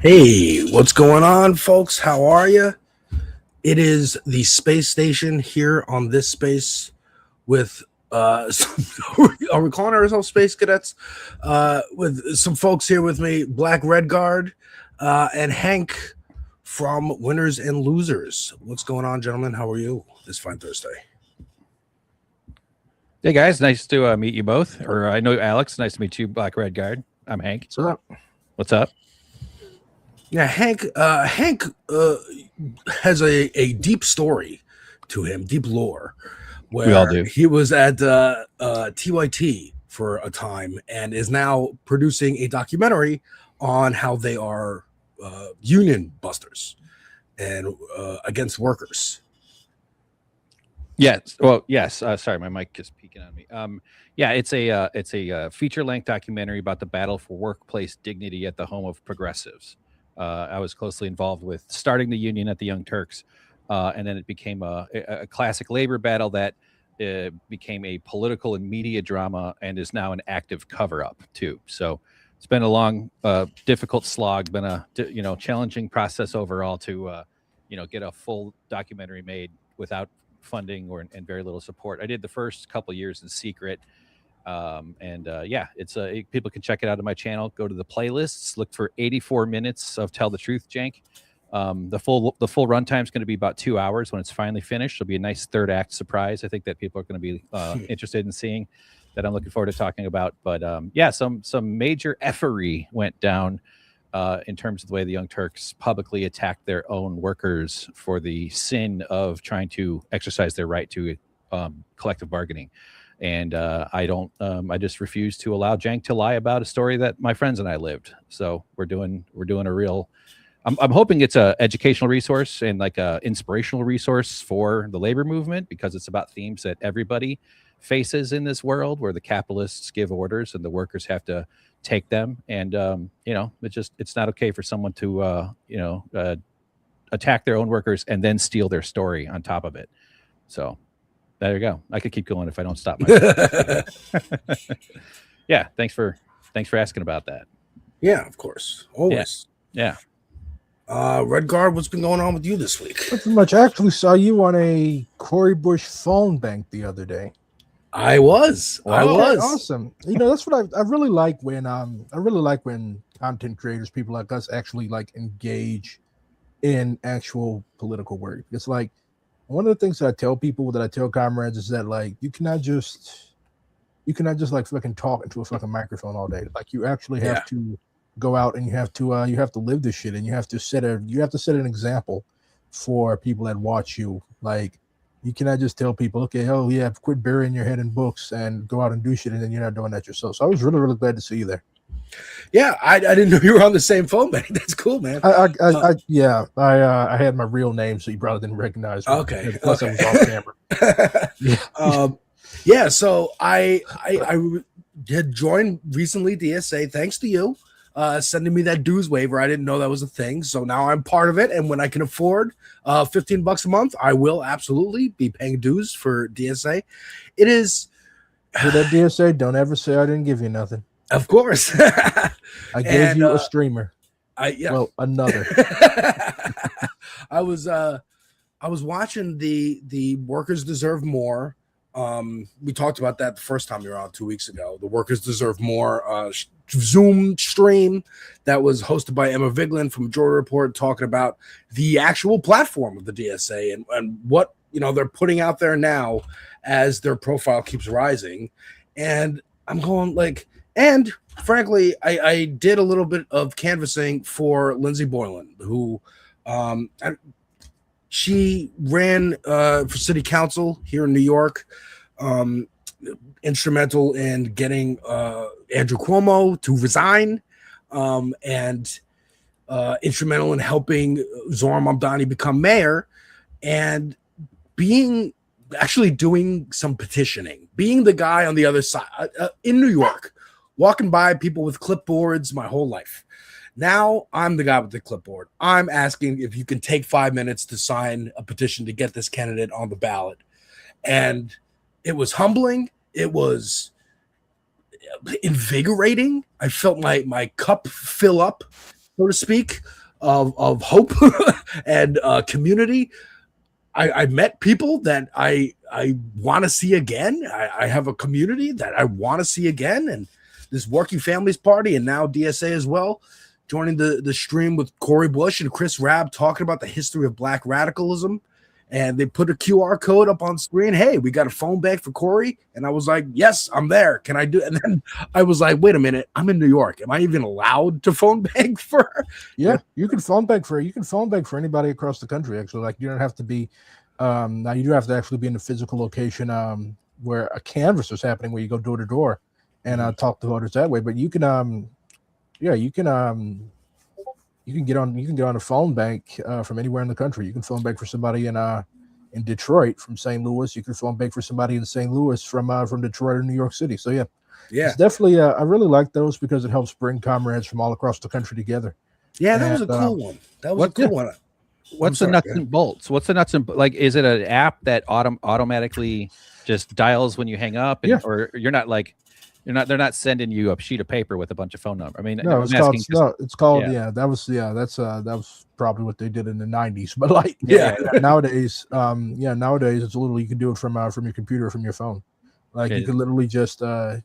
Hey, what's going on, folks? How are you? It is the space station here on this space with are we calling ourselves space cadets? With some folks here with me, Black Red Guard, and Hank from Winners and Losers. What's going on, gentlemen? How are you this fine Thursday? Hey guys, nice to meet you both. Or I know Alex. Nice to meet you, Black Red Guard. I'm Hank. What's up? What's up? Yeah, Hank has a deep story to him, deep lore, where We all do. he was at TYT for a time and is now producing a documentary on how they are union busters and against workers. Yes. Well, yes. Sorry, my mic is peeking on me. Yeah, it's a feature-length documentary about the battle for workplace dignity at the home of progressives. I was closely involved with starting the union at the Young Turks, and then it became a classic labor battle that became a political and media drama, and is now an active cover-up too. So it's been a long, difficult slog. Been a challenging process overall to get a full documentary made without funding and very little support. I did the first couple years in secret. It's people can check it out on my channel. Go to the playlists, look for 84 minutes of Tell the Truth, Jank. The full runtime is going to be about 2 hours when it's finally finished. It'll be a nice third act surprise. I think that people are going to be interested in seeing, that I'm looking forward to talking about. But some major effery went down in terms of the way the Young Turks publicly attacked their own workers for the sin of trying to exercise their right to collective bargaining. And I just refuse to allow Jank to lie about a story that my friends and I lived. So we're doing a real, I'm hoping it's a educational resource and like a inspirational resource for the labor movement, because it's about themes that everybody faces in this world, where the capitalists give orders and the workers have to take them. And it's not okay for someone to attack their own workers and then steal their story on top of it. So there you go. I could keep going if I don't stop myself. Yeah, thanks for asking about that. Yeah, of course, always. Yeah. Red Guard, what's been going on with you this week? Not much. I actually saw you on a Corey Bush phone bank the other day. I was. Awesome. That's what I really like when content creators, people like us, actually like engage in actual political work. It's like one of the things that I tell people, that I tell comrades, is that like you cannot just like fucking talk into a fucking microphone all day. Like you actually have to go out and you have to live this shit, and you have to set an example for people that watch you. Like you cannot just tell people, okay, oh yeah, quit burying your head in books and go out and do shit, and then you're not doing that yourself. So I was really, really glad to see you there. Yeah, I didn't know you were on the same phone bank. That's cool, man. I had my real name, so you probably didn't recognize me. Okay. Plus I was off camera. So I had joined recently DSA thanks to you sending me that dues waiver. I didn't know that was a thing, so now I'm part of it. And when I can afford $15 a month, I will absolutely be paying dues for DSA. It is for that DSA. Don't ever say I didn't give you nothing. Of course, I gave you a streamer. Another. I was watching the Workers Deserve More. We talked about that the first time you were on 2 weeks ago. The Workers Deserve More Zoom stream that was hosted by Emma Vigeland from Majority Report, talking about the actual platform of the DSA and what they're putting out there now as their profile keeps rising. And I'm going like, and frankly, I did a little bit of canvassing for Lindsay Boylan, who she ran for city council here in New York, instrumental in getting Andrew Cuomo to resign, and instrumental in helping Zohran Mamdani become mayor, and actually doing some petitioning, being the guy on the other side in New York, walking by people with clipboards my whole life. Now I'm the guy with the clipboard. I'm asking if you can take 5 minutes to sign a petition to get this candidate on the ballot. And it was humbling. It was invigorating. I felt my cup fill up so to speak, of hope and community. I met people that I want to see again. I have a community that I want to see again, and this Working Families Party, and now DSA as well, joining the stream with Corey Bush and Chris Rabb talking about the history of Black radicalism. And they put a QR code up on screen. Hey, we got a phone bank for Corey. And I was like, yes, I'm there. Can I do it? And then I was like, wait a minute, I'm in New York. Am I even allowed to phone bank for her? Yeah, you can phone bank for anybody across the country, actually. Like, you don't have to be now you do have to actually be in a physical location where a canvas is happening, where you go door to door and talk to voters that way. But you can you can get on a phone bank from anywhere in the country. You can phone bank for somebody in Detroit from St. Louis. You can phone bank for somebody in St. Louis from Detroit or New York City. So yeah, it's definitely. I really like those because it helps bring comrades from all across the country together. Yeah, that was a cool one. That was a cool one. What's the nuts and bolts? What's the nuts and like? Is it an app that automatically just dials when you hang up, or you're not like? They're not sending you a sheet of paper with a bunch of phone numbers. I mean, no, it's called. That was probably what they did in the 90s. But like, nowadays, nowadays it's literally, you can do it from your computer, from your phone. Like, you can literally just there's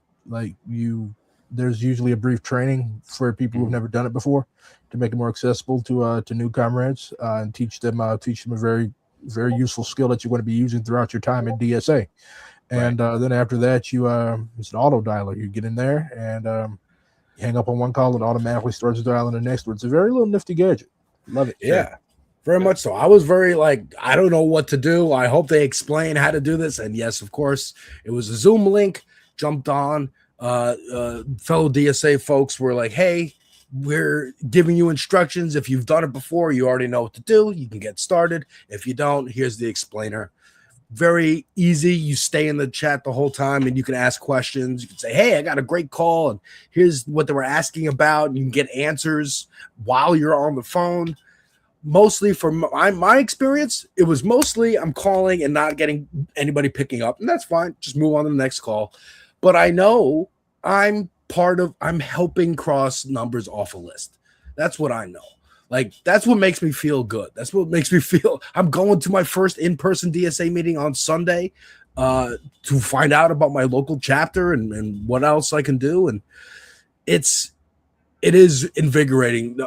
usually a brief training for people who've never done it before to make it more accessible to new comrades and teach them a very, very useful skill that you're going to be using throughout your time in DSA. And then after that, it's an auto dialer. You get in there and you hang up on one call, and automatically starts dialing the next one. It's a very little nifty gadget. Love it. Yeah, very much so. I was very I don't know what to do. I hope they explain how to do this. And yes, of course, it was a Zoom link. Jumped on. Fellow DSA folks were like, hey, we're giving you instructions. If you've done it before, you already know what to do. You can get started. If you don't, here's the explainer. Very easy. You stay in the chat the whole time and you can ask questions. You can say, hey, I got a great call and here's what they were asking about. And you can get answers while you're on the phone. Mostly from my experience, it was mostly I'm calling and not getting anybody picking up. And that's fine. Just move on to the next call. But I know I'm helping cross numbers off a list. That's what I know. Like, that's what makes me feel good. That's what makes me feel. I'm going to my first in-person DSA meeting on Sunday to find out about my local chapter and what else I can do. And it is invigorating.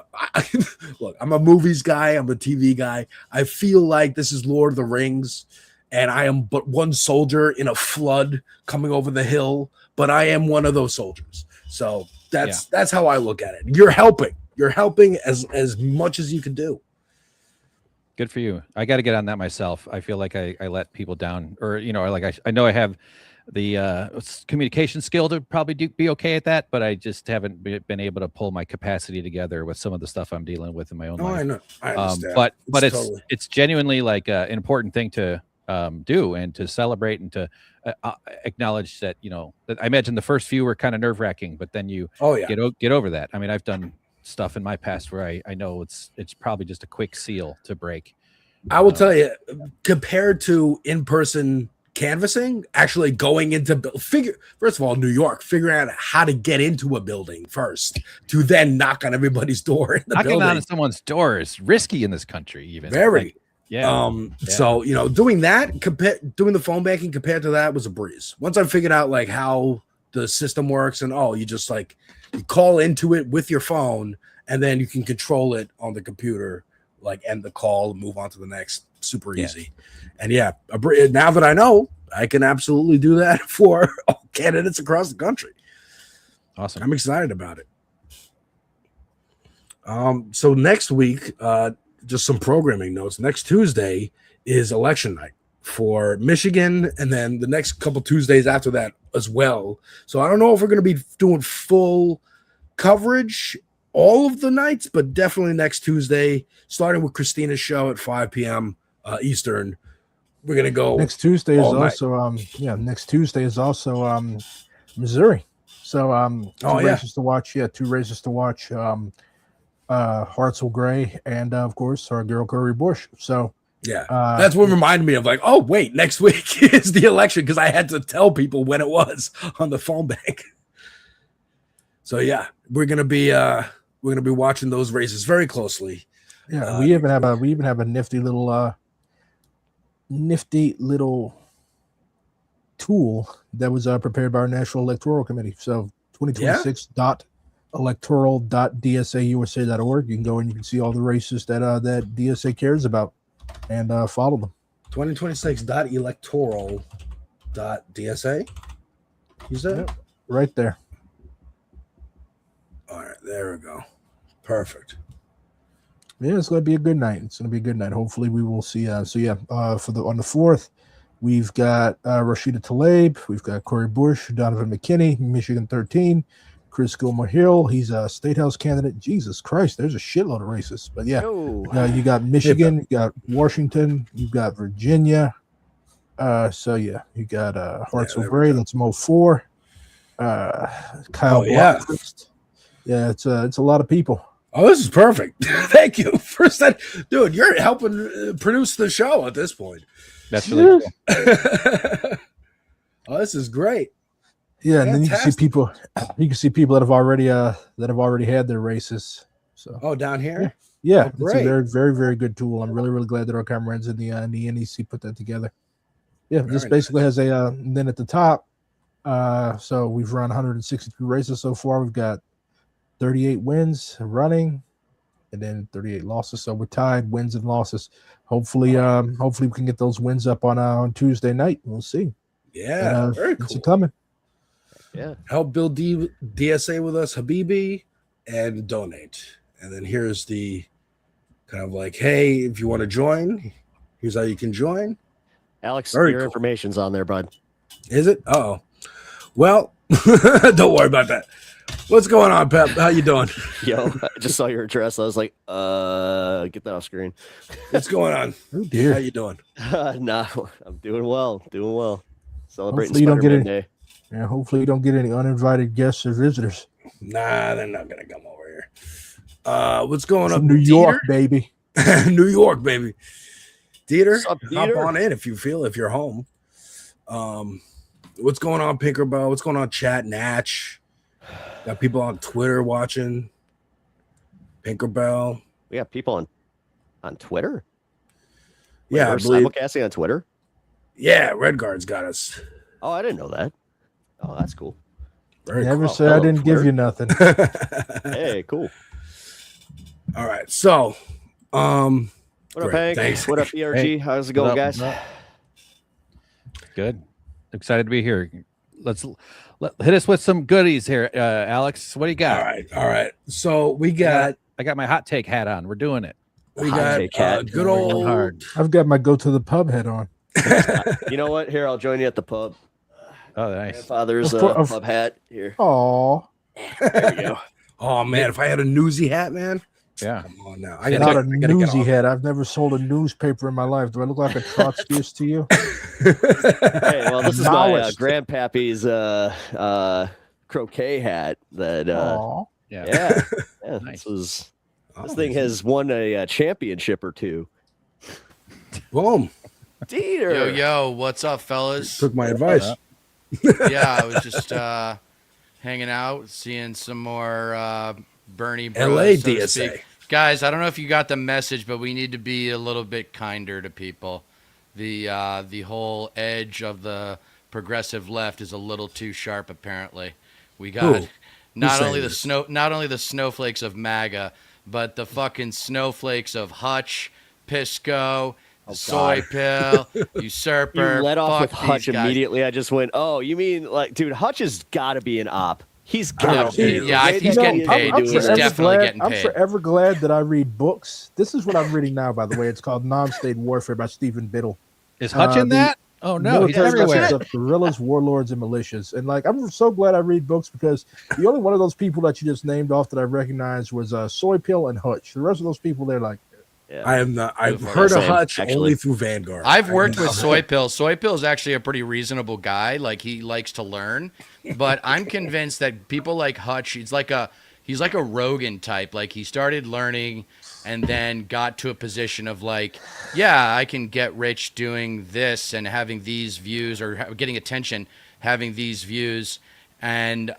Look, I'm a movies guy. I'm a TV guy. I feel like this is Lord of the Rings, and I am but one soldier in a flood coming over the hill, but I am one of those soldiers. So that's how I look at it. You're helping. You're helping as much as you can do. Good for you. I got to get on that myself. I feel like I let people down, or I know I have the communication skill to probably be okay at that, but I just haven't been able to pull my capacity together with some of the stuff I'm dealing with in my own life. I know. I understand. But it's genuinely like an important thing to do and to celebrate and to acknowledge that, that I imagine the first few were kind of nerve-wracking, but then you get over that. I mean, I've done stuff in my past where I know it's probably just a quick seal to break. I will tell you, compared to in-person canvassing, actually going into first of all, New York, figuring out how to get into a building first to then knock on everybody's door in the knocking building. on someone's door is risky in this country, even. Very. So doing that, doing the phone banking compared to that was a breeze. Once I figured out like how the system works, and you just you call into it with your phone, and then you can control it on the computer, like end the call and move on to the next. Super easy. And now that I know, I can absolutely do that for all candidates across the country. Awesome. I'm excited about it. So next week, just some programming notes. Next Tuesday is election night for Michigan, and then the next couple Tuesdays after that as well. So I don't know if we're going to be doing full coverage all of the nights, but definitely next Tuesday, starting with Christina's show at 5 p.m. Eastern. We're going to go next Tuesday is also next Tuesday is also Missouri. So races to watch. Yeah, 2 races to watch. Hartzell Gray and of course our girl Corey Bush. So that's what reminded me of like, oh wait, next week is the election, because I had to tell people when it was on the phone bank. So we're gonna be We're going to be watching those races very closely. Yeah, we even have a nifty little tool that was prepared by our National Electoral Committee. So 2026.electoral.dsausa.org. You can go and you can see all the races that that DSA cares about and follow them. 2026.electoral.dsa. You said? Yep, right there. All right, there we go. Perfect. Yeah, it's going to be a good night. It's going to be a good night. Hopefully, we will see. On the 4th, we've got Rashida Tlaib, we've got Corey Bush, Donovan McKinney, Michigan 13, Chris Gilmore Hill. He's a state house candidate. Jesus Christ, there's a shitload of races. But yeah, you got Michigan, you got Washington, you got Virginia. You got Hartsville Gray. That's Mo 4. Kyle Blockquist. Yeah, it's a lot of people. Oh, this is perfect. Thank you. First, dude, you're helping produce the show at this point. That's really cool. Oh, this is great. Yeah, and then you can see people. You can see people that have already had their races. So down here. Yeah, it's a very, very, very good tool. I'm really, really glad that our comrades in the NEC put that together. Yeah, this basically has a. And then at the top, so we've run 163 races so far. We've got 38 wins running, and then 38 losses. So we're tied wins and losses. Hopefully we can get those wins up on Tuesday night. We'll see. Yeah, very cool. It's coming. Yeah. Help build DSA with us, Habibi, and donate. And then here's the kind of like, hey, if you want to join, here's how you can join. Alex, your information's on there, bud. Is it? Oh, well, don't worry about that. What's going on, Pep? How you doing? Yo, I just saw your address. I was like, get that off screen. What's going on? Oh dear. How you doing? Nah, I'm doing well. Celebrating Hopefully Spider-Man Day. Yeah, hopefully you don't get any uninvited guests or visitors. Nah, they're not gonna come over here. What's going on? New York, baby. New York, baby. Dieter, What's up, hop Dieter? on in if you're home. What's going on, Pinkerbell? What's going on, chat? Natch. Got people on Twitter watching. Pinkerbell. We got people on Twitter. Yeah, we're simulcasting on Twitter. Yeah, Red Guard's got us. Oh, I didn't know that. Oh, that's cool. Very Never cool. say I didn't give you nothing. Hey, cool. All right, so What up, great. Hank? Thanks. What up, ERG? Hey. How's it going, guys? Good. Excited to be here. Hit us with some goodies here, Alex. What do you got? All right. So we got I got my hot take hat on. We're doing it. Good old hard. I've got my go to the pub head on. You know what? Here, I'll join you at the pub. Oh, nice. Grandfather's pub hat here. Aw. There you go. Oh man, if I had a newsy hat, man. Yeah. Come on now. Not a newsy head. I've never sold a newspaper in my life. Do I look like a Trotskyist to you? Hey, well, this is my Maoist. grandpappy's croquet hat. That Aw. yeah. Nice. This thing has won a championship or two. Boom. Dieter. Yo, what's up, fellas? Took my advice. Yeah, I was just hanging out, seeing some more Bernie Bros, LA so to DSA. speak. Guys, I don't know if you got the message, but we need to be a little bit kinder to people. The whole edge of the progressive left is a little too sharp, apparently. We got not only the snowflakes of MAGA, but the fucking snowflakes of Hutch, Pisco, Soy Pill, Usurper. You let off with Fuck Hutch these guys. immediately. I just went, oh, you mean like, dude, Hutch has got to be an op. He's got to be. Yeah, he's getting paid. He's definitely getting I'm paid. forever glad that I read books. This is what I'm reading now, by the way. It's called Non-State Warfare by Stephen Biddle. Is Hutch in that? Oh no, he's Military everywhere. methods of guerrillas, warlords, and militias. And like, I'm so glad I read books because the only one of those people that you just named off that I recognized was Soy Pill and Hutch. The rest of those people, they're like, Yeah. I am not. I've heard of Same, Hutch actually. only through Vanguard. I've worked with Soy Pill. Soy Pill is actually a pretty reasonable guy. Like, he likes to learn, but I'm convinced that people like Hutch, he's like a Rogan type. Like, he started learning and then got to a position of like, yeah, I can get rich doing this and having these views, or getting attention, having these views. And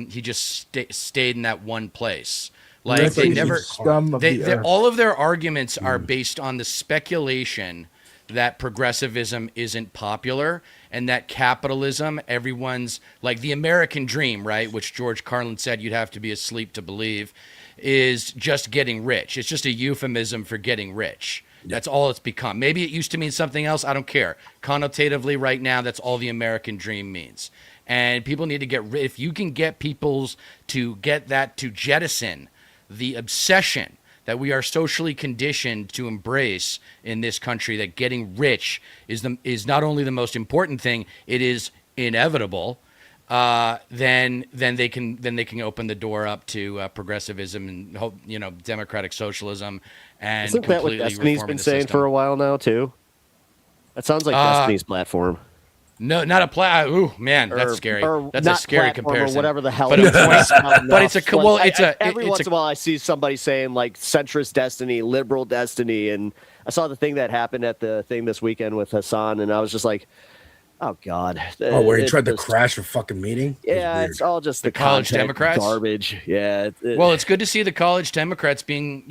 he just stayed in that one place. Like That's they like never, scum of the earth. all of their arguments are based on the speculation that progressivism isn't popular and that capitalism, everyone's like the American dream, right? Which George Carlin said you'd have to be asleep to believe, is just getting rich. It's just a euphemism for getting rich. That's all it's become. Maybe it used to mean something else. I don't care. Connotatively, right now, that's all the American dream means. And people need to get rid. If you can get people's to get that to jettison the obsession that we are socially conditioned to embrace in this country, that getting rich is not only the most important thing, it is inevitable. Then they can open the door up to progressivism and democratic socialism, and Isn't that what completely Destiny's reforming been the saying system. for a while now too? That sounds like Destiny's platform. No, not a Ooh, man, that's Or- scary. or That's a not scary platform comparison. or whatever the hell. But it a is. point. But it's a well. It's a every it's once a in a while I see somebody saying like centrist destiny, liberal destiny, and I saw the thing that happened at the thing this weekend with Hassan, and I was just like, oh god. Oh, where he It tried to just- crash a fucking meeting? It was Yeah, weird. it's all just the college content Democrats? garbage. Yeah. Well, it's good to see the college Democrats being,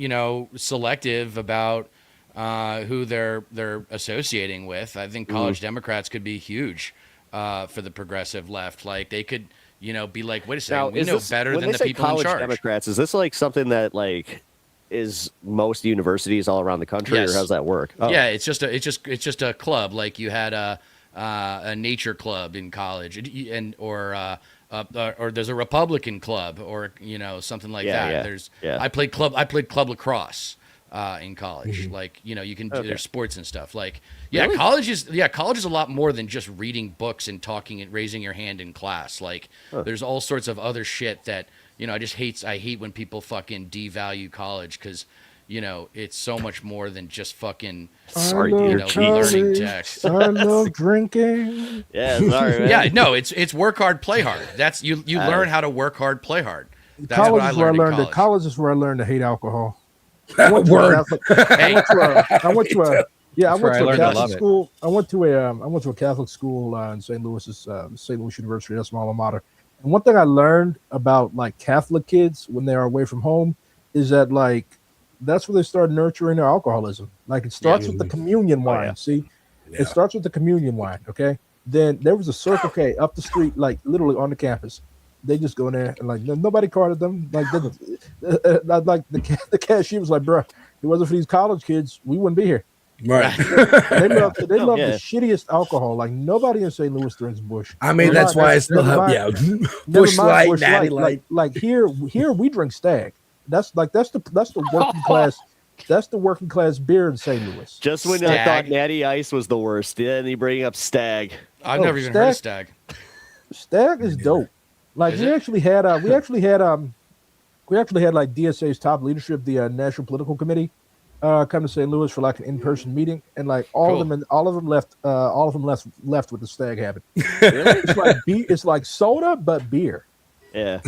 selective about who they're associating with. I think college Democrats could be huge for the progressive left. Like they could, be like, wait a second, we is know this- better when than they the say people in college charge. Democrats, is this like something that like is most universities all around the country, Yes. or how's that work? Oh. Yeah, it's just a club. Like you had a nature club in college, or there's a Republican club, or something like Yeah, that. yeah, There's yeah. I played club lacrosse in college. Like you can Okay. there's sports and stuff. Like Really? college is a lot more than just reading books and talking and raising your hand in class. Like there's all sorts of other shit that I hate when people fucking devalue college because it's so much more than just fucking Sorry, I dude. love learning college. text. I love drinking. Yeah, sorry, man. Yeah, no, it's work hard, play hard. That's you learn how to work hard, play hard. That's College what I is where I learned in learned. college. College is where I learned to hate alcohol. I went to a Word. Catholic- Hey, I went to a yeah. I That's where went I to a learned to Catholic love it. school. I went to a Catholic school in St. Louis. St. Louis University. That's my alma mater. And one thing I learned about like Catholic kids when they are away from home is that like that's where they start nurturing their alcoholism. Like it starts with the communion wine. yeah. See, Yeah. it starts with the communion wine. Okay. Then there was a Circle K up the street, like literally on the campus. They just go in there and like nobody carded them. Like the cashier was like, "Bro, if it wasn't for these college kids, we wouldn't be here." Right. They love Yeah. the shittiest alcohol. Like nobody in St. Louis drinks Bush. I mean, Never that's mind- why I still never have mind- Bush never mind Light, Bush Natty Light. Like here we drink Stag. That's the working class. That's the working class beer in St. Louis. Just when I Stag. thought Natty Ice was the worst, then you bring up Stag. I've Oh, never even heard of Stag. Stag is dope. Like Is we it? actually had like DSA's top leadership, the National Political Committee, come to St. Louis for like an in-person meeting, and like all of them left with the Stag habit. It's like soda but beer. Yeah.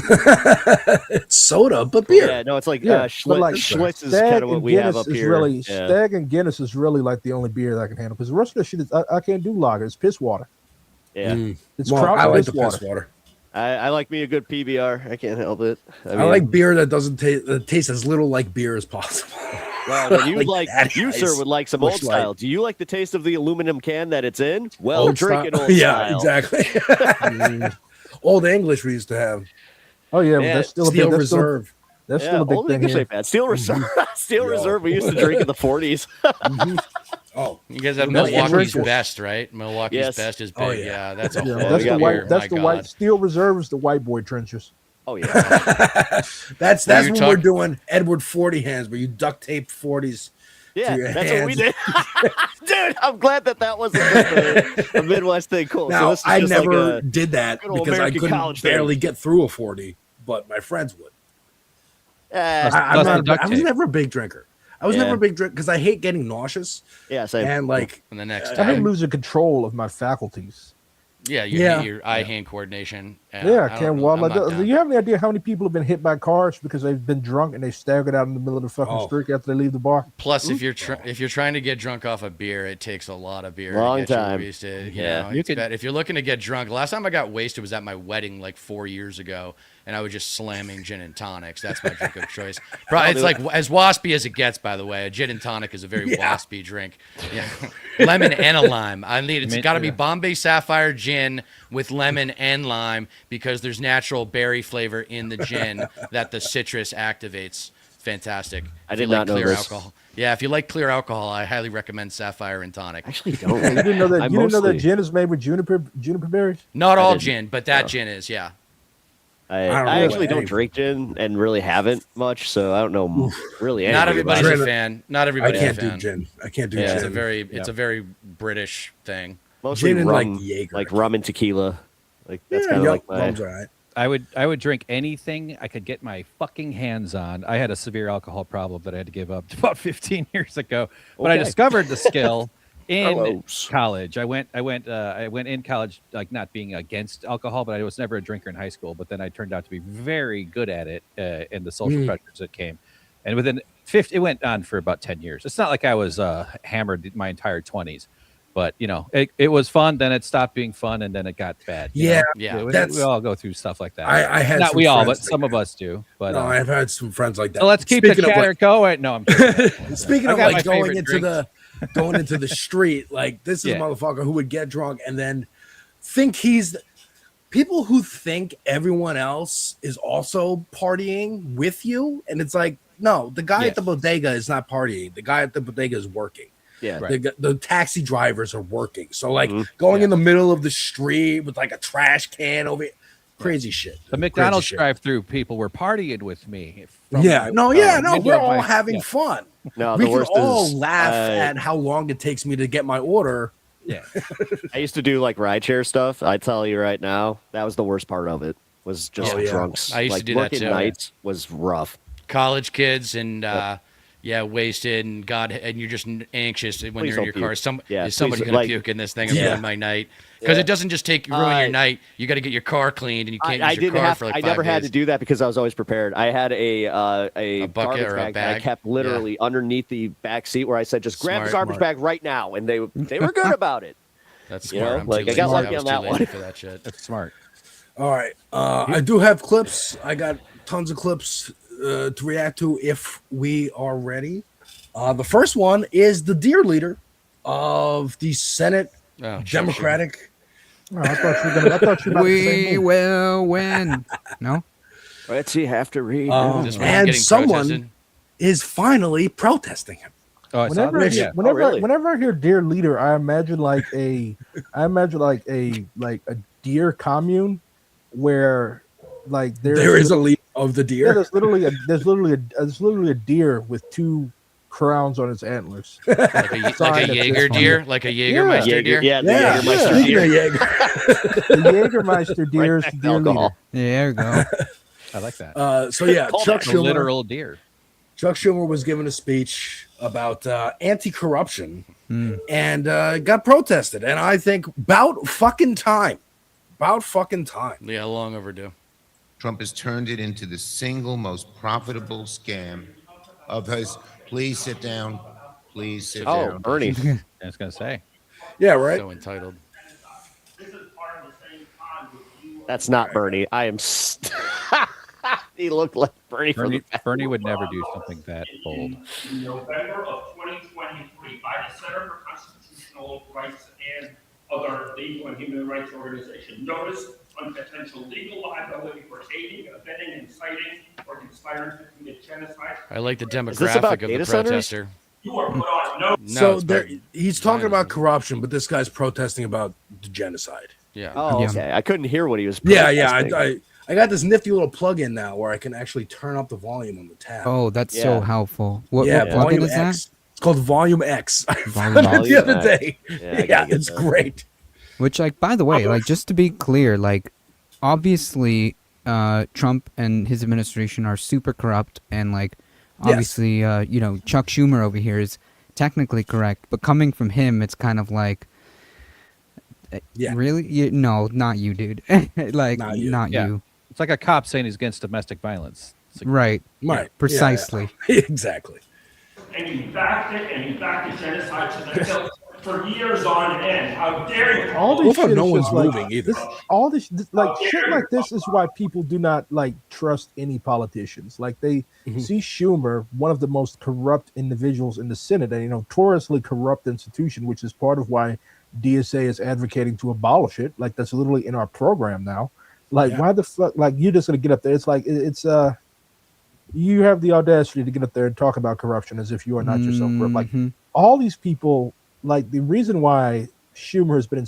It's soda, but beer. Yeah, no, it's like Yeah, Schlitz, but like Schlitz is Stag kind of what and we have Guinness up is here. really Yeah. Stag and Guinness is really like the only beer that I can handle because the rest of the shit is I can't do lager. It's piss water. Yeah. It's Well, trout I and like piss the water. piss water. I like me a good PBR. I can't help it. I like beer that doesn't taste as little like beer as possible. Well, then you Like Natty you, sir, Ice, would like some Busch old style. Light. Do you like the taste of the aluminum can that it's in? Well, Old drink it style. old Yeah, style. exactly. Old English we used to have. Oh yeah, Yeah, that's still a Steel big Reserve. That's Yeah, still a big old thing English here. ain't bad. Steel Reserve. Steel Yo. Reserve. We used to drink in the 40s. Oh, You guys have That's Milwaukee's drinkers. Best, right? Milwaukee's Yes. Best is big. Oh, yeah. yeah. That's a Yeah, whole that's the other white. beer. That's My the white. God. Steel Reserve is the white boy trenches. Oh yeah. that's Well, when you're we're talk- doing Edward 40 hands, where you duct tape 40s. Yeah, your that's what we hands. did. Dude, I'm glad that wasn't just a Midwest thing. Cool. so Now this is I just never like a, did that good old because American I couldn't college thing. barely get through a 40, but my friends would. eh, I duct was tape. never a big drinker. I was Yeah. never a big drinker because I hate getting nauseous yeah, same. and like And the next I hate time. losing control of my faculties. Yeah, Yeah. your eye-hand coordination. Yeah, I can't don't- walk. I'm Like, not do down. you have any idea how many people have been hit by cars because they've been drunk and they staggered out in the middle of the fucking Oh. street after they leave the bar? Plus, if you're trying to get drunk off a beer, it takes a lot of beer Long to get time. you wasted. You Yeah. know, You it's could- bad. If you're looking to get drunk, last time I got wasted was at my wedding like 4 years ago, and I was just slamming gin and tonics. That's my drink of choice. Probably, it's like as waspy as it gets. By the way, a gin and tonic is a very waspy drink. Yeah, lemon and a lime. It's got to be Bombay Sapphire gin with lemon and lime because there's natural berry flavor in the gin that the citrus activates. Fantastic. I If did you like not know clear this. alcohol. Yeah, if you like clear alcohol, I highly recommend Sapphire and Tonic. Actually, don't. You didn't know that. I You didn't know that mostly- gin is made with juniper berries. Not I all didn't. gin, but that gin is, yeah. I don't know actually what don't any- drink gin and really haven't much, so I don't know really anything. Not about everybody's it. Gin- a fan. Not I everybody's can't a do fan. gin. I can't do Yeah. It's a gin. very it's a very British thing. Mostly Gin and, like, rum, Jaeger. like rum and tequila. Like that's Yeah, kind of yep, like my. rum's all right. I would drink anything I could get my fucking hands on. I had a severe alcohol problem that I had to give up about 15 years ago, but I Okay. discovered the skill in Carlos. college. I went in college like not being against alcohol, but I was never a drinker in high school. But then I turned out to be very good at it in the social pressures that came, and within it went on for about 10 years. It's not like I was hammered my entire 20s. But it was fun. Then it stopped being fun, and then it got bad. you Yeah, know? Yeah. we that's- all go through stuff like that. I had Not some we all, friends but like some of that. us do. But No, I've had some friends like that. so let's keep Speaking the of, chatter going. No, I'm kidding. Speaking I of got my like going favorite into the street, like this is Yeah. a motherfucker who would get drunk and then think people who think everyone else is also partying with you, and it's like, no, the guy Yeah. at the bodega is not partying. The guy at the bodega is working. Yeah. Right. The taxi drivers are working. So like Mhm. going Yeah. in the middle of the street with like a trash can over crazy shit. The McDonald's Crazy shit. drive-through people were partying with me. from Yeah, my- no, middle we're of all my- having yeah. fun. No, We the can worst all is laugh at how long it takes me to get my order. Yeah, I used to do like rideshare stuff. I tell you right now, that was the worst part of it. Was just Oh, yeah. drunks. I used to like, do that working too. nights was rough. College kids and wasted and you're just anxious when Please you're in your don't car. puke. Is somebody please, gonna like- puke in this thing and Yeah. ruin my night? Because Yeah. it doesn't just ruin your I- night. You got to get your car cleaned, and you can't I use your didn't car have. for like I 5 never had to days. do that because I was always prepared. I had a bucket garbage or a bag that I bag? kept literally underneath the back seat where I said, "Just grab the Smart. garbage bag right now," and they were good about it. That's You smart. know, I'm like, too I got lazy. lucky was on too that lazy one. for that shit. that's smart. All right. I do have clips. I got tons of clips to react to if we are ready. The first one is the dear leader of the Senate Oh, Democratic. Oh, I thought you were about to say We move. will win. No? Let's see. Have to read. Just when I'm And getting someone protested. is finally protesting him. Oh, I saw Whenever, that. I, Yeah. whenever, really? whenever I hear "dear leader," I imagine like a deer commune where like There is a leader of the yeah, deer. there's literally a deer with two crowns on its antlers. like Sorry, a Jaeger funny. deer, like a Jägermeister Jaeger, deer. yeah, the Yeah, Jägermeister speaking deer. of Jaeger. The Jägermeister deer is Right the back to deer alcohol. leader. Yeah, there we go. I like that. So yeah, Call Chuck back. A Schumer. literal deer. Chuck Schumer was giving a speech about anti-corruption and got protested. And I think about fucking time. About fucking time. Yeah, long overdue. Trump has turned it into the single most profitable scam of his. Please sit down. Please sit Oh, down. Bernie. I was gonna say. Yeah, right. So entitled. That's not Bernie. I am. He looked like Bernie. from Bernie, the- Bernie would never do something that bold. In November of 2023 by the Center for Constitutional Rights and other legal and human rights organizations. Notice on potential legal liability for aiding, abetting, inciting, or conspiring to commit genocide. I like the this about demographic of the data centers? protester. You are put on notice. No, So it's there, about he's talking about Zionism. corruption, but this guy's protesting about the genocide. Yeah. Oh, Yeah. okay. I couldn't hear what he was. Yeah, yeah. protesting. I got this nifty little plug-in now where I can actually turn up the volume on the tab. Oh, that's Yeah. so helpful. What, yeah, what plugin Volume is that? X. It's called Volume X. I found it the Volume other X. day. Yeah, I Yeah, gotta get it's that. great. Which, like, by the way, like, just to be clear, like, obviously, Trump and his administration are super corrupt, and like, Yes. obviously, Chuck Schumer over here is technically correct, but coming from him, it's kind of like, Yeah. Really? No, not you, dude. Like, Not you. not Yeah. you. It's like a cop saying he's against domestic violence. It's like, Right. Right. Yeah, Precisely. yeah. Exactly. And you backed it, and you backed the genocide to the hilt for years on end. How dare you? All Well, this shit no is one's just like moving either. all this like shit like this is why people do not like trust any politicians. Like they see Schumer, one of the most corrupt individuals in the Senate, and notoriously corrupt institution, which is part of why DSA is advocating to abolish it. Like that's literally in our program now. Like why the fuck? Like you're just gonna get up there? It's like it's you have the audacity to get up there and talk about corruption as if you are not yourself corrupt. Like all these people. Like the reason why Schumer has been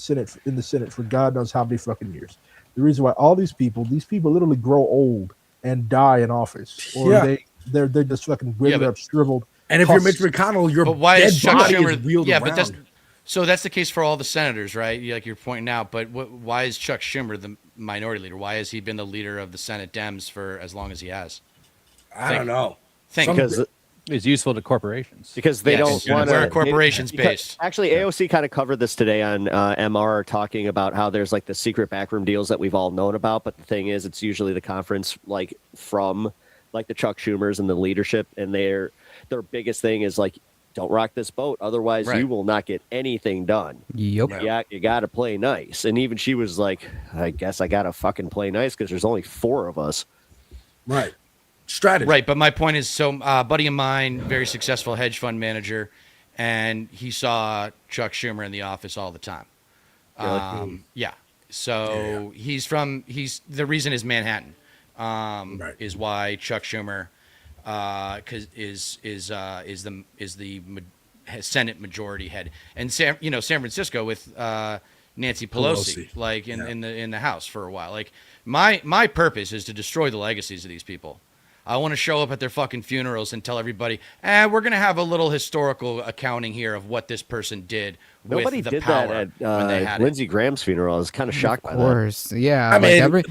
in the Senate for God knows how many fucking years. The reason why all these people literally grow old and die in office, or they're just fucking withered up, shriveled. And if you're Mitch McConnell, your why dead is Chuck body Schumer? is wheeled Yeah, around. but that's the case for all the senators, right? Like you're pointing out. But why is Chuck Schumer the minority leader? Why has he been the leader of the Senate Dems for as long as he has? I don't know. Because It's useful to corporations. because they Yes, don't want where to. a corporation's based. Actually, AOC kind of covered this today on MR, talking about how there's like the secret backroom deals that we've all known about. But the thing is, it's usually the conference like from like the Chuck Schumers and the leadership, and their biggest thing is like, don't rock this boat, otherwise Right. you will not get anything done. Yep. Yeah, you got to play nice. And even she was like, I guess I got to fucking play nice because there's only 4 of us. Right. Strategy. Right, but my point is, so a buddy of mine, very successful hedge fund manager, and he saw Chuck Schumer in the office all the time. Yeah. So he's the reason is Manhattan, is why Chuck Schumer, is the Senate majority head, and San Francisco with Nancy Pelosi. Like in the House for a while. Like my purpose is to destroy the legacies of these people. I want to show up at their fucking funerals and tell everybody, we're going to have a little historical accounting here of what this person did Nobody with the did power that when they at had Lindsey Graham's funeral. I was kind of shocked by Of that. course. Yeah. I mean,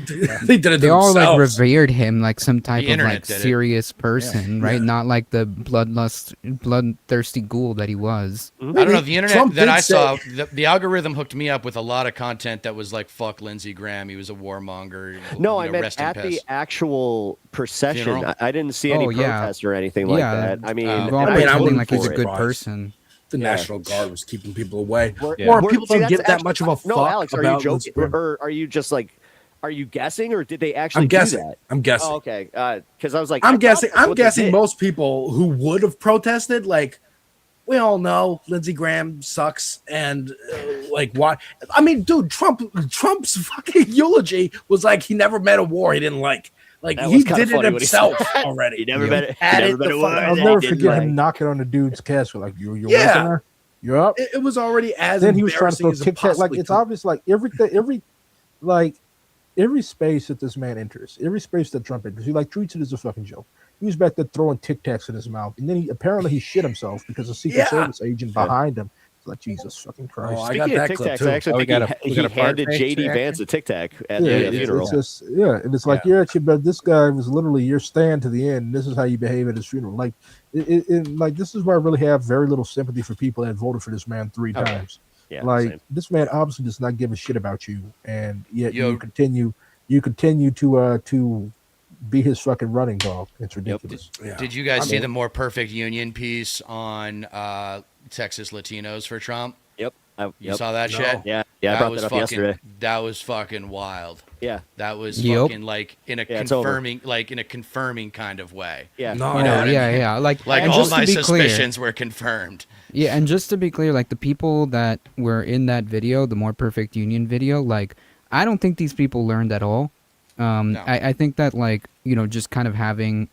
they did it they all like themselves. revered him like some type The of like internet did it. serious person, right? Not like the bloodthirsty ghoul that he was. I don't know. The internet Trump that did I saw, say- the algorithm hooked me up with a lot of content that was like, fuck Lindsey Graham. He was a warmonger. No, I know, meant rest in at peace. the actual procession. Funeral? I didn't see any Oh, yeah. protests or anything like Yeah, that. I mean, They're all and I pretending voted like he's a for it. good surprised. person. The Yeah. National Guard was keeping people away. Yeah. Or We're- people see, don't that's give that actually- much of a fuck No, Alex, are you about joking, Lindsey Graham. or are you just like, are you guessing, or did they actually I'm guessing. do that? I'm guessing. Oh, okay. Because I was like, I I'm thought guessing. that's I'm what they guessing did. most people who would have protested, like, we all know Lindsey Graham sucks, and like, why? I mean, dude, Trump's fucking eulogy was like he never met a war he didn't like. Like That he was kinda did it funny what he himself said. already. You never met it. Had You it never met the a fuck- war I'll that never he didn't forget like. him knocking on the dude's casket like you're Yeah. welcome there. You're up. It was already as Then he was trying to embarrassing throw as it Tic Tac. Like possibly it's could. obvious. Like every space that this man enters, every space that Trump enters, he like treats it as a fucking joke. He was back there throwing Tic Tacs in his mouth, and then he shit himself because a Secret Yeah. Service agent behind him. It's like Jesus fucking Christ. Oh, I got Speaking of that Tic clip Tacs, too. I actually Oh, we think got a he fart handed face JD reaction? Vance a Tic Tac at Yeah, the it's funeral. just and it's like you're actually, but this guy was literally your stand to the end. This is how you behave at his funeral. Like, like this is where I really have very little sympathy for people that voted for this man 3 Okay. times. Yeah, Like same. this man obviously does not give a shit about you, and yet Yo. you continue to be his fucking running dog. It's ridiculous. Yeah. Did you guys I see mean- the More Perfect Union piece on Texas Latinos for Trump? Yep. You saw that shit? Yeah, I brought that up yesterday. That was fucking wild. Yeah, That was Yep. fucking like in a Yeah, it's over. confirming kind of way. yeah. No, You know Oh, what I yeah, mean? yeah. Like Like and all just my to be clear, suspicions were confirmed. yeah, and just to be clear, like the people that were in that video, the More Perfect Union video, like I don't think these people learned at all. No. I think that like just kind of having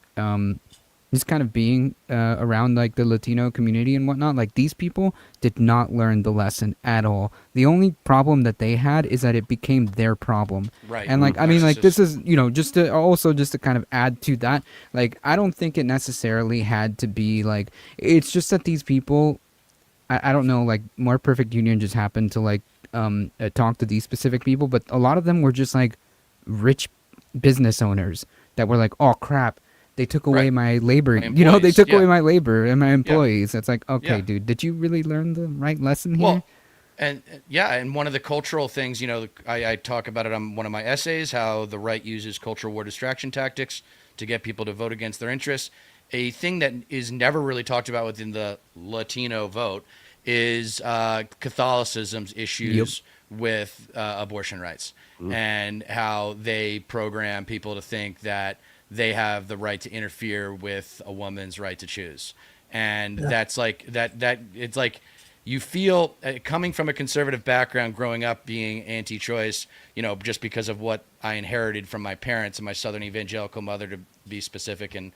just kind of being around like the Latino community and whatnot, like these people did not learn the lesson at all. The only problem that they had is that it became their problem. Right. And like I mean like Narcissist. this is just to kind of add to that, like I don't think it necessarily had to be like, it's just that these people, I don't know, like More Perfect Union just happened to like talk to these specific people, but a lot of them were just like rich business owners that were like, oh crap, they took away Right. my labor. My They employees, took yeah. away my labor and my employees. It's like, okay, Yeah. dude, did you really learn the right lesson here? Well, And yeah, and one of the cultural things, I talk about it on one of my essays, how the right uses cultural war distraction tactics to get people to vote against their interests. A thing that is never really talked about within the Latino vote is Catholicism's issues with abortion rights and how they program people to think that they have the right to interfere with a woman's right to choose. And that's like that it's like, you feel coming from a conservative background, growing up being anti-choice, just because of what I inherited from my parents and my Southern evangelical mother, to be specific. And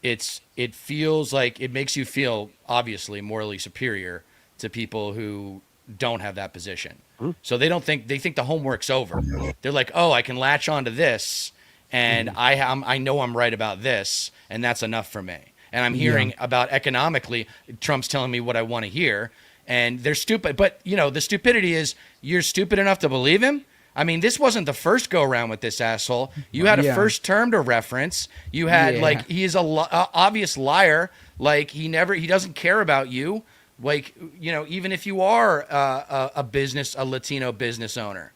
it feels like it makes you feel obviously morally superior to people who don't have that position. So they think the homework's over. They're like, oh, I can latch onto this, and I know I'm right about this, and that's enough for me. And I'm hearing about economically, Trump's telling me what I want to hear, and they're stupid. But, the stupidity is you're stupid enough to believe him. I mean, this wasn't the first go around with this asshole. You had a first term to reference. You had he is a obvious liar. Like he doesn't care about you. Like, even if you are a Latino business owner.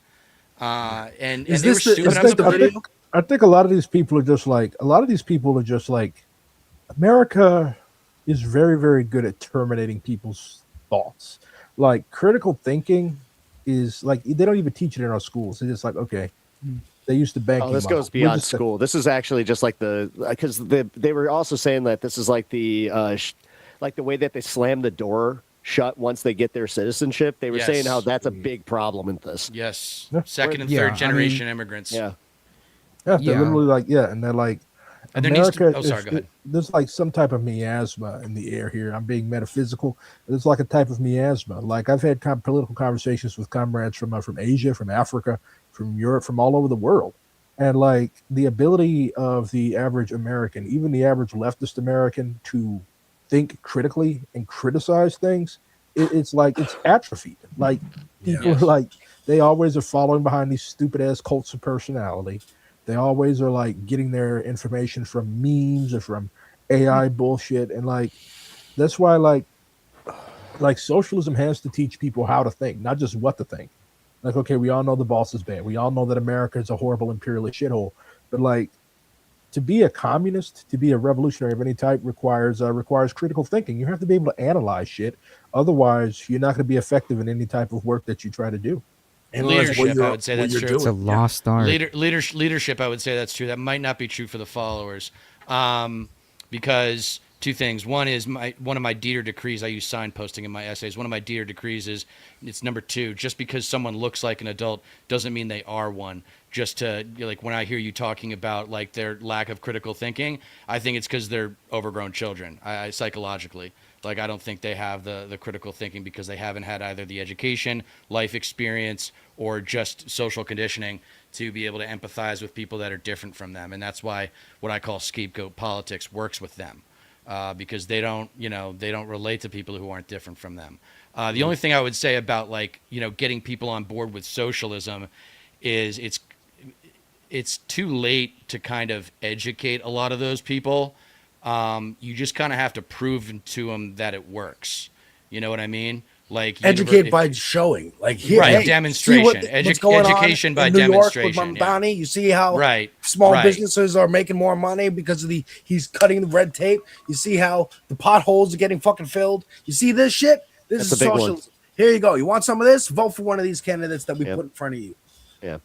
And Is they this were the, stupid is enough this to the believe. video? I think a lot of these people are just like, America is very, very good at terminating people's thoughts. Like critical thinking is like, they don't even teach it in our schools. It's just like, okay, they used to banking. Oh, this goes beyond school. This is actually just like because they were also saying that this is like the way that they slam the door shut once they get their citizenship. They were saying how that's a big problem in this. Yes. Second and third generation immigrants. Yeah, they're literally like, and they're like, and America, go ahead. There's like some type of miasma in the air here. I'm being metaphysical. There's like a type of miasma. Like I've had political conversations with comrades from Asia, from Africa, from Europe, from all over the world. And like the ability of the average American, even the average leftist American, to think critically and criticize things, it's like it's atrophied. Like people are like, they always are following behind these stupid ass cults of personality. They always are like getting their information from memes or from AI bullshit. And like, that's why like socialism has to teach people how to think, not just what to think. Like, okay, we all know the boss is bad. We all know that America is a horrible imperialist shithole. But like, to be a communist, to be a revolutionary of any type requires critical thinking. You have to be able to analyze shit. Otherwise, you're not going to be effective in any type of work that you try to do. Leadership, I would say that's true. It's a lost art. Leadership, I would say that's true. That might not be true for the followers, because two things. One is one of my Dieter decrees. I use signposting in my essays. One of my Dieter decrees is it's number 2. Just because someone looks like an adult doesn't mean they are one. Just to like when I hear you talking about like their lack of critical thinking, I think it's because they're overgrown children. I psychologically. Like, I don't think they have the critical thinking because they haven't had either the education, life experience, or just social conditioning to be able to empathize with people that are different from them. And that's why what I call scapegoat politics works with them, because they don't relate to people who aren't different from them. The only thing I would say about getting people on board with socialism is it's too late to kind of educate a lot of those people. You just kind of have to prove to them that it works. You know what I mean? Like educate by showing, like here, right? Hey, demonstration, what's going education on by in New demonstration. York with Mamdani, you see how right, small businesses are making more money because of he's cutting the red tape. You see how the potholes are getting fucking filled. You see this shit? This is socialism. Here you go. You want some of this? Vote for one of these candidates that we put in front of you. Yeah.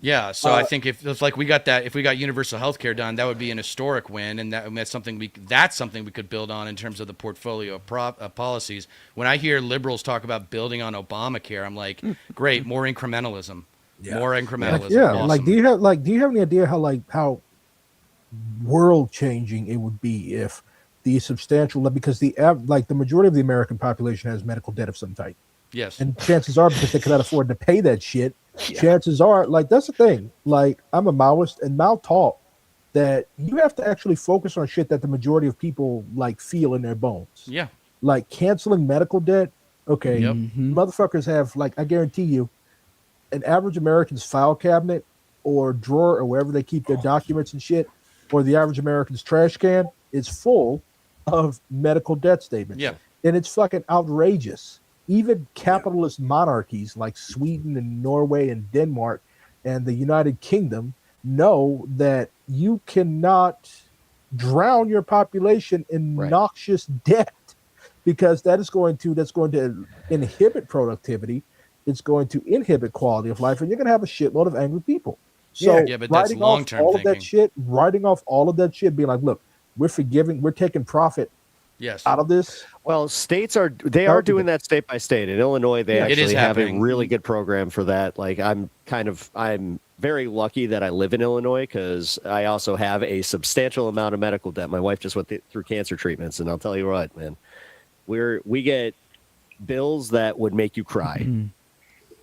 Yeah, so I think if we got universal health care done, that would be an historic win, and that's something we could build on in terms of the portfolio of policies. When I hear liberals talk about building on Obamacare, I'm like, great, more incrementalism, more incrementalism. Awesome. Like do you have any idea how world changing it would be if the substantial, because the majority of the American population has medical debt of some type. Yes. And chances are, because they cannot afford to pay that shit, chances are, like, that's the thing. Like, I'm a Maoist, and Mao taught that you have to actually focus on shit that the majority of people, like, feel in their bones. Yeah. Like, canceling medical debt. Okay. Motherfuckers have, like, I guarantee you, an average American's file cabinet or drawer or wherever they keep their documents and shit, or the average American's trash can is full of medical debt statements. Yeah. And it's fucking outrageous. even capitalist monarchies like Sweden and Norway and Denmark and the United Kingdom know that you cannot drown your population in noxious debt, because that's going to inhibit productivity. It's going to inhibit quality of life, and you're going to have a shitload of angry people. So yeah, but that's writing off long-term all of that thinking. shit, writing off all of that shit, being like, look, we're forgiving, we're taking profit Yes. out of this. Well, states are doing that state by state. In Illinois, they It is actually have a happening. really good program for that. Like I'm very lucky that I live in Illinois because I also have a substantial amount of medical debt. My wife just went through cancer treatments, and I'll tell you what, man, we get bills that would make you cry.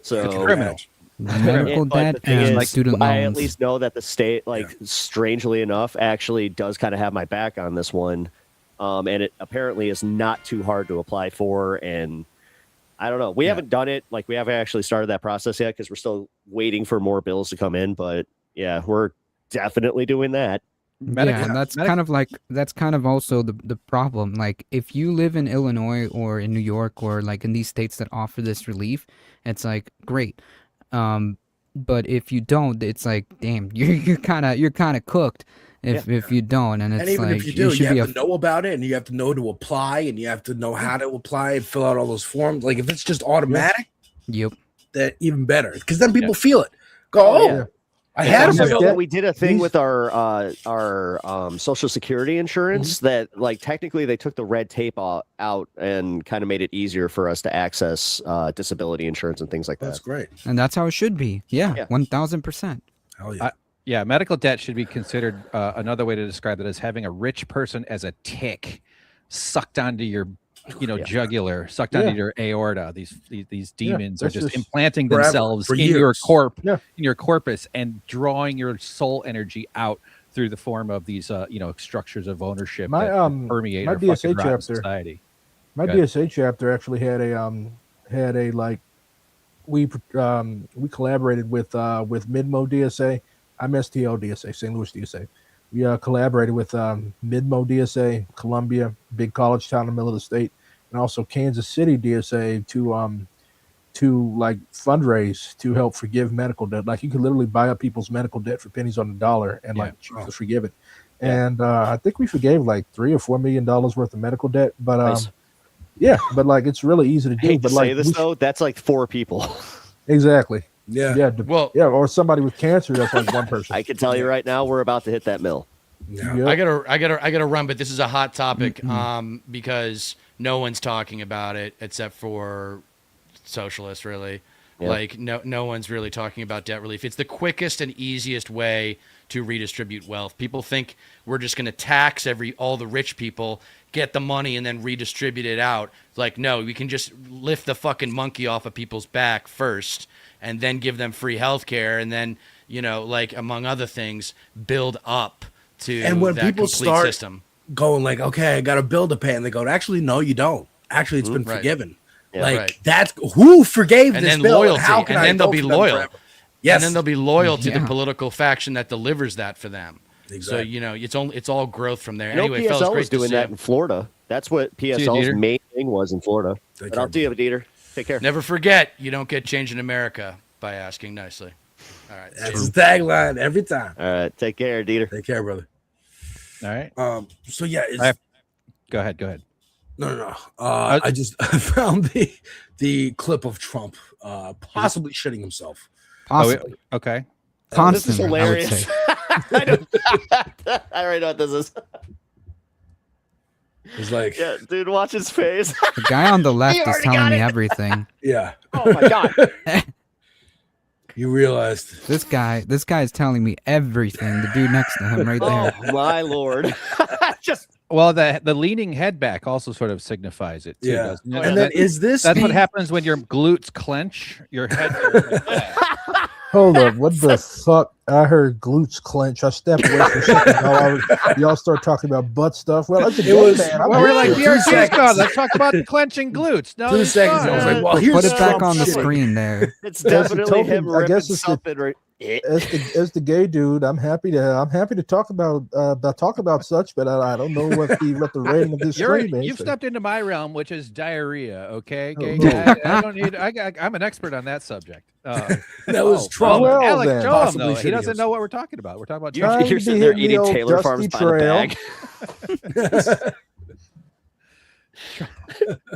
So Criminal. Medical but the debt thing and is, student I at loans. least know that the state, strangely enough, actually does kind of have my back on this one. And it apparently is not too hard to apply for. And I don't know. We haven't done it. Like, we haven't actually started that process yet because we're still waiting for more bills to come in. But yeah, we're definitely doing that. Yeah, and that's kind of also the problem. Like, if you live in Illinois or in New York or like in these states that offer this relief, it's like great. But if you don't, it's like, damn, you're kind of cooked if you don't. And it's And even like, if you do, should you be have to know about it, and you have to know to apply, and you have to know how to apply and fill out all those forms. Like, if it's just automatic, Yep. that even better, because then people feel it. Go, I had Also, a know that we did a thing with our Social Security insurance that, like, technically they took the red tape out and kind of made it easier for us to access disability insurance and things like that. That's great. And that's how it should be. Yeah. 1000%. Hell yeah. Yeah, medical debt should be considered another way to describe it as having a rich person as a tick sucked onto your jugular, sucked onto your aorta. These demons are just implanting themselves in your in your corpus and drawing your soul energy out through the form of these structures of ownership that permeate our fucking DSA rotten chapter, society. My DSA chapter actually had a like we collaborated with Midmo DSA. I'm STL DSA, St. Louis DSA. We collaborated with Midmo DSA, Columbia, big college town in the middle of the state, and also Kansas City DSA to like fundraise to help forgive medical debt. Like, you could literally buy up people's medical debt for pennies on the dollar and choose to forgive it. And I think we forgave like $3 or $4 million worth of medical debt. But Nice. but like, it's really easy to do. I hate but to like, say this though, that's like 4 people. Exactly. Yeah. Or somebody with cancer, that's like one person. I can tell you right now, we're about to hit that mill. Yeah. I gotta run, but this is a hot topic because no one's talking about it except for socialists, really. Yeah. Like, no one's really talking about debt relief. It's the quickest and easiest way to redistribute wealth. People think we're just going to tax all the rich people, get the money, and then redistribute it out. Like, no, we can just lift the fucking monkey off of people's back first and then give them free health care, and then, like, among other things, build up to And when that people complete start system. going like, okay, I got a bill to pay, and they go, actually, no, you don't. Actually, it's been Right. forgiven. Yeah. Like, Right. that's who forgave And this then bill. loyalty, How can and I then they'll vote be for them loyal. forever? Yes. And then they'll be loyal to the Yeah. political faction that delivers that for them. Exactly. So it's all growth from there. You know, Anyway, fellas, PSL great was to doing see that you. in Florida. That's what you, PSL's Dieter. main thing was in Florida. Take But care, I'll see you, Dieter. Take care. Never forget, you don't get change in America by asking nicely. All right. That's the tagline every time. All right. Take care, Dieter. Take care, brother. All right. So yeah, Go ahead. no. I just found the clip of Trump possibly shitting himself. Possibly. Okay. This is Constantly, I would hilarious. say. I already know what this is. It's like, Yeah, dude, watch his face. The guy on the left He is already telling got me it. everything. yeah, Oh my god. you realized. This guy is telling me everything. The dude next to him right there. Oh my lord. Just Well, the leaning head back also sort of signifies it too, Yeah. doesn't it? And then is this That's what the- happens when your glutes clench. Your head goes like that. Hold up, what the fuck? I heard glutes clench. I stepped away for a second. Y'all start talking about butt stuff. Well, that's a was- man. Well, we're like, Two BRT's seconds. gone. Let's talk about clenching glutes. No, 2 it's seconds. fine. I was like, well, Put here's it back Trump on the shitting. screen there. It's That's the definitely him token. I ripping guess it's the- something right. As the gay dude, I'm happy to talk about such, but I don't know what the rating of this stream is. You've stepped into my realm, which is diarrhea. Okay, Oh, gay no. guy. I don't need. I'm an expert on that subject. That was Trump. well, Alex, then. show him Possibly though. He shitting doesn't us. know what we're talking about. We're talking about You're, Trump. Trying you're to sitting be there hitting the eating old Taylor dusty Farms by the trail. bag.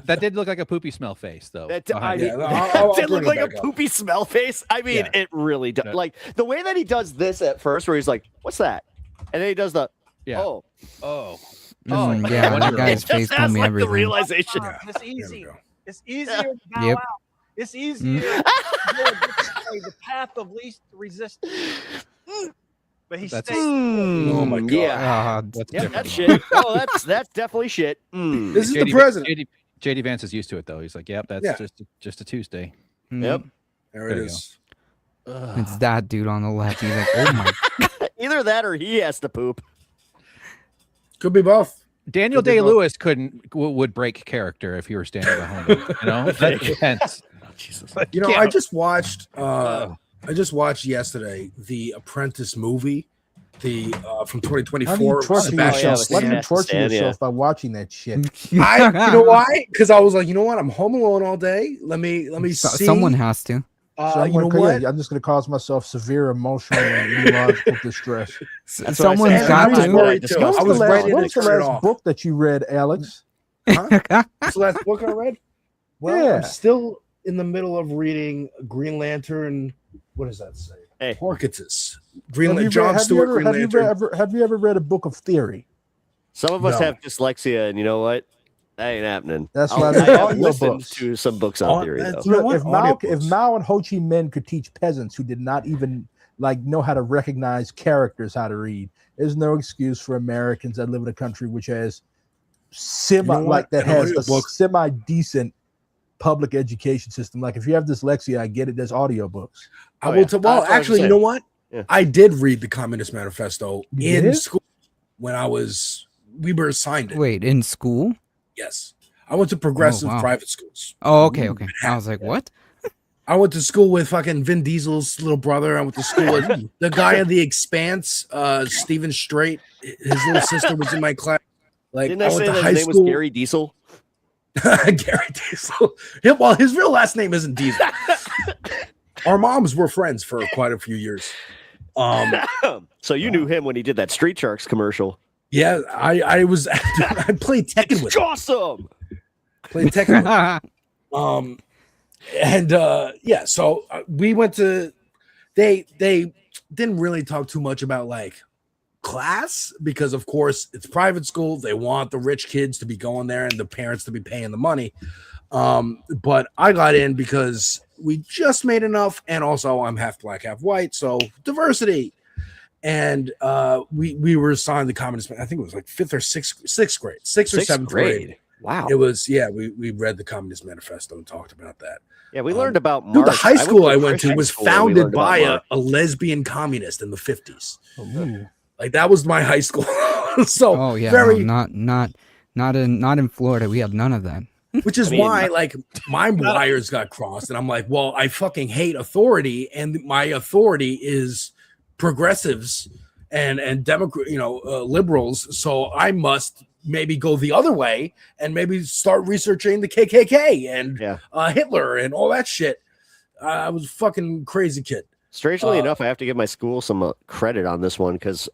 That did look like a poopy smell face, though. That, behind I it. mean, I'll did bring look it like a back up. poopy smell face. I mean, Yeah. it really does. Yeah. Like the way that he does this at first, where he's like, "What's that?" and then he does the, Yeah. "Oh, Oh, Yeah, that guy's It face just told has me like everything. the realization. It's There we easy. go. It's easier to bow Yep. out. It's easier to go against the path of least resistance. But he That's- stays. Oh my God. Yeah, that's yeah, different. that's shit. Oh, that's definitely shit. This is the JD president. JD Vance is used to it though. He's like, "Yep, that's Yeah. just a Tuesday." Yep. There There it you is. It's that dude on the left. He's like, oh my. Either that or he has to poop. Could be both. Daniel Could be Day both. Lewis would break character if he were standing behind him. You know, that depends. Jesus. You know, Yeah. I just watched yesterday the Apprentice movie, the from Why do you 2024. torture Sebastian yourself? Why do you Sebastian torture Stan, yeah. yourself by watching that shit? You know why? Because I was like, you know what? I'm home alone all day. Let me see. Someone has to. You know what? I'm just going to cause myself severe emotional and neurological distress. That's what I Someone's said. got I was to. worried too. Disgusting. I was ready What to was the turn it last off. book that you read, Alex? What's the last book I read? Well, Yeah. I'm still in the middle of reading Green Lantern. What does that say? Hey. Porcitus. John Stewart Green Lantern. Have you ever read a book of theory? Some of us No. have dyslexia, and you know what? That ain't happening. That's I'll- why I they're have audio listened books. to some books Oh, on theory, that's- though. You know what? If Audiobooks. Mao and Ho Chi Minh could teach peasants who did not even like know how to recognize characters how to read, there's no excuse for Americans that live in a country which has You know what? that An has a audiobook- semi decent public education system. Like if you have dyslexia, I get it. There's audiobooks. I Oh, will yeah. tell. That's Well, what I was actually, you saying. know what? Yeah. I did read the Communist Manifesto You in did? school when we were assigned it. Wait, in school? Yes, I went to progressive wow. private schools. Oh, okay, okay. I was like, what? I went to school with fucking Vin Diesel's little brother. I went to school with the guy in The Expanse, Stephen Strait. His little sister was in my class. Like Didn't I I went say to that high his name was school. Gary Diesel? Gary Diesel. Well, his real last name isn't Diesel. Our moms were friends for quite a few years. So you knew him when he did that Street Sharks commercial. Yeah, I was. I played Tekken with him. Awesome. Played Tekken with him. Yeah, so we went to. They didn't really talk too much about like class because of course it's private school. They want the rich kids to be going there and the parents to be paying the money. But I got in because we just made enough, and also I'm half black, half white, so diversity. And we were assigned the Communist. I think it was like fifth or sixth grade, sixth or seventh grade. Wow. It was we read the Communist Manifesto and talked about that. Yeah, we learned about Dude, the Marx. high school I went to Christian was school and we founded learned about by Marx. a lesbian communist in the 50s. Ooh. Like that was my high school. So Oh yeah, very, no, not in Florida. We have none of that. which is I mean, why like my wires got crossed, and I'm like, well, I fucking hate authority, and my authority is progressives and Democrat, liberals. So I must maybe go the other way and maybe start researching the KKK and Hitler and all that shit. I was a fucking crazy kid. Strangely enough, I have to give my school some credit on this one because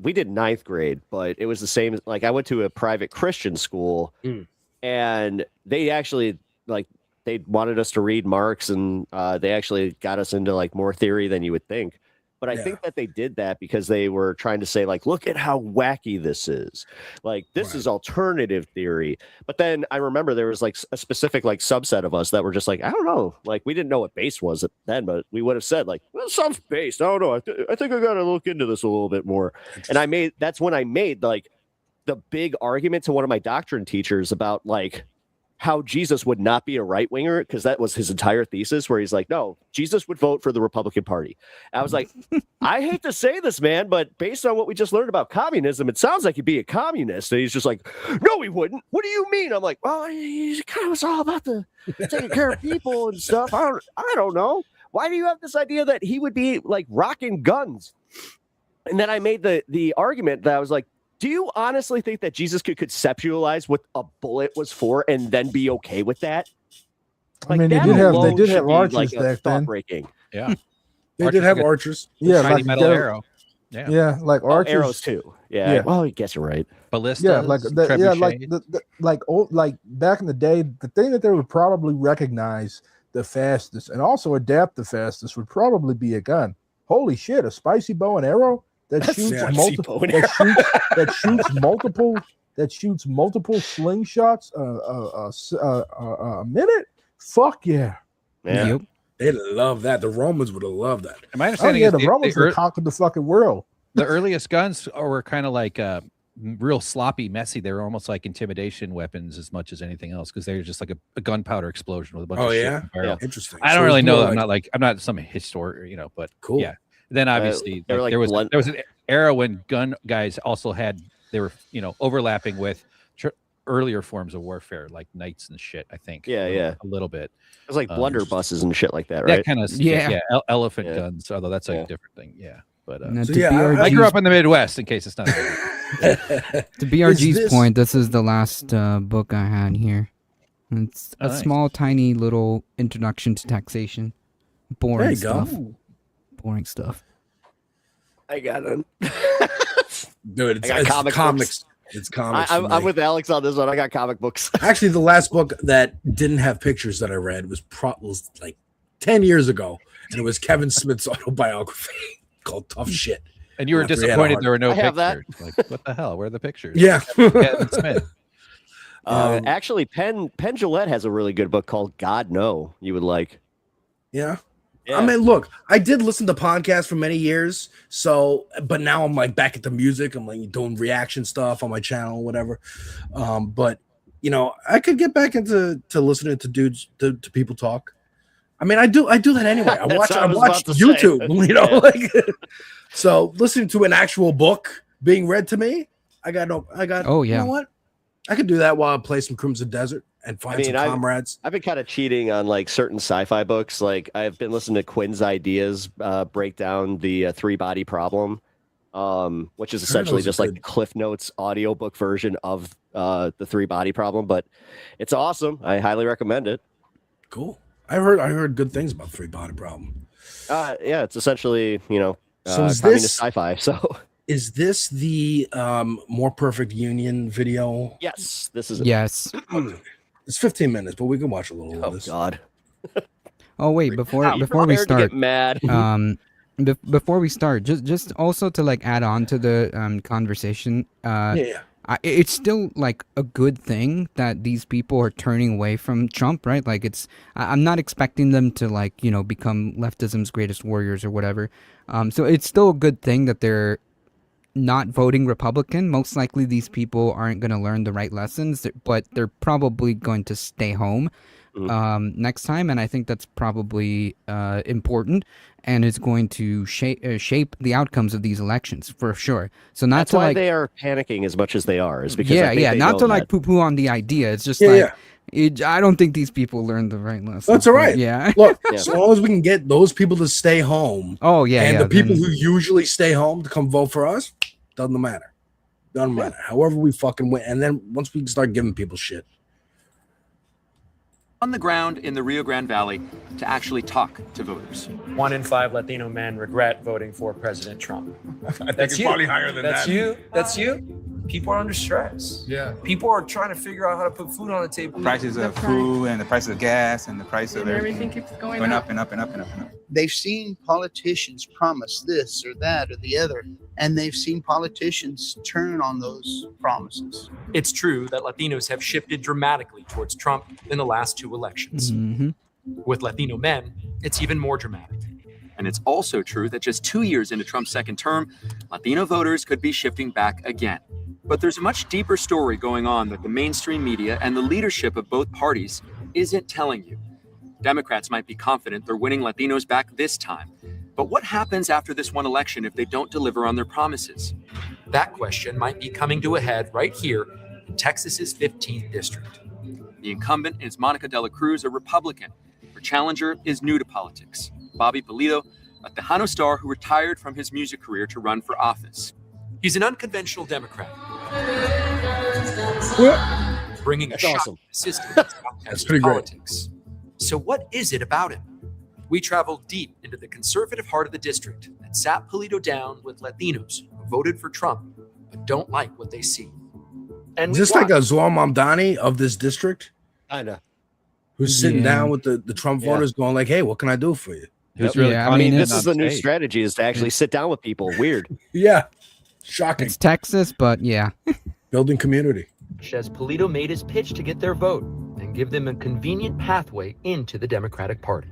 we did ninth grade, but it was the same. Like I went to a private Christian school, and they actually they wanted us to read Marx, and they actually got us into like more theory than you would think. But I think that they did that because they were trying to say, like, look at how wacky this is. Like, this is alternative theory. But then I remember there was like a specific like subset of us that were just like, I don't know. Like, we didn't know what base was then, but we would have said, like, well, sounds based. I don't know. I think I got to look into this a little bit more. And that's when I made like the big argument to one of my doctrine teachers about like how Jesus would not be a right winger, because that was his entire thesis, where he's like, no, Jesus would vote for the Republican Party. I was like, I hate to say this, man, but based on what we just learned about communism, it sounds like he'd be a communist. And he's just like, no, he wouldn't. What do you mean? I'm like, well, he kind of was all about the taking care of people and stuff. I don't know. Why do you have this idea that he would be like rocking guns? And then I made the argument that I was like, do you honestly think that Jesus could conceptualize what a bullet was for and then be okay with that? I mean, they did have archers like back then. Breaking. Yeah. They did have archers. Yeah, Shiny like metal arrow. Yeah. Yeah, like archers. Arrows too. Yeah. Well, I guess you're right. Ballistas. Yeah, like like back in the day, the thing that they would probably recognize the fastest and also adapt the fastest would probably be a gun. Holy shit, a spicy bow and arrow that shoots multiple that shoots multiple slingshots a minute. Fuck yeah. Yeah. They'd love that. The Romans would have loved that. And my understanding the is Romans would have conquered the fucking world. the earliest guns were kind of like real sloppy, messy. They were almost like intimidation weapons as much as anything else, because they were just like a gunpowder explosion with a bunch of shit. In the barrel. Interesting. I don't really know. I'm not some historian, but cool. Yeah. Then obviously there was an era when gun guys also they were overlapping with earlier forms of warfare, like knights and shit. I think. Yeah. A little bit. It was like blunderbusses and shit like that, right? That kind of elephant guns. Although that's a different thing. Yeah. But I grew up in the Midwest, in case it's not. To BRG's point, this is the last book I had here. It's a small, tiny little introduction to taxation. Boring stuff. Boring stuff. I got it. Dude, it's comics. It's comics. I'm with Alex on this one. I got comic books. Actually, the last book that didn't have pictures that I read was like 10 years ago, and it was Kevin Smith's autobiography called Tough Shit. And you were disappointed there were no pictures. Like, what the hell? Where are the pictures? Yeah. Kevin Smith. Actually, Penn Jillette has a really good book called God No. You would like. Yeah. I mean, look, I did listen to podcasts for many years, but now I'm like back at the music. I'm like doing reaction stuff on my channel, whatever. But I could get back into listening to dudes, to people talk. I mean, I do that anyway. I watch YouTube, so listening to an actual book being read to me, you know what? I could do that while I play some Crimson Desert and find some comrades. I've been kind of cheating on like certain sci-fi books. Like I've been listening to Quinn's Ideas break down the three-body problem, which is essentially just like the Cliff Notes audiobook version of the three-body problem. But it's awesome. I highly recommend it. Cool. I heard good things about three-body problem. Yeah, it's essentially so is communist sci-fi. So. Is this the More Perfect Union video? Yes, this is. Yes. It's 15 minutes, but we can watch a little of this. Oh God. Oh wait, before we start, mad. Before we start, just also to like add on to the conversation. It's still like a good thing that these people are turning away from Trump, right? Like I'm not expecting them to like become leftism's greatest warriors or whatever. So it's still a good thing that they're not voting Republican. Most likely these people aren't going to learn the right lessons, but they're probably going to stay home next time, and I think that's probably important, and it's going to shape the outcomes of these elections for sure. So that's why they are panicking as much as they are, is because not to like poo-poo on the idea. It's just I don't think these people learned the right lessons. That's all right. Yeah. Look, so long as we can get those people to stay home. Oh yeah. And the people who usually stay home to come vote for us, doesn't matter. Doesn't matter. However we fucking win. And then once we can start giving people shit. On the ground in the Rio Grande Valley to actually talk to voters. 1 in 5 Latino men regret voting for President Trump. I think it's probably higher than that. That's you. People are under stress. Yeah. People are trying to figure out how to put food on the table. Prices of food and the price of gas and the price of everything keeps going up and up and up and up and up. They've seen politicians promise this or that or the other, and they've seen politicians turn on those promises. It's true that Latinos have shifted dramatically towards Trump in the last 2 elections. Mm-hmm. With Latino men, it's even more dramatic. And it's also true that just 2 years into Trump's second term, Latino voters could be shifting back again. But there's a much deeper story going on that the mainstream media and the leadership of both parties isn't telling you. Democrats might be confident they're winning Latinos back this time. But what happens after this one election if they don't deliver on their promises? That question might be coming to a head right here in Texas's 15th district. The incumbent is Monica De La Cruz, a Republican. Her challenger is new to politics, Bobby Pulido, a Tejano star who retired from his music career to run for office. He's an unconventional Democrat, bringing a That's shocking awesome. system to South That's Texas pretty great. politics. So what is it about him? We traveled deep into the conservative heart of the district and sat Pulido down with Latinos who voted for Trump but don't like what they see. And Is we this like a watched. Zohar Mamdani of this district? Kinda. Who's sitting Yeah. down with the Trump Yeah. voters going like, hey, what can I do for you? Who's really Yeah, I I mean, mean, this confident is the on new stage. strategy is to actually sit down with people. Weird. Yeah. Shocking. It's Texas, but yeah. Building community. As Pulido made his pitch to get their vote and give them a convenient pathway into the Democratic Party.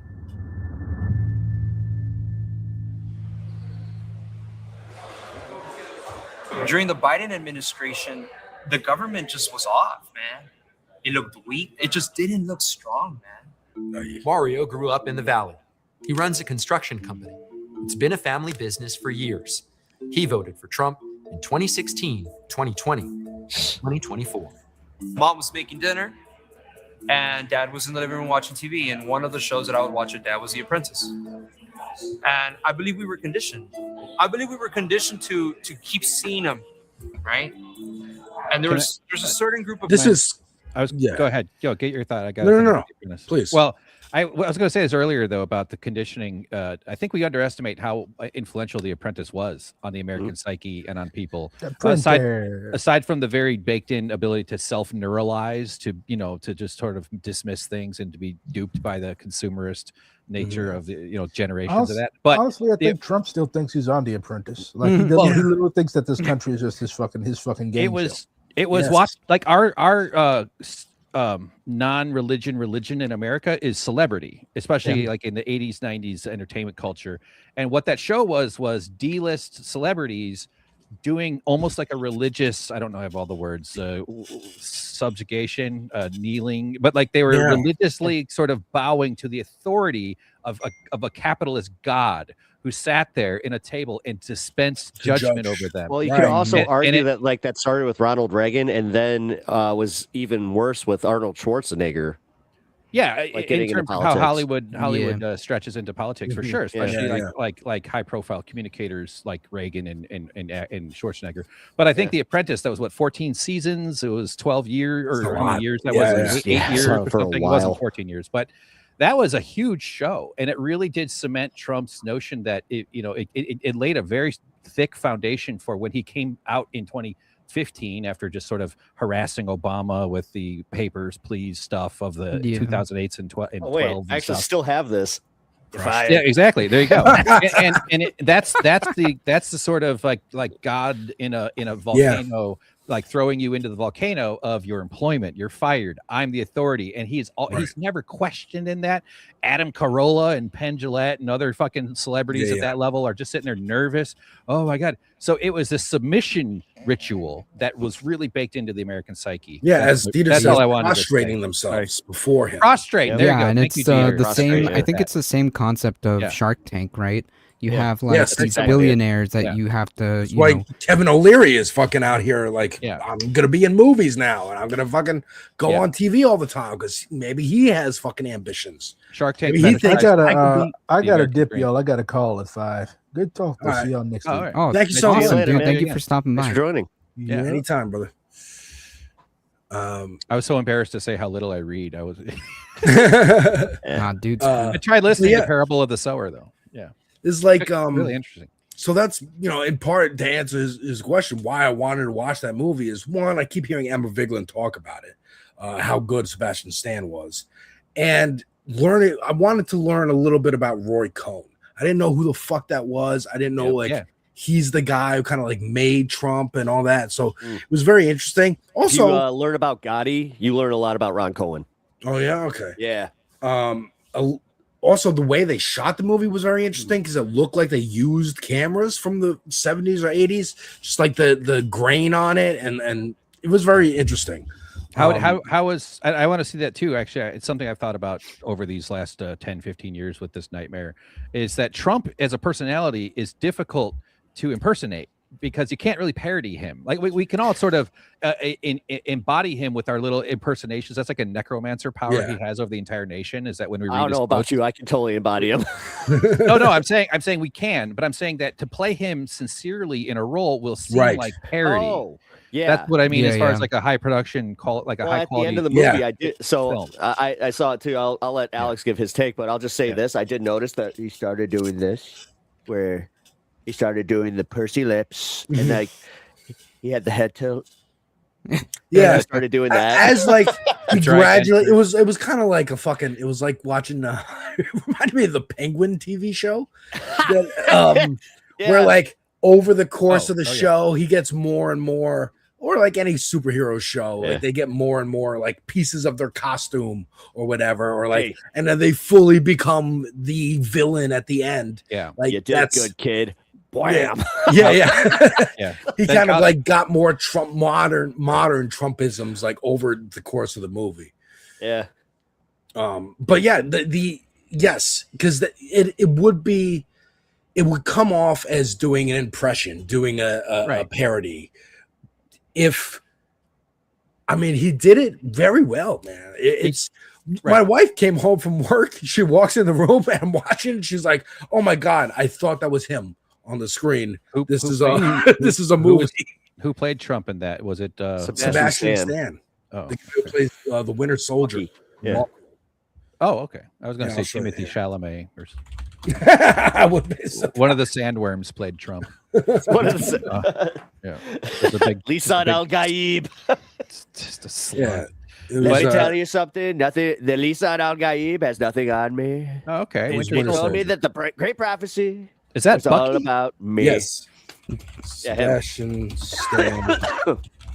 During the Biden administration, the government just was off, man. It looked weak. It just didn't look strong, man. Mario grew up in the Valley. He runs a construction company. It's been a family business for years. He voted for Trump in 2016, 2020, and 2024. Mom was making dinner, and dad was in the living room watching TV. And one of the shows that I would watch with dad was The Apprentice. And I believe we were conditioned. To keep seeing him, right? And there's a certain group of This is Go ahead. Go get your thought. I got No. Please. Well, I was going to say this earlier though about the conditioning. I think we underestimate how influential The Apprentice was on the American psyche and on people. Aside from the very baked-in ability to self-neuralize, to just sort of dismiss things and to be duped by the consumerist nature of the generations of that. But honestly, I think Trump still thinks he's on The Apprentice. Like he literally thinks that this country is just his fucking game. It was what like our non-religion in America is celebrity, especially like in the 80s, 90s entertainment culture. And what that show was D-list celebrities doing almost like a religious, I don't know, I have all the words, subjugation, kneeling, but like they were religiously sort of bowing to the authority of a capitalist god who sat there in a table and dispensed judgment over them. Well, you could also argue that like that started with Ronald Reagan and then was even worse with Arnold Schwarzenegger. Yeah, like in terms of how Hollywood stretches into politics for sure, Yeah. especially like high profile communicators like Reagan and Schwarzenegger. But I think The Apprentice, that was what, 14 seasons? It was 12 years or how many years that was? 8 years or something. It wasn't 14 years, but that was a huge show, and it really did cement Trump's notion that it laid a very thick foundation for when he came out in 2015 after just sort of harassing Obama with the papers, please stuff of the 2008s and 12. Oh, wait, I actually still have this. Yeah, exactly. There you go. That's the sort of like God in a volcano. Like throwing you into the volcano of your employment. You're fired. I'm the authority. And he's never questioned in that. Adam Carolla and Penn Jillette and other fucking celebrities at that level are just sitting there nervous. Oh my God. So it was this submission ritual that was really baked into the American psyche. Yeah, as Dieter that's said, all I wanted prostrating themselves before him. Prostrate. There you go. And Thank it's you, Dieter. the same. Prostrate. I think it's the same concept of Shark Tank, right? You have like Yes, these exactly. billionaires that you have to. It's like Kevin O'Leary is fucking out here like, I'm gonna be in movies now and I'm gonna fucking go on TV all the time because maybe he has fucking ambitions. Shark Tank. I gotta dip, y'all. I got a call at 5. Good talk. We'll see y'all next week. Oh, thank you so much. awesome, dude. Thank you for stopping by. Thanks for joining. Yeah, anytime, brother. I was so embarrassed to say how little I read. I was. Dude. I tried listening to Parable of the Sower though. Yeah. It's like really interesting. So that's in part to answer his question why I wanted to watch that movie is one, I keep hearing Amber Vigeland talk about it, how good Sebastian Stan was, and I wanted to learn a little bit about Roy Cohn. I didn't know who the fuck that was. I didn't know he's the guy who kind of like made Trump and all that. So it was very interesting. Also, you learn about Gotti, you learn a lot about Ron Cohen. Oh yeah, okay, yeah. also the way they shot the movie was very interesting because it looked like they used cameras from the 70s or 80s, just like the grain on it, and it was very interesting. How was I want to see that too. Actually, it's something I've thought about over these last 10, 15 years with this nightmare, is that Trump as a personality is difficult to impersonate because you can't really parody him. Like we can all sort of embody him with our little impersonations. That's like a necromancer power he has over the entire nation. Is that when we read I don't know about you, I can totally embody him. no, I'm saying we can, but I'm saying that to play him sincerely in a role will seem like parody. Oh, yeah, that's what I mean as far as like a high production like a high at quality. the end of the movie, I did. So I saw it too. I'll let Alex give his take, but I'll just say this: I did notice that he started doing this, where he started doing the pursy lips, and like he had the head tilt. Yeah, he started doing that as like he gradually. It was kind of like it was like watching. It reminded me of the Penguin TV show, that, where like over the course of the show, he gets more and more. Or like any superhero show, like they get more and more like pieces of their costume or whatever, or like, and then they fully become the villain at the end. Yeah, like you did good, kid. Bam. Yeah. He kind of like got more modern Trumpisms like over the course of the movie. Yeah. But yeah, yes, because it would come off as doing an impression, doing a parody. He did it very well, man. My wife came home from work. She walks in the room and I'm watching. And she's like, "Oh my god, I thought that was him on the screen. This is a movie." Who played Trump in that? Was it Sebastian Stan? Oh, the guy who plays the Winter Soldier. Yeah. Oh, okay. I was going to say Timothy Chalamet. I would be one of the sandworms played Trump. One of the Lisa Al Gaib. It's just a slug. Yeah. Let me tell you something. Nothing. The Lisa Al Gaib has nothing on me. Oh, okay. He told me that the great prophecy is all about me. Yes. Sebastian Stan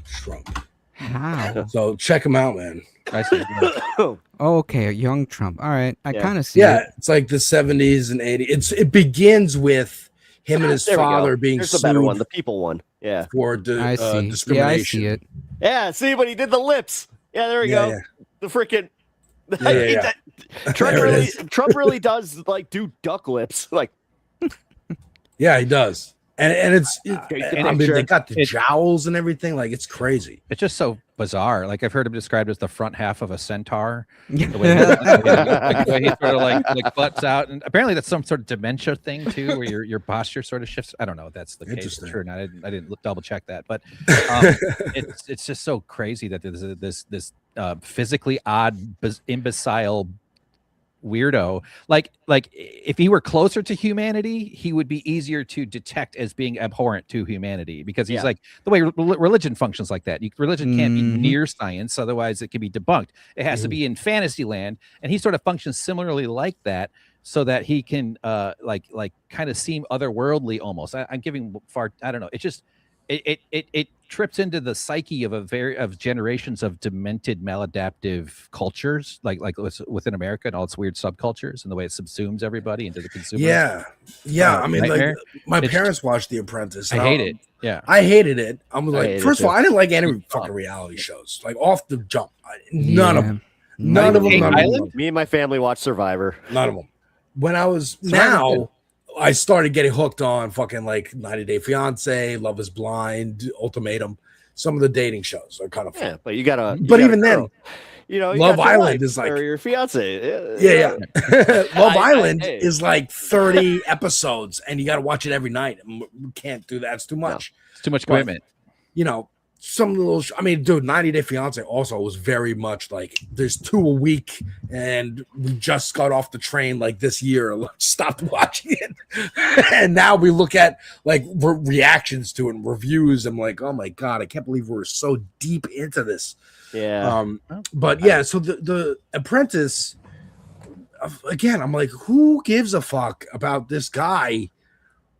Trump. How? So check him out, man. I see. Oh, okay, a young Trump. All right, I kind of see it. Yeah, it's like the 70s and 80s. It begins with him and his father being There's sued. the better one, the people one. Yeah. For I see. discrimination. Yeah, I see it. Yeah, see, but he did the lips. Yeah, there we go. Yeah. The freaking Yeah. Trump really does like do duck lips. Like, yeah, he does. And they got the jowls and everything. Like, it's crazy. It's just so bizarre. Like, I've heard him described as the front half of a centaur. The way he sort of like butts out, and apparently that's some sort of dementia thing too, where your posture sort of shifts. I don't know if that's the case. Sure, and I didn't double check that, but it's just so crazy that there's this physically odd, imbecile weirdo. Like if he were closer to humanity, he would be easier to detect as being abhorrent to humanity, because he's like the way religion functions like that. Religion can't be near science, otherwise it can be debunked. It has to be in fantasy land, and he sort of functions similarly like that, so that he can like kind of seem otherworldly almost. I'm giving far, I don't know. It just it trips into the psyche of generations of demented, maladaptive cultures, like within America and all its weird subcultures, and the way it subsumes everybody into the consumer. Yeah. I mean, like my parents watched The Apprentice. I hate it. Yeah, I hated it. I'm like, first of all, I didn't like any fucking reality shows. Like off the jump, none of them. None of them. Me and my family watched Survivor. None of them. When I was I started getting hooked on fucking like 90 Day Fiance, Love is Blind, Ultimatum. Some of the dating shows are kind of fun. Yeah, but you gotta. But even then, you know, Love Island is like, or your fiance. Yeah. Love Island is like 30 episodes, and you got to watch it every night. We can't do that. It's too much. It's too much commitment. You know, some little. I mean, dude, 90 Day Fiance also was very much like there's 2 a week, and we just got off the train like this year. Stopped watching it, and now we look at like reactions to it and reviews. I'm like, oh my god, I can't believe we're so deep into this. Yeah. But yeah, so the Apprentice, again, I'm like, who gives a fuck about this guy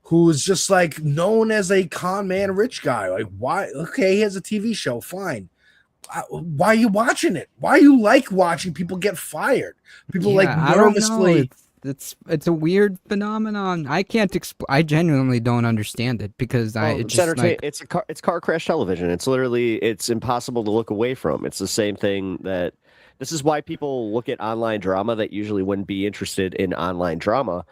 who is just like known as a con man, rich guy? Like, why? Okay, he has a TV show, fine. Why are you watching it? Why you like watching people get fired? People like nervously. it's a weird phenomenon. I can't I genuinely don't understand it because it's car crash television. It's literally it's impossible to look away from. It's the same thing that this is why people look at online drama that usually wouldn't be interested in online drama.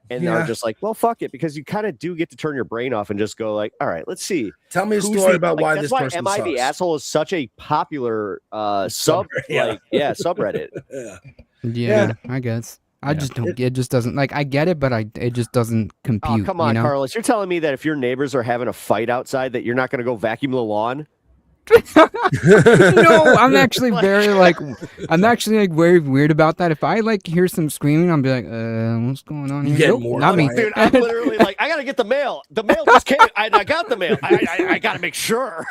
And they're just like, well, fuck it, because you kind of do get to turn your brain off and just go like, all right, let's see. Tell me a story about why this person Am I the Asshole is such a popular subreddit. Yeah, I guess. I just don't. It just doesn't like. I get it, but it just doesn't compute. Oh, come on, you know? Carlos. You're telling me that if your neighbors are having a fight outside, that you're not going to go vacuum the lawn? No, I'm actually very very weird about that. If I hear some screaming, I'll be like, what's going on here? Nope, not me. Dude, I'm literally like, I gotta get the mail. The mail just came. I got the mail. I gotta make sure.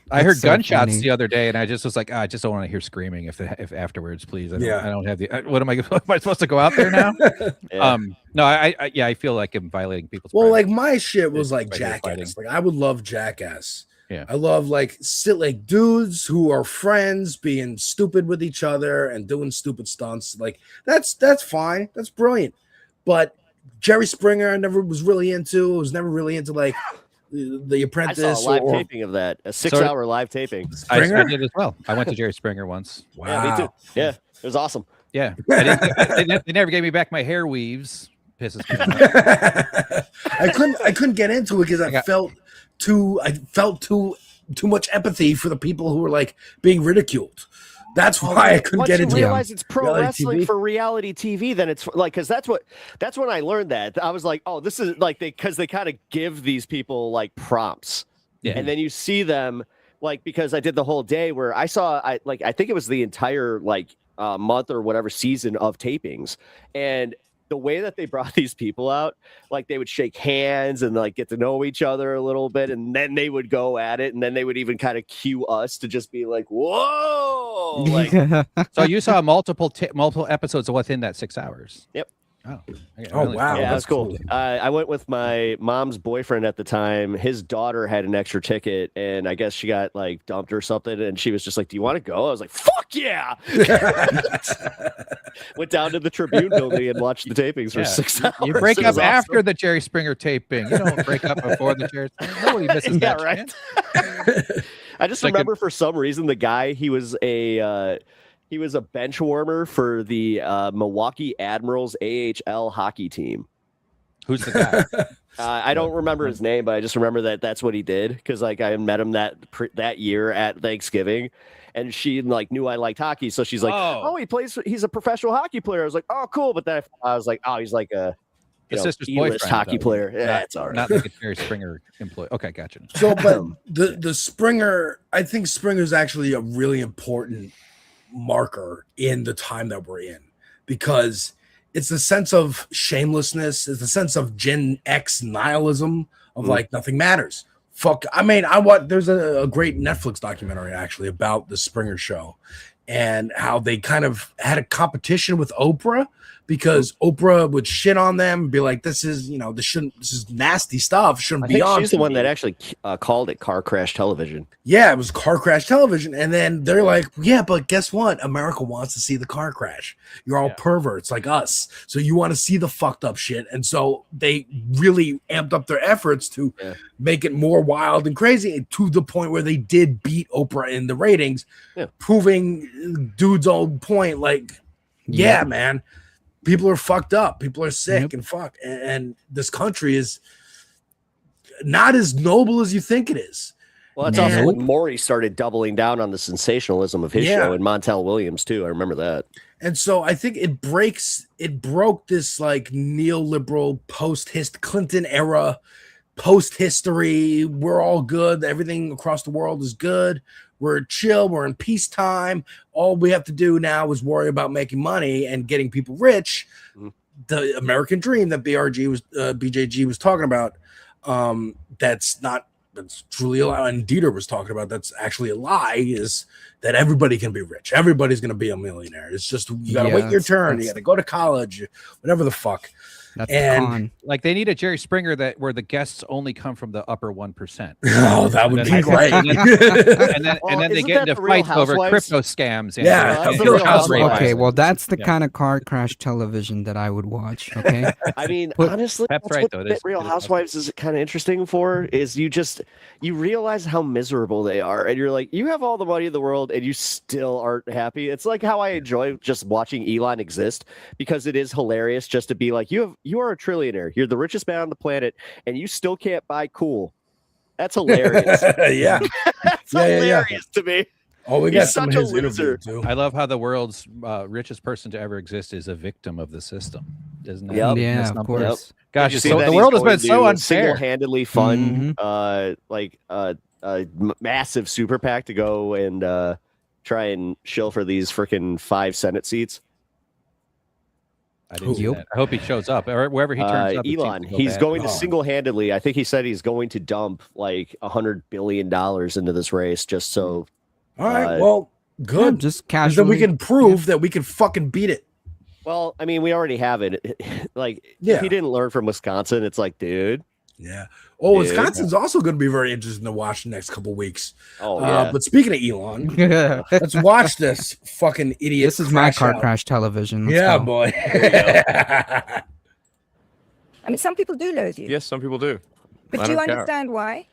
I heard gunshots the other day, and I just was like, I just don't want to hear screaming. If afterwards, please. I don't have the. What am I? Am I supposed to go out there now? No, I feel like I'm violating people's. Well, like my shit was like Jackass. Like I would love Jackass. Yeah, I love dudes who are friends being stupid with each other and doing stupid stunts. Like that's fine. That's brilliant. But Jerry Springer, I never was really into. I was never really into like The Apprentice. I saw a live taping of that. A 6-hour live taping. I did as well. I went to Jerry Springer once. Wow. Yeah, me too. Yeah, it was awesome. Yeah, they never gave me back my hair weaves. Pisses me off. I couldn't get into it because I felt too much empathy for the people who were like being ridiculed. That's why I couldn't get into it. Once you realize it's pro wrestling for reality TV, then it's like, because that's when I learned that. I was like, oh, this is like because they kind of give these people like prompts, and then you see them like, because I did the whole day where I think it was the entire month or whatever season of tapings, and the way that they brought these people out, like they would shake hands and like get to know each other a little bit, and then they would go at it, and then they would even kind of cue us to just be like, whoa, like. So you saw multiple episodes within that 6 hours. Yep. Oh wow, yeah, that's cool. I went with my mom's boyfriend at the time. His daughter had an extra ticket, and I guess she got like dumped or something, and she was just like, do you want to go? I was like, fuck yeah. Went down to the Tribune building and watched the tapings for 6 hours. You break up after the Jerry Springer taping. You don't break up before the Jerry Springer. Nobody misses that. Right. I just remember for some reason the guy, he was a bench warmer for the Milwaukee Admirals AHL hockey team. Who's the guy? I don't remember his name, but I just remember that's what he did, because like I met him that year at Thanksgiving, and she like knew I liked hockey, so she's like, "Oh, he's a professional hockey player." I was like, "Oh, cool," but then I was like, "Oh, he's like a sister's E-list boyfriend hockey player." Yeah, it's all right. Not like a Jerry Springer employee. Okay, gotcha. So, but the Springer, I think Springer is actually a really important marker in the time that we're in, because it's the sense of shamelessness, it's the sense of Gen X nihilism of like nothing matters. Fuck, I mean, there's a great Netflix documentary actually about the Springer show and how they kind of had a competition with Oprah, because Oprah would shit on them and be like, this is nasty stuff, shouldn't be on. She's the one that actually called it car crash television. Yeah, it was car crash television. And then they're like, yeah, but guess what? America wants to see the car crash. You're all perverts like us. So you want to see the fucked up shit. And so they really amped up their efforts to make it more wild and crazy, to the point where they did beat Oprah in the ratings, proving dude's old point. Like, yeah, man. People are fucked up. People are sick and fucked. And this country is not as noble as you think it is. Well, that's also when Maury started doubling down on the sensationalism of his show, and Montel Williams too. I remember that. And so I think it broke this like neoliberal Clinton era post-history. We're all good. Everything across the world is good. We're chill. We're in peacetime. All we have to do now is worry about making money and getting people rich. The American dream that BJG was talking about. That's truly a lie. And Dieter was talking about that's actually a lie, is that everybody can be rich. Everybody's going to be a millionaire. It's just, you got to wait your turn. You got to go to college, whatever the fuck. That's And- the con. Like they need a Jerry Springer where the guests only come from the upper 1%. Oh, that would be great. And then Well, they isn't get that into the Real fights over Housewives? crypto scams. And Yeah, that's and the Real child rape. Housewives. Okay, well, that's the Yeah. kind of car crash television that I would watch. Okay. I mean, But- honestly, Pep's that's right, what though. It the is- Real it is Housewives is kind of interesting for, is you realize how miserable they are, and you're like, you have all the money in the world, and you still aren't happy. It's like how I enjoy just watching Elon exist, because it is hilarious just to be like, you are a trillionaire, you're the richest man on the planet, and you still can't buy cool. That's hilarious. Yeah. That's hilarious to me. Oh, we He's got some of such a his interview loser. too. I love how the world's richest person to ever exist is a victim of the system. Isn't that? Yep. Yeah, that's of not- course. Gosh, You see so that the he's world has going been so to unfair. single-handedly fund massive super PAC to go and try and shill for these freaking 5 Senate seats. I didn't see Yep. that. I hope he shows up or wherever he turns up. it seems Elon, to go he's bad. going to Oh. single-handedly. I think he said he's going to dump like $100 billion into this race just so. All right, Uh, well, Yeah, good. just 'Cause casually. then we can prove that we can fucking beat it. Well, I mean, we already have it. Like, Yeah. if he didn't learn from Wisconsin, it's like, dude. Yeah. Oh, Dude. Wisconsin's also going to be very interesting to watch the next couple weeks. Oh yeah. But speaking of Elon, let's watch this fucking idiot. This is my car out. crash television. Let's Yeah, go. boy. I mean, some people do loathe you. Yes, some people do. But I do you don't care. understand why?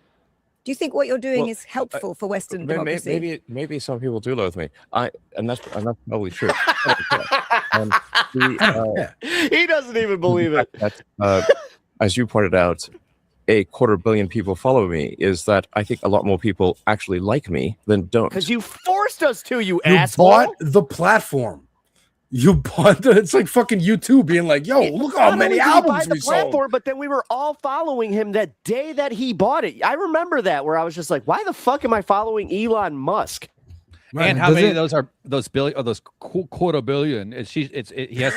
Do you think what you're doing Well, is helpful for Western May- may- democracy? Maybe some people do loathe me. And that's probably true. He doesn't even believe it. As you pointed out, 250 million people follow me. Is that I think a lot more people actually like me than don't. Because you forced us to, you You asshole. bought the platform. You bought the. It's like fucking YouTube being like, "Yo, look how Not many only did he buy albums the we sold." platform, but then we were all following him that day that he bought it. I remember that, where I was just like, "Why the fuck am I following Elon Musk?" And how Does many it- of those are those billion or those quarter billion? He has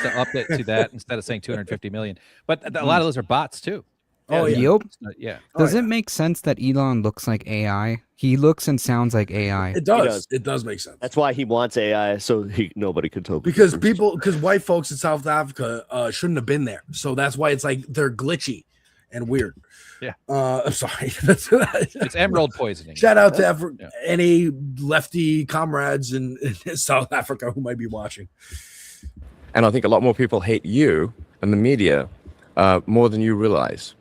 to up it to that instead of saying 250 million. But a lot of those are bots too. Oh, yeah. Yep. Yeah. Does Oh, it make sense that Elon looks like AI? He looks and sounds like AI. It does. does. It does make sense. That's why he wants AI, so nobody could tell. Because white folks in South Africa shouldn't have been there. So that's why it's like they're glitchy and weird. Yeah. I'm sorry. It's emerald poisoning. Shout out to any lefty comrades in South Africa who might be watching. And I think a lot more people hate you and the media more than you realize.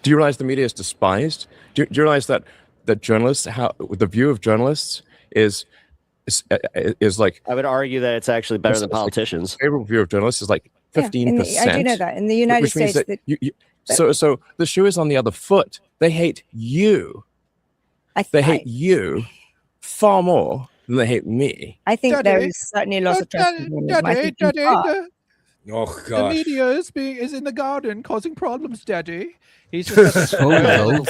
Do you realize the media is despised? Do you realize that journalists, the view of journalists is like, I would argue that it's actually better than it's like politicians. favorable view of journalists is like 15%. I do know that. In the United which means States, that so the shoe is on the other foot. They hate you. They hate you far more than they hate me. I think there is certainly a lot of trust in journalism. I think in part- Oh The gosh. media is in the garden causing problems, Daddy. He's just So low, man.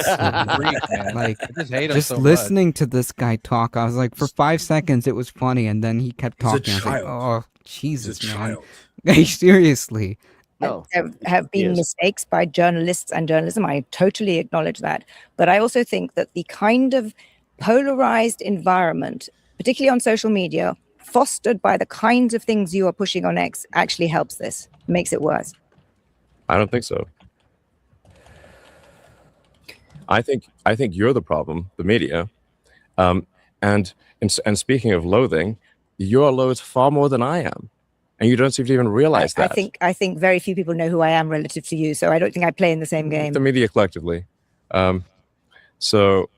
Like, I just hate him just so much. listening to this guy talk, I was like, for 5 seconds it was funny, and then he kept He's a talking. I was like, child. oh Jesus, He's a man! child. Seriously. No. There have been mistakes by journalists and journalism. I totally acknowledge that. But I also think that the kind of polarized environment, particularly on social media, fostered by the kinds of things you are pushing on X, actually helps this, makes it worse. I don't think so. I think you're the problem, the media. And speaking of loathing, you're loathed far more than I am, and you don't seem to even realize that. I think very few people know who I am relative to you, so I don't think I play in the same game. The media collectively. So,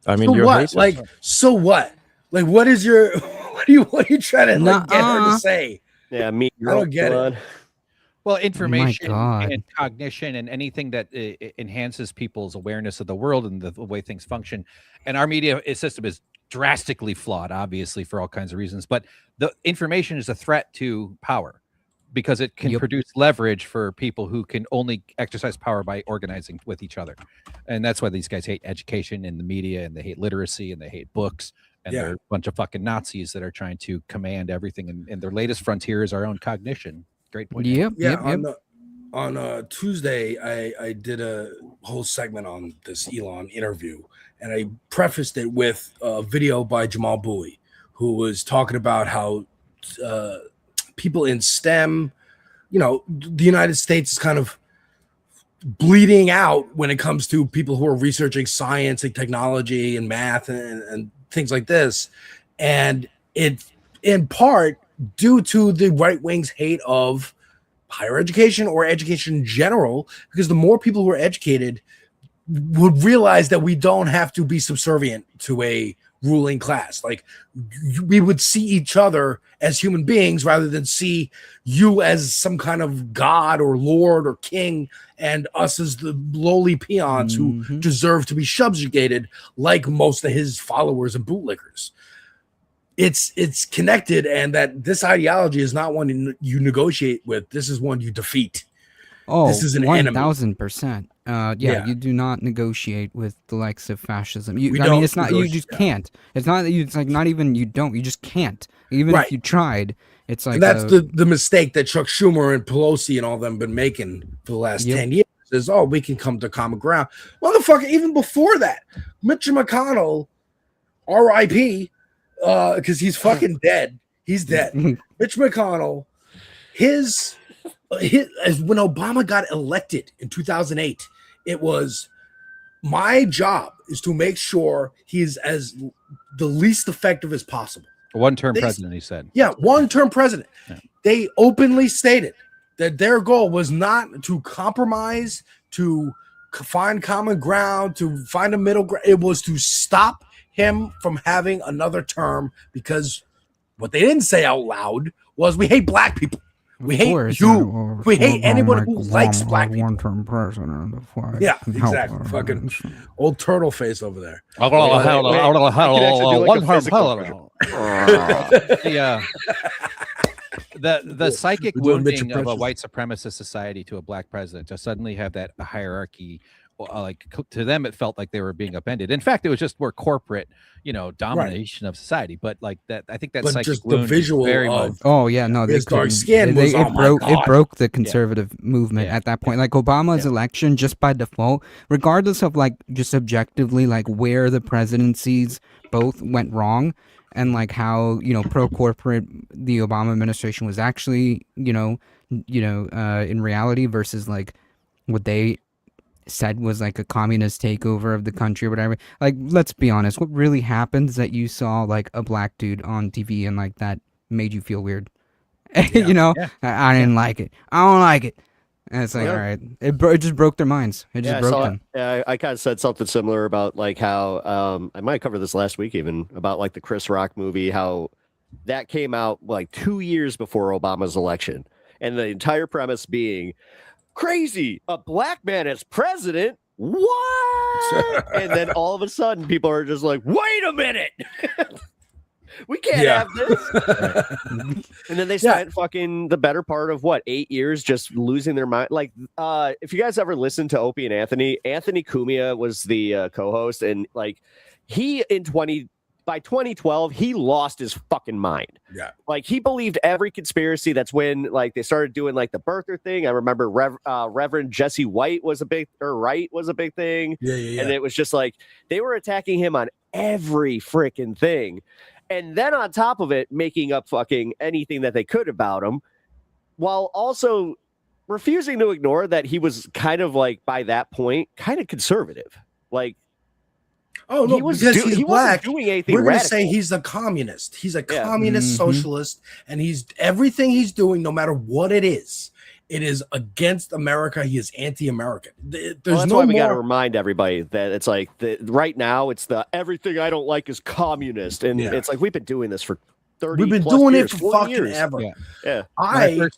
I mean, So you're what? hated. Like, so what? Like, what is your? What are you trying to like, get her to say? Yeah, me. I don't get it. Well, information God. and cognition and anything that enhances people's awareness of the world and the way things function. And our media system is drastically flawed, obviously, for all kinds of reasons. But the information is a threat to power because it can produce leverage for people who can only exercise power by organizing with each other. And that's why these guys hate education and the media, and they hate literacy, and they hate books. And they're a bunch of fucking Nazis that are trying to command everything. And their latest frontier is our own cognition. Great point. On Tuesday, I did a whole segment on this Elon interview, and I prefaced it with a video by Jamal Bowie, who was talking about how people in STEM the United States is kind of bleeding out when it comes to people who are researching science and technology and math and things like this. And it, in part, due to the right wing's hate of higher education or education in general, because the more people who are educated would realize that we don't have to be subservient to a ruling class. Like, we would see each other as human beings rather than see you as some kind of god or lord or king and us as the lowly peons who deserve to be subjugated like most of his followers and bootlickers. It's connected, and that this ideology is not one you negotiate with. This is one you defeat. Oh, this is an enemy. 1000%. Yeah, you do not negotiate with the likes of fascism. We I mean, don't it's not. You just negotiate. can't. It's not that you. It's like not even you don't. You just can't. Even Right. if you tried, it's like And that's the mistake that Chuck Schumer and Pelosi and all them been making for the last 10 years is, we can come to common ground. Motherfucker, even before that, Mitch McConnell, R.I.P., because he's fucking dead. He's dead. Mitch McConnell, his as when Obama got elected in 2008, it was my job is to make sure he's as the least effective as possible. One-term president, he said. Yeah, one-term president. Yeah. They openly stated that their goal was not to compromise, to find common ground, to find a middle ground. It was to stop him from having another term, because what they didn't say out loud was, we hate black people. We hate you. We hate anyone who likes black people. One-term president. Yeah, exactly. Fucking old turtle face over there. The psychic We're doing Mitch wounding of a impressions. white supremacist society to a black president to suddenly have that hierarchy, to them it felt like they were being upended. In fact, it was just more corporate, domination of society. But like that, I think that But psychic just the wound is visual very of much. Oh yeah, no, his dark couldn't. skin was, oh my it God. broke the conservative movement at that point. Like Obama's election, just by default, regardless of like just objectively like where the presidencies both went wrong, and like how pro corporate the Obama administration was actually in reality versus like what they said was like a communist takeover of the country or whatever. Like, let's be honest, what really happened is that you saw like a black dude on TV and like that made you feel weird. I didn't like it. I don't like it. And it's like, all right, it just broke their minds. It just broke them. I kind of said something similar about like how I might cover this last week even about like the Chris Rock movie, how that came out like 2 years before Obama's election, and the entire premise being crazy, a black man as president, what? And then all of a sudden people are just like, wait a minute. We can't have this. And then they spent fucking the better part of 8 years just losing their mind. Like, if you guys ever listened to Opie and Anthony Cumia was the co-host, and like by 2012 he lost his fucking mind. Yeah, like he believed every conspiracy. That's when like they started doing like the birther thing. I remember Reverend Jesse White was a big thing. Yeah. And it was just like they were attacking him on every freaking thing. And then on top of it, making up fucking anything that they could about him, while also refusing to ignore that he was kind of like, by that point, kind of conservative. Like, oh no, because he's black, doing anything we're going to radical. say he's a communist. He's a communist socialist, and everything he's doing, no matter what it is against America. He is anti-American. That's why we got to remind everybody that it's like right now it's the everything I don't like is communist, and it's like we've been doing this for 30. We've been plus doing years, it for 40 fucking years. ever. Yeah. I'm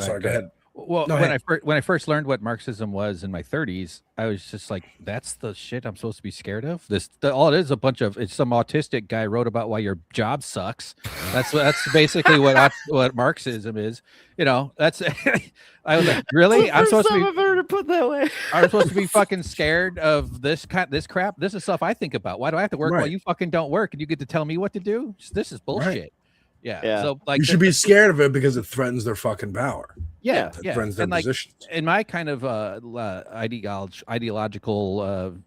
sorry. Go ahead. Well, No, when I first learned what Marxism was in my 30s, I was just like, "That's the shit I'm supposed to be scared of." All it is it's some autistic guy wrote about why your job sucks. That's basically what Marxism is. That's. I was like, really? I'm supposed to be. I've heard it put that way. I'm supposed to be fucking scared of this crap. This is stuff I think about. Why do I have to work while you fucking don't work and you get to tell me what to do? this is bullshit. Right. Yeah. So like you should be scared of it because it threatens their fucking power. Yeah. It threatens their and like positions. in my kind of ideological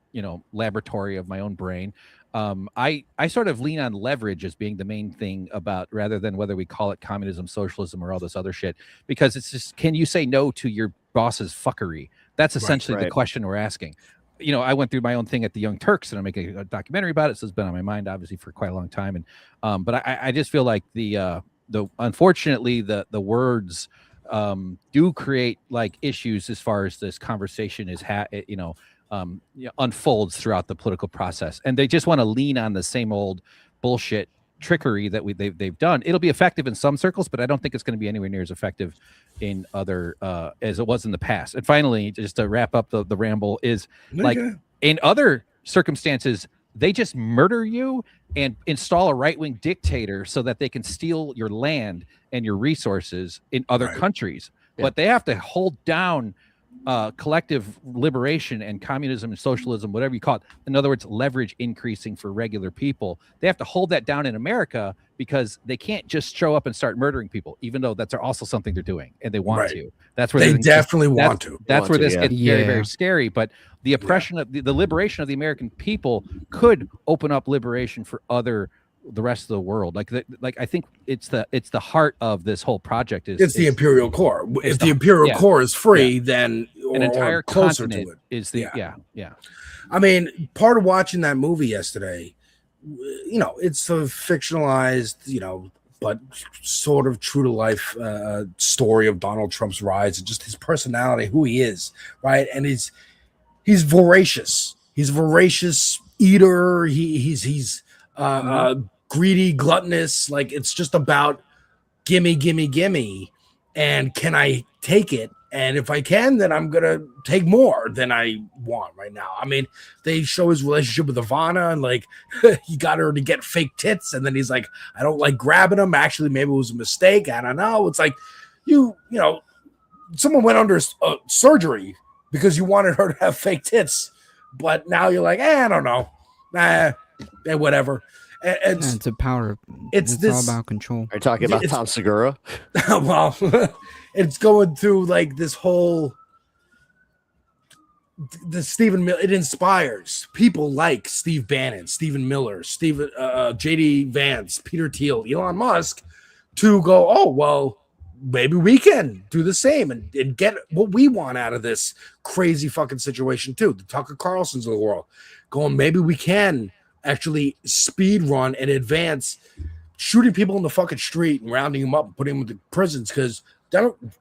laboratory of my own brain, I sort of lean on leverage as being the main thing about, rather than whether we call it communism, socialism, or all this other shit, because it's just, can you say no to your boss's fuckery? That's essentially the question we're asking. You know, I went through my own thing at the Young Turks, and I'm making a documentary about it, so it's been on my mind obviously for quite a long time. And but I just feel like the unfortunately the words do create like issues as far as this conversation is unfolds throughout the political process, and they just want to lean on the same old bullshit trickery that they've done. It'll be effective in some circles, but I don't think it's going to be anywhere near as effective in other as it was in the past. And finally, just to wrap up the ramble, is like in other circumstances, they just murder you and install a right-wing dictator so that they can steal your land and your resources in other countries. But they have to hold down collective liberation and communism and socialism, whatever you call it. In other words, leverage increasing for regular people. They have to hold that down in America because they can't just show up and start murdering people, even though that's also something they're doing and they want to. That's where they definitely want to. That's where this gets very, very scary. But the oppression of the liberation of the American people could open up liberation for the rest of the world. Like I think it's the heart of this whole project. It's the imperial core. If the imperial core is free, then an entire closer continent to it is the I mean, part of watching that movie yesterday, you know, it's a fictionalized, you know, but sort of true to life story of Donald Trump's rise and just his personality, who he is, right? And he's voracious. He's a voracious eater. He's greedy, gluttonous. Like, it's just about gimme, gimme, gimme. And can I take it? And if I can, then I'm going to take more than I want right now. I mean, they show his relationship with Ivana, and like he got her to get fake tits. And then he's like, I don't like grabbing them. Actually, maybe it was a mistake. I don't know. It's like, you know, someone went under surgery because you wanted her to have fake tits. But now you're like, I don't know. Whatever. It's a power. It's all about control. Are you talking about Tom Segura? Well, it's going through like this whole Stephen Miller. It inspires people like Steve Bannon, Stephen Miller, JD Vance, Peter Thiel, Elon Musk to go, oh, well, maybe we can do the same and get what we want out of this crazy fucking situation too. The Tucker Carlsons of the world going, maybe we can actually speed run and advance shooting people in the fucking street and rounding them up and putting them into prisons, because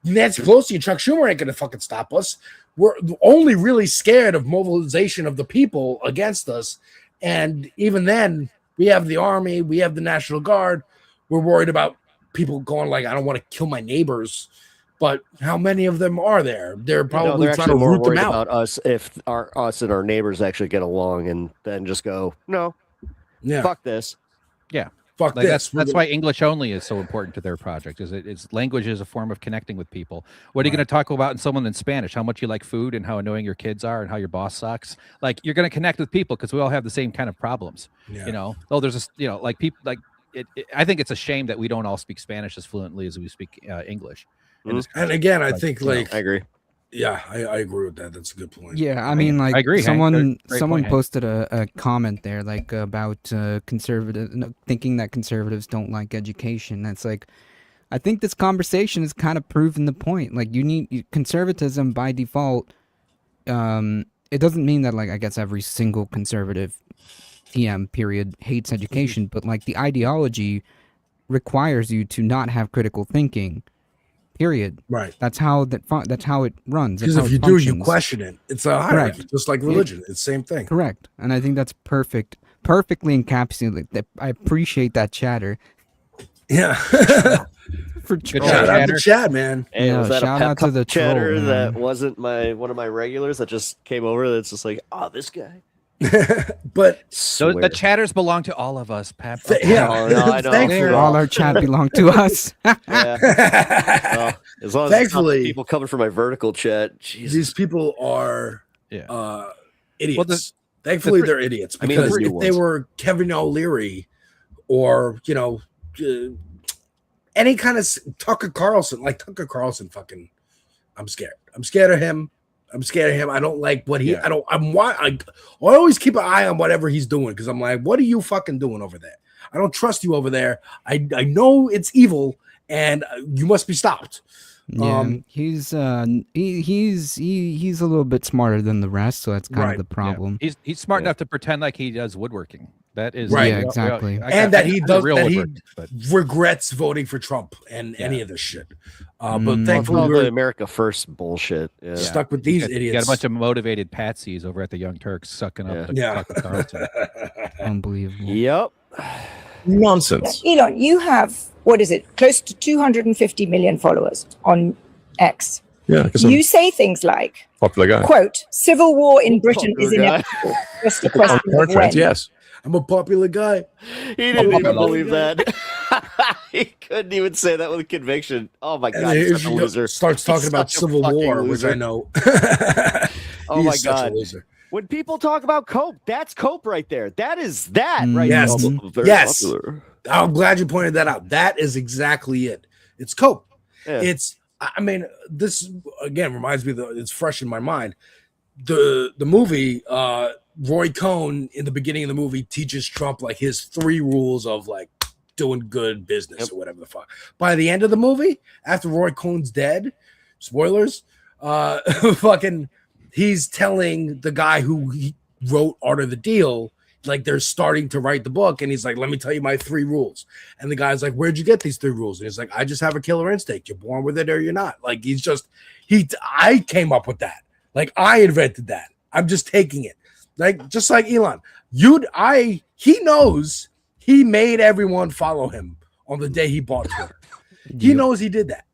Nancy Pelosi and Chuck Schumer ain't gonna fucking stop us. We're only really scared of mobilization of the people against us, and even then we have the army, we have the National Guard. We're worried about people going like, I don't want to kill my neighbors. But how many of them are there? They're probably they're trying to more root them worried out. about us if us and our neighbors actually get along, and then just go, no, fuck this. Yeah, fuck like this. That's why English only is so important to their project. It's language is a form of connecting with people. What are you going to talk about in someone in Spanish? How much you like food and how annoying your kids are and how your boss sucks. Like, you're going to connect with people because we all have the same kind of problems. Yeah. You know, there's like people like it. I think it's a shame that we don't all speak Spanish as fluently as we speak English. And again, I think I agree. Yeah, I agree with that. That's a good point. Yeah, I mean, like, I agree, someone point, posted a comment there, like, about thinking that conservatives don't like education. That's like, I think this conversation has kind of proven the point. Like, conservatism by default. It doesn't mean that, like, I guess every single conservative TM period hates education, but like the ideology requires you to not have critical thinking. Period. Right. That's how it runs. Because if you do, you question it. It's a hierarchy, Correct. just like religion. It's the same thing. Correct. And I think that's perfectly encapsulated. I appreciate that chatter. Yeah. For shout out to Chad, man. Hey, was that shout a out to the chatter troll, that man. wasn't one of my regulars that just came over? That's just like, oh, this guy. But the chatters belong to all of us, Pep. Yeah. Oh, no, I know. Thankfully, all our chat belong to us. Well, as long as Thankfully, it's not people coming from my vertical chat, Jesus. These people are idiots. Well, Thankfully, they're idiots, because if they were Kevin O'Leary or any kind of Tucker Carlson, fucking, I'm scared. I'm scared of him. I'm scared of him. I don't like what he. I always keep an eye on whatever he's doing because I'm like, what are you fucking doing over there? I don't trust you over there. I know it's evil and you must be stopped. Yeah, he's a little bit smarter than the rest, so that's kind of the problem. Yeah. He's smart enough to pretend like he does woodworking. That is right. Yeah, exactly. And that he does that he regrets voting for Trump and any of this shit. But thankfully, we're America First bullshit. Yeah. Stuck with these idiots. You got a bunch of motivated patsies over at the Young Turks sucking up. Unbelievable. Yep. Nonsense. Elon, you have, what is it, close to 250 million followers on X. Yeah. You say things like, popular guy. Quote, civil war in Britain is inevitable. Just a question of when. Yes. I'm a popular guy. He didn't even believe that. He couldn't even say that with conviction. Oh my God, he's such a loser. Starts talking about Civil War, which I know. Oh my God. When people talk about cope, that's cope right there. That is that right there. Yes. Popular. I'm glad you pointed that out. That is exactly it. It's cope. Yeah. It's, I mean, this again reminds me that it's fresh in my mind. The movie, Roy Cohn in the beginning of the movie teaches Trump like his 3 rules of like doing good business or whatever the fuck. By the end of the movie, after Roy Cohn's dead, spoilers, fucking he's telling the guy who he wrote Art of the Deal, like they're starting to write the book, and he's like, let me tell you my 3 rules. And the guy's like, where'd you get these 3 rules? And he's like, I just have a killer instinct. You're born with it or you're not. Like I came up with that. Like I invented that. I'm just taking it. Like just like Elon, he knows he made everyone follow him on the day he bought Twitter. He knows he did that,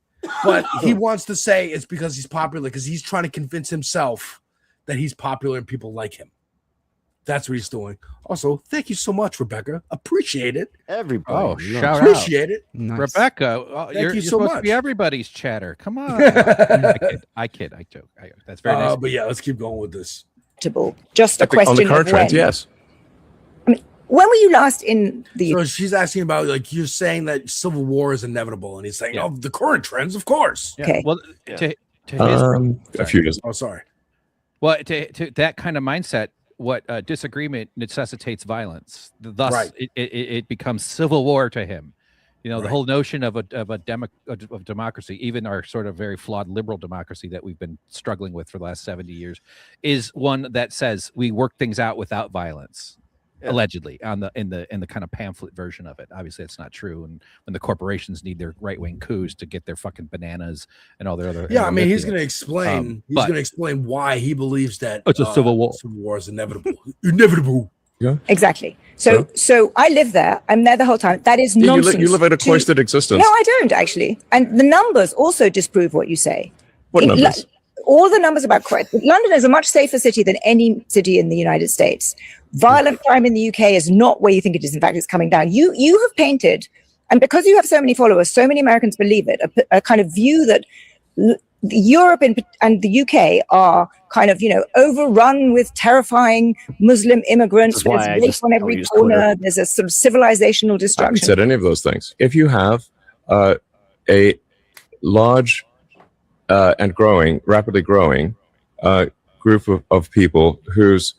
but he wants to say it's because he's popular because he's trying to convince himself that he's popular and people like him. That's what he's doing. Also, thank you so much, Rebecca. Appreciate it. Everybody. Oh, shout appreciate it. Nice. Rebecca, thank you so supposed much. to be everybody's chatter. Come on. I kid. I joke. That's very nice. But yeah, let's keep going with this. Just a question on the current of when. trend, yes. I mean, when were you last in the? So she's asking about like you're saying that civil war is inevitable, and he's saying, "Oh, the current trends, of course." Yeah. Okay. Well, to his a few years. Oh, sorry. Well, to that kind of mindset, what disagreement necessitates violence. Thus, it becomes civil war to him. You know, the whole notion of democracy, even our sort of very flawed liberal democracy that we've been struggling with for the last 70 years, is one that says we work things out without violence. Allegedly, in the kind of pamphlet version of it. Obviously, it's not true. And when the corporations need their right-wing coups to get their fucking bananas and all their other. Yeah, I mean, he's going to explain. He's going to explain why he believes that it's a civil war. Civil war is inevitable. Inevitable. Yeah. Exactly. So I live there. I'm there the whole time. That is nonsense. You live in a cloistered existence. No, I don't actually. And the numbers also disprove what you say. What numbers? All the numbers about crime. London is a much safer city than any city in the United States. Violent crime in the UK is not where you think it is. In fact, it's coming down. You have painted, and because you have so many followers, so many Americans believe it, a kind of view that Europe and the UK are kind of, overrun with terrifying Muslim immigrants. There's rape on every corner. There's a sort of civilizational destruction. I haven't said any of those things. If you have a large and rapidly growing group of people whose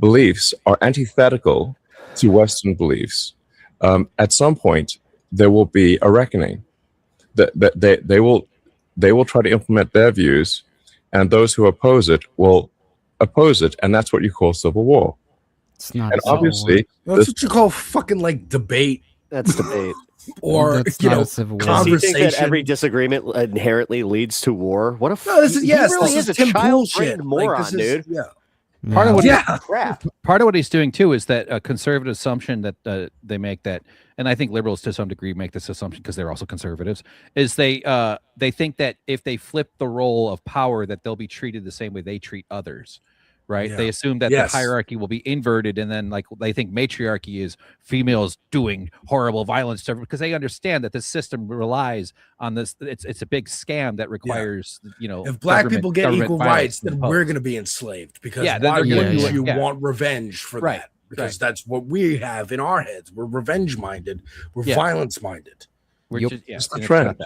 beliefs are antithetical to Western beliefs, at some point there will be a reckoning. They will try to implement their views, and those who oppose it will oppose it, and that's what you call civil war. It's not. And obviously, that's what you call fucking like debate. That's debate. Or conversation. Does he think that every disagreement inherently leads to war? What a he really is a child-brained moron, dude. Yeah. Part of what crap. Part of what he's doing too is that a conservative assumption that they make that, and I think liberals to some degree make this assumption because they're also conservatives, is they think that if they flip the role of power, that they'll be treated the same way they treat others. Right? Yeah. They assume that the hierarchy will be inverted, and then like they think matriarchy is females doing horrible violence to, because they understand that the system relies on this. It's a big scam that requires if black people get equal rights, then we're going to be enslaved because why wouldn't you want revenge for that? Because that's what we have in our heads. We're revenge minded. We're violence minded. It's the trend.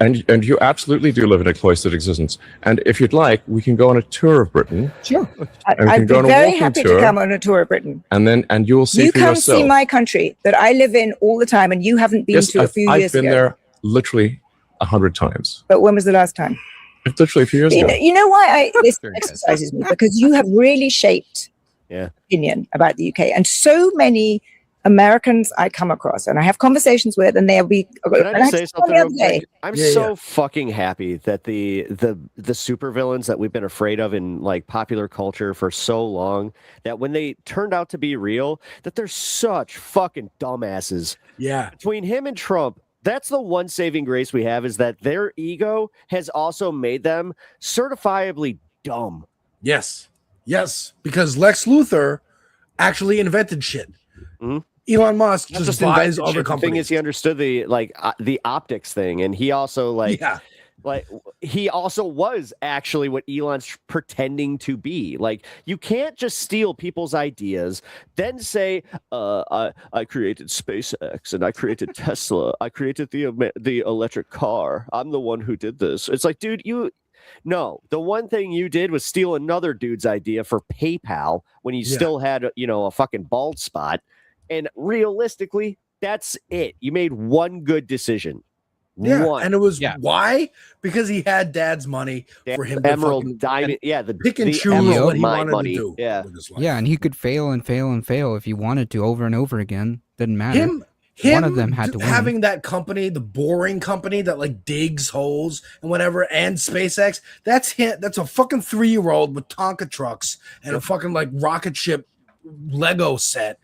and you absolutely do live in a cloistered existence. And if you'd like, we can go on a tour of Britain. Sure. And we I'd can be go on a very walking happy tour, to come on a tour of Britain. and you will see You for come yourself. see my country that I live in all the time, and you haven't been Yes, to a few I've years been ago. there literally 100 times. But when was the last time? Literally a few years ago. You know why this exercises me? Because you have really shaped opinion about the UK, and so many Americans I come across, and I have conversations with, and they'll be. Can I just say something real quick? I'm so Yeah. fucking happy that the supervillains that we've been afraid of in like popular culture for so long, that when they turned out to be real, that they're such fucking dumbasses. Yeah. Between him and Trump, that's the one saving grace we have, is that their ego has also made them certifiably dumb. Yes. Yes. Because Lex Luthor actually invented shit. Elon Musk Not just invented buys other shit. The thing companies. is, he understood the optics thing, and he also he also was actually what Elon's pretending to be. Like, you can't just steal people's ideas, then say, I created SpaceX and I created Tesla, I created the electric car, I'm the one who did this. It's like, dude, no, the one thing you did was steal another dude's idea for PayPal when you still had, a fucking bald spot. And realistically, that's it. You made one good decision. Yeah, One. and it was why? Because he had dad's money for him to Emerald fucking diamond, the pick and the choose emerald what he mine wanted money. to do. Yeah, Yeah, and he could fail and fail and fail if he wanted to over and over again. Didn't matter. Him One of them had to win. having that company, the boring company that like digs holes and whatever, and SpaceX. That's him. That's a fucking 3-year-old with Tonka trucks and a fucking like rocket ship Lego set,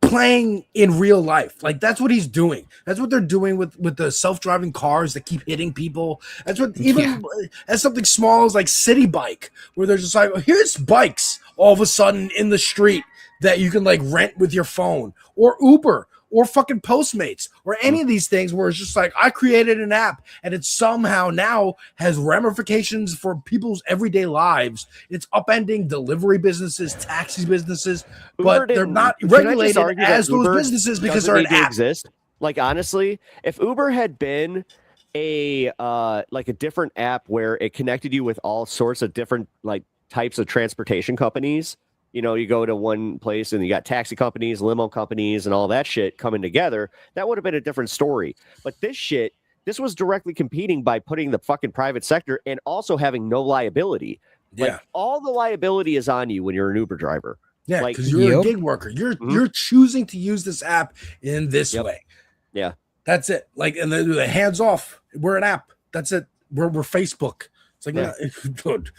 playing in real life. Like, that's what he's doing. That's what they're doing with the self-driving cars that keep hitting people. That's what, even as something small as like City Bike, where they're just like, oh, here's bikes all of a sudden in the street that you can like rent with your phone, or Uber, or fucking Postmates, or any of these things where it's just like, I created an app and it somehow now has ramifications for people's everyday lives. It's upending delivery businesses, taxi businesses, but they're not regulated as those businesses because they're an app. Exist. Like, honestly, if Uber had been a different app where it connected you with all sorts of different like types of transportation companies, you go to one place and you got taxi companies, limo companies, and all that shit coming together, that would have been a different story. But this was directly competing by putting the fucking private sector and also having no liability. Like, all the liability is on you when you're an Uber driver. Yeah, like, because you're a gig worker. You're choosing to use this app in this way. Yeah. That's it. Like, and the hands off. We're an app. That's it. We're Facebook. It's like, dude.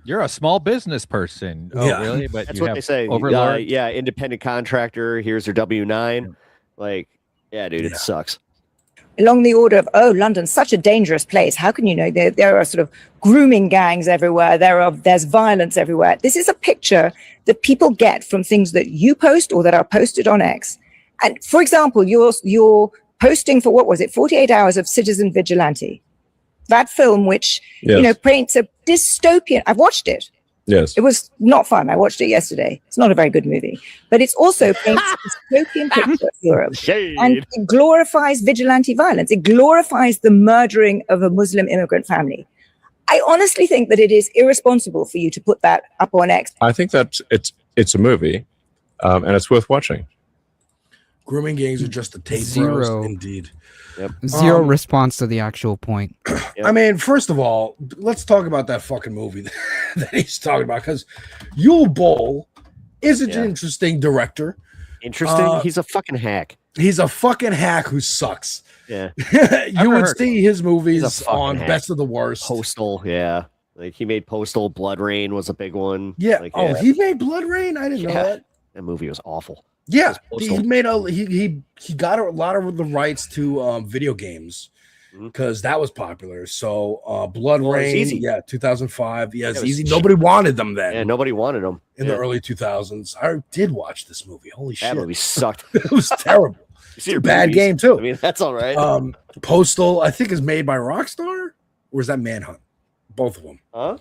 You're a small business person. Oh, really? But that's you what have they say. overlords? Independent contractor. Here's your W-9. Like, dude, it sucks. Along the order of, London's such a dangerous place. How can you know? There are sort of grooming gangs everywhere. There's violence everywhere. This is a picture that people get from things that you post or that are posted on X. And for example, you're posting for, what was it, 48 hours of Citizen Vigilante. That film, which, paints a dystopian. I've watched it. Yes. It was not fun. I watched it yesterday. It's not a very good movie, but it's also paints a dystopian picture of Europe. And it glorifies vigilante violence. It glorifies the murdering of a Muslim immigrant family. I honestly think that it is irresponsible for you to put that up on X. I think that it's a movie, and it's worth watching. Grooming gangs are just a tape Zero. roast, indeed. Zero response to the actual point. I mean, first of all, let's talk about that fucking movie that he's talking about, because Yul Bull is an interesting director. Interesting? He's a fucking hack. He's a fucking hack who sucks. Yeah. You would see his movies on hack. Best of the Worst. Postal, like he made Postal. Blood Rain was a big one. Yeah. Like, he made Blood Rain? I didn't know that. That movie was awful. Yeah, he made he got a lot of the rights to video games because that was popular. So Blood Rain, Easy. 2005. Yeah, it's easy. Nobody wanted them then. Yeah, nobody wanted them in the early 2000s. I did watch this movie. Holy shit, that movie sucked. It was terrible. It's a bad game too. I mean, that's all right. Postal, I think, is made by Rockstar, or is that Manhunt? Both of them. Huh?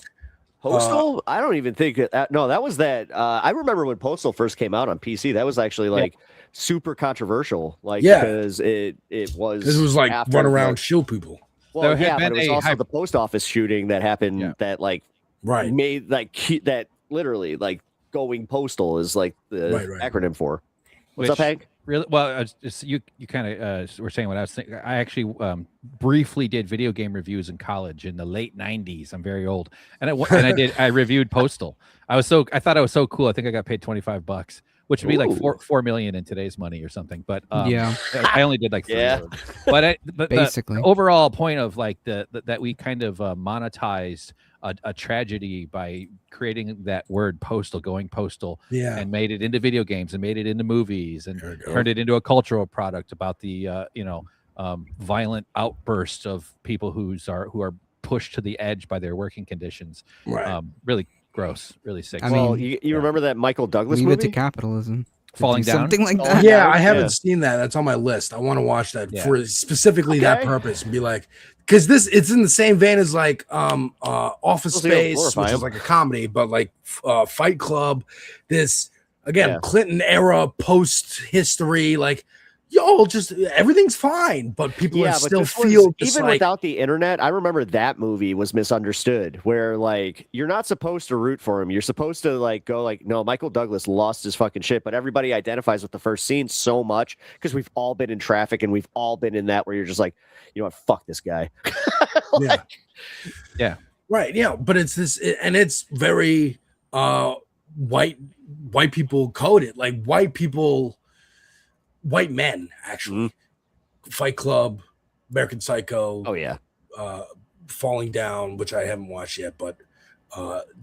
Postal? I don't even think no, that was that. I remember when Postal first came out on PC. That was actually like super controversial. Like, because it was like run around, shield people. Well, There yeah, had but it been was a also high- the post office shooting that happened that like right made like that literally like going postal is like the acronym for. What's up, Which Hank? Really well. You kind of were saying what I was thinking. I actually briefly did video game reviews in college in the late '90s. I'm very old, and I reviewed Postal. I thought I was so cool. I think I got paid $25, which would be like $4 million in today's money or something. But Yeah. I only did like 3 Yeah. of them. But Basically. the overall point of like that we kind of monetized a tragedy by creating that word postal, going postal, and made it into video games and made it into movies and turned it into a cultural product about the violent outbursts of people who are pushed to the edge by their working conditions. Right. Really gross, really sick. Well, you remember that Michael Douglas Leave movie? it to capitalism. To Falling do Down? something like that. Yeah, I haven't seen that. That's on my list. I want to watch that for specifically that Okay. purpose and be like, because it's in the same vein as like Office Supposed to go Space, glorify which is him. like a comedy, but like Fight Club, this again Clinton era post history, like just everything's fine, but people are still this feel just even like, without the internet. I remember that movie was misunderstood, where like you're not supposed to root for him. You're supposed to like go like, no, Michael Douglas lost his fucking shit, but everybody identifies with the first scene so much because we've all been in traffic and we've all been in that where you're just like, you know what, fuck this guy. Yeah. Right. Yeah. But it's this, and it's very white people coded, like white men actually. Fight Club, American Psycho. Oh yeah. Falling Down, which I haven't watched yet, but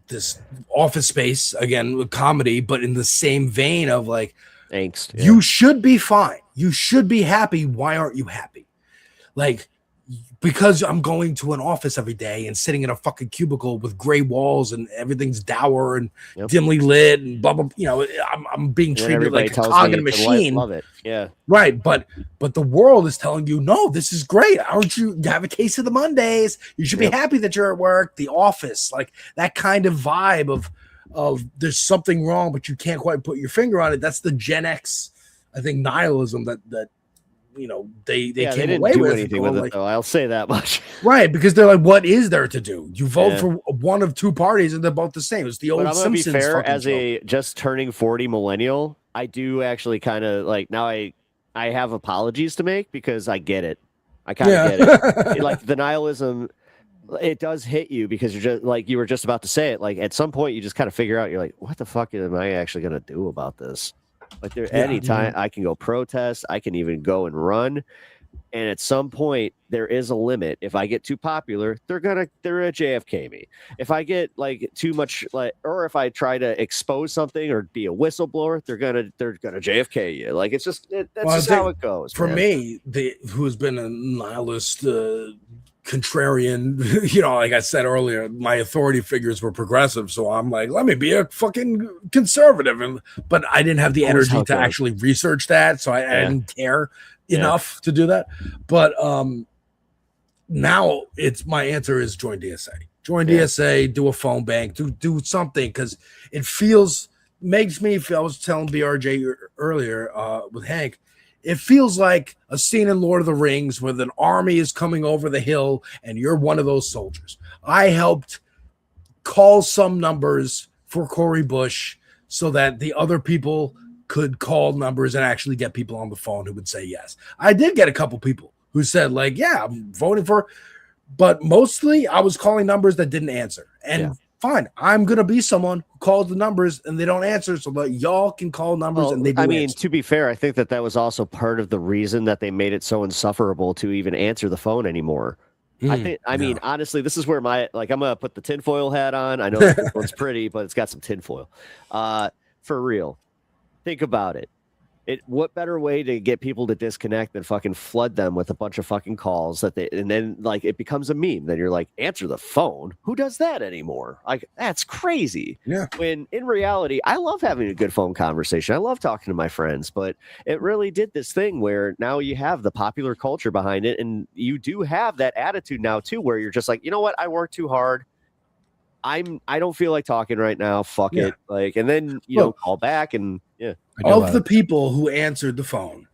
this Office Space, again, with comedy, but in the same vein of like angst. You should be fine. You should be happy. Why aren't you happy? Like, because I'm going to an office every day and sitting in a fucking cubicle with gray walls and everything's dour and dimly lit and blah blah. You know, I'm being And treated everybody like a tells cog me in a to machine. love it. Yeah. Right, but the world is telling you, no, this is great. Aren't you have a case of the Mondays? You should be happy that you're at work. The office, like that kind of vibe of there's something wrong, but you can't quite put your finger on it. That's the Gen X, I think, nihilism that you know they came didn't away do with. anything with like, it though. I'll say that much. Right, because they're like, what is there to do? You vote for one of two parties, and they're both the same. It's the old But I'm gonna Simpsons. be fair, fucking as joke. a just turning 40 millennial, I do actually kind of like now I have apologies to make because I get it. I kind of get it. Like the nihilism, it does hit you because you're just like you were just about to say it. Like at some point, you just kind of figure out you're like, what the fuck am I actually gonna do about this? Like anytime I can go protest, I can even go and run. And at some point, there is a limit. If I get too popular, they're gonna JFK me. If I get like too much, or if I try to expose something or be a whistleblower, they're gonna JFK you. Like it's just that's just how it goes. For man. me, who's been a nihilist, contrarian, you know, like I said earlier, my authority figures were progressive, so I'm like, let me be a fucking conservative, but I didn't have the Always energy how it to goes. actually research that, so I didn't care enough to do that. But now it's my answer is join DSA. Join DSA, do a phone bank, do something, because it makes me feel. I was telling BRJ earlier with Hank, it feels like a scene in Lord of the Rings where an army is coming over the hill and you're one of those soldiers. I helped call some numbers for Cory Bush so that the other people could call numbers and actually get people on the phone who would say yes. I did get a couple people who said like, yeah, I'm voting for, but mostly I was calling numbers that didn't answer. And fine, I'm going to be someone who calls the numbers and they don't answer so that y'all can call numbers and they do answer. To be fair, I think that was also part of the reason that they made it so insufferable to even answer the phone anymore. I mean, honestly, this is where I'm gonna put the tinfoil hat on. I know this one's pretty, but it's got some tinfoil. For real, think about it. What better way to get people to disconnect than fucking flood them with a bunch of fucking calls and then like it becomes a meme. Then you're like, answer the phone. Who does that anymore? Like that's crazy. Yeah. When in reality, I love having a good phone conversation. I love talking to my friends, but it really did this thing where now you have the popular culture behind it, and you do have that attitude now too, where you're just like, you know what, I work too hard. I don't feel like talking right now. Fuck it. Like, and then call back and Of the people who answered the phone,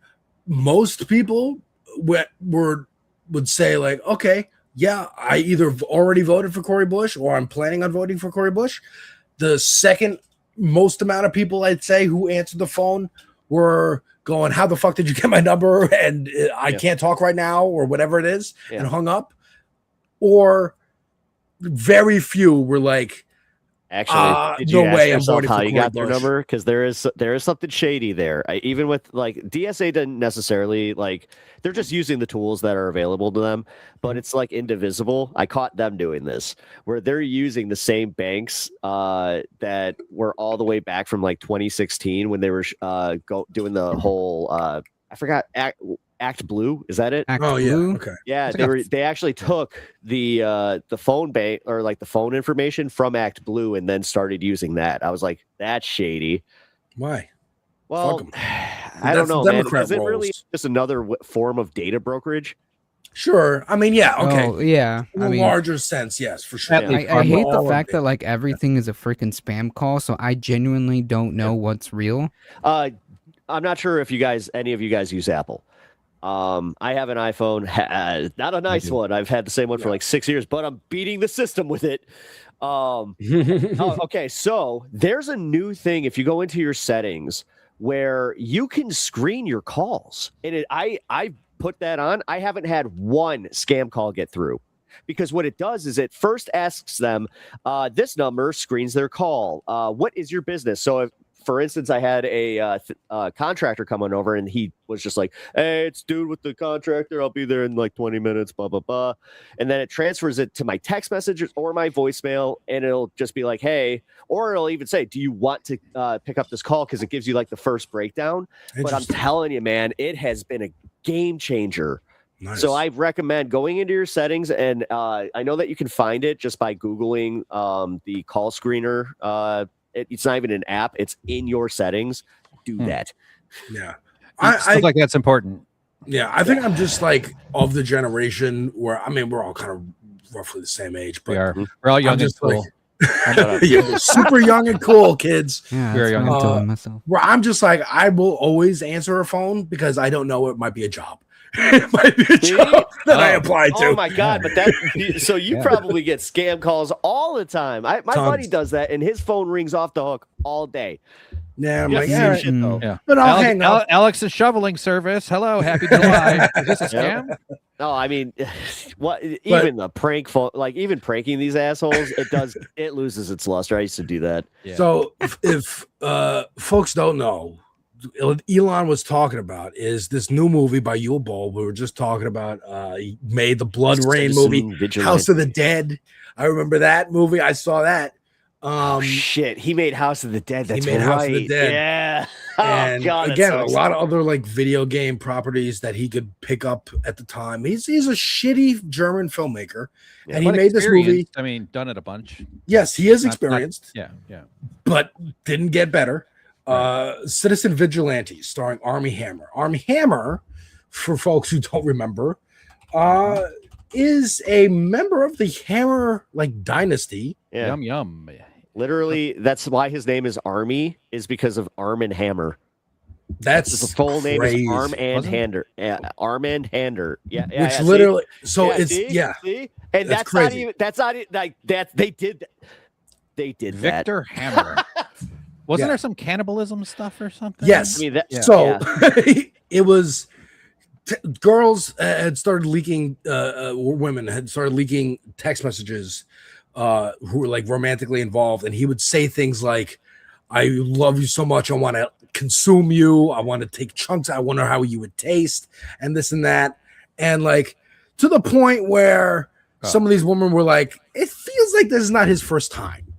most people would say like, okay, yeah, I either already voted for Cory Bush or I'm planning on voting for Cory Bush. The second most amount of people I'd say who answered the phone were going, how the fuck did you get my number? And I can't talk right now, or whatever it is, and hung up. Or very few were like, actually, did you no ask way I'm yourself voting how for you Cory got their Bush. number? Because there is something shady there. Even with like DSA didn't necessarily like, they're just using the tools that are available to them, but it's like indivisible. I caught them doing this where they're using the same banks that were all the way back from like 2016 when they were doing the whole I forgot Act Blue, is that it? Act Blue? Okay. Yeah, they actually took the phone bank or like the phone information from Act Blue and then started using that. I was like, that's shady. Why? Well, I don't know, man. Is it really just another form of data brokerage? Sure. I mean, yeah. Okay. Oh, yeah. In a larger sense, yes, for sure. I hate the fact that like everything is a freaking spam call, so I genuinely don't know what's real. I'm not sure if any of you guys use Apple. I have an iPhone, not a nice one. I've had the same one for like 6 years, but I'm beating the system with it. Okay, so there's a new thing if you go into your settings where you can screen your calls, and I put that on. I haven't had one scam call get through, because what it does is it first asks them, this number screens their call. What is your business? So if, for instance, I had a contractor coming over and he was just like, hey, it's dude with the contractor. I'll be there in like 20 minutes, blah, blah, blah. And then it transfers it to my text messages or my voicemail. And it'll just be like, hey, or it'll even say, do you want to pick up this call? Because it gives you like the first breakdown. But I'm telling you, man, it has been a game changer. Nice. So I recommend going into your settings, and I know that you can find it just by Googling the call screener. It's not even an app. It's in your settings. Do that. Yeah. Stuff like that's important. Yeah. I think I'm just like of the generation where, I mean, we're all kind of roughly the same age, but we're all young and cool. Yeah, super young and cool, kids. Yeah, Very young and cool myself. Where I'm just like, I will always answer a phone because I don't know, it might be a job. It might be a job that I applied to. Oh my God. But so you probably get scam calls all the time. My buddy does that, and his phone rings off the hook all day. Yeah, I'm Yeah, like, same all right. shit, though. Yeah. But I'll hang up. Alex's shoveling service. Hello, happy July. Is this a scam? No, I mean, even the prank phone, like even pranking these assholes, it loses its luster. I used to do that. Yeah. So if folks don't know, Elon was talking about is this new movie by Yul Ball. We were just talking about. He made the Blood Rain movie, House of the Dead. I remember that movie. I saw that. Shit, he made House of the Dead. That's he made right. House of the Dead. Yeah. And God, again, so a lot of other like video game properties that he could pick up at the time. He's a shitty German filmmaker, and he But made this movie. experienced, I mean, done it a bunch. Yes, he is Not- experienced. yeah. But didn't get better. Citizen Vigilante, starring Armie Hammer. Armie Hammer, for folks who don't remember, is a member of the Hammer like dynasty. Yeah. Yum yum. Literally, that's why his name is Army, is because of Arm and Hammer. That's the full name crazy. is Arm and Wasn't it? Hander. Yeah, Arm and Hander. Yeah, Which literally, see? see? And That's that's not crazy. even. That's not it. Like that. They did Victor Hammer. Wasn't Yeah. there some cannibalism stuff or something? Yes. I mean, that, So it was girls had started leaking, women had started leaking text messages who were like romantically involved. And he would say things like, I love you so much. I want to consume you. I want to take chunks. I wonder how you would taste and this and that. And like to the point where some of these women were like, it feels like this is not his first time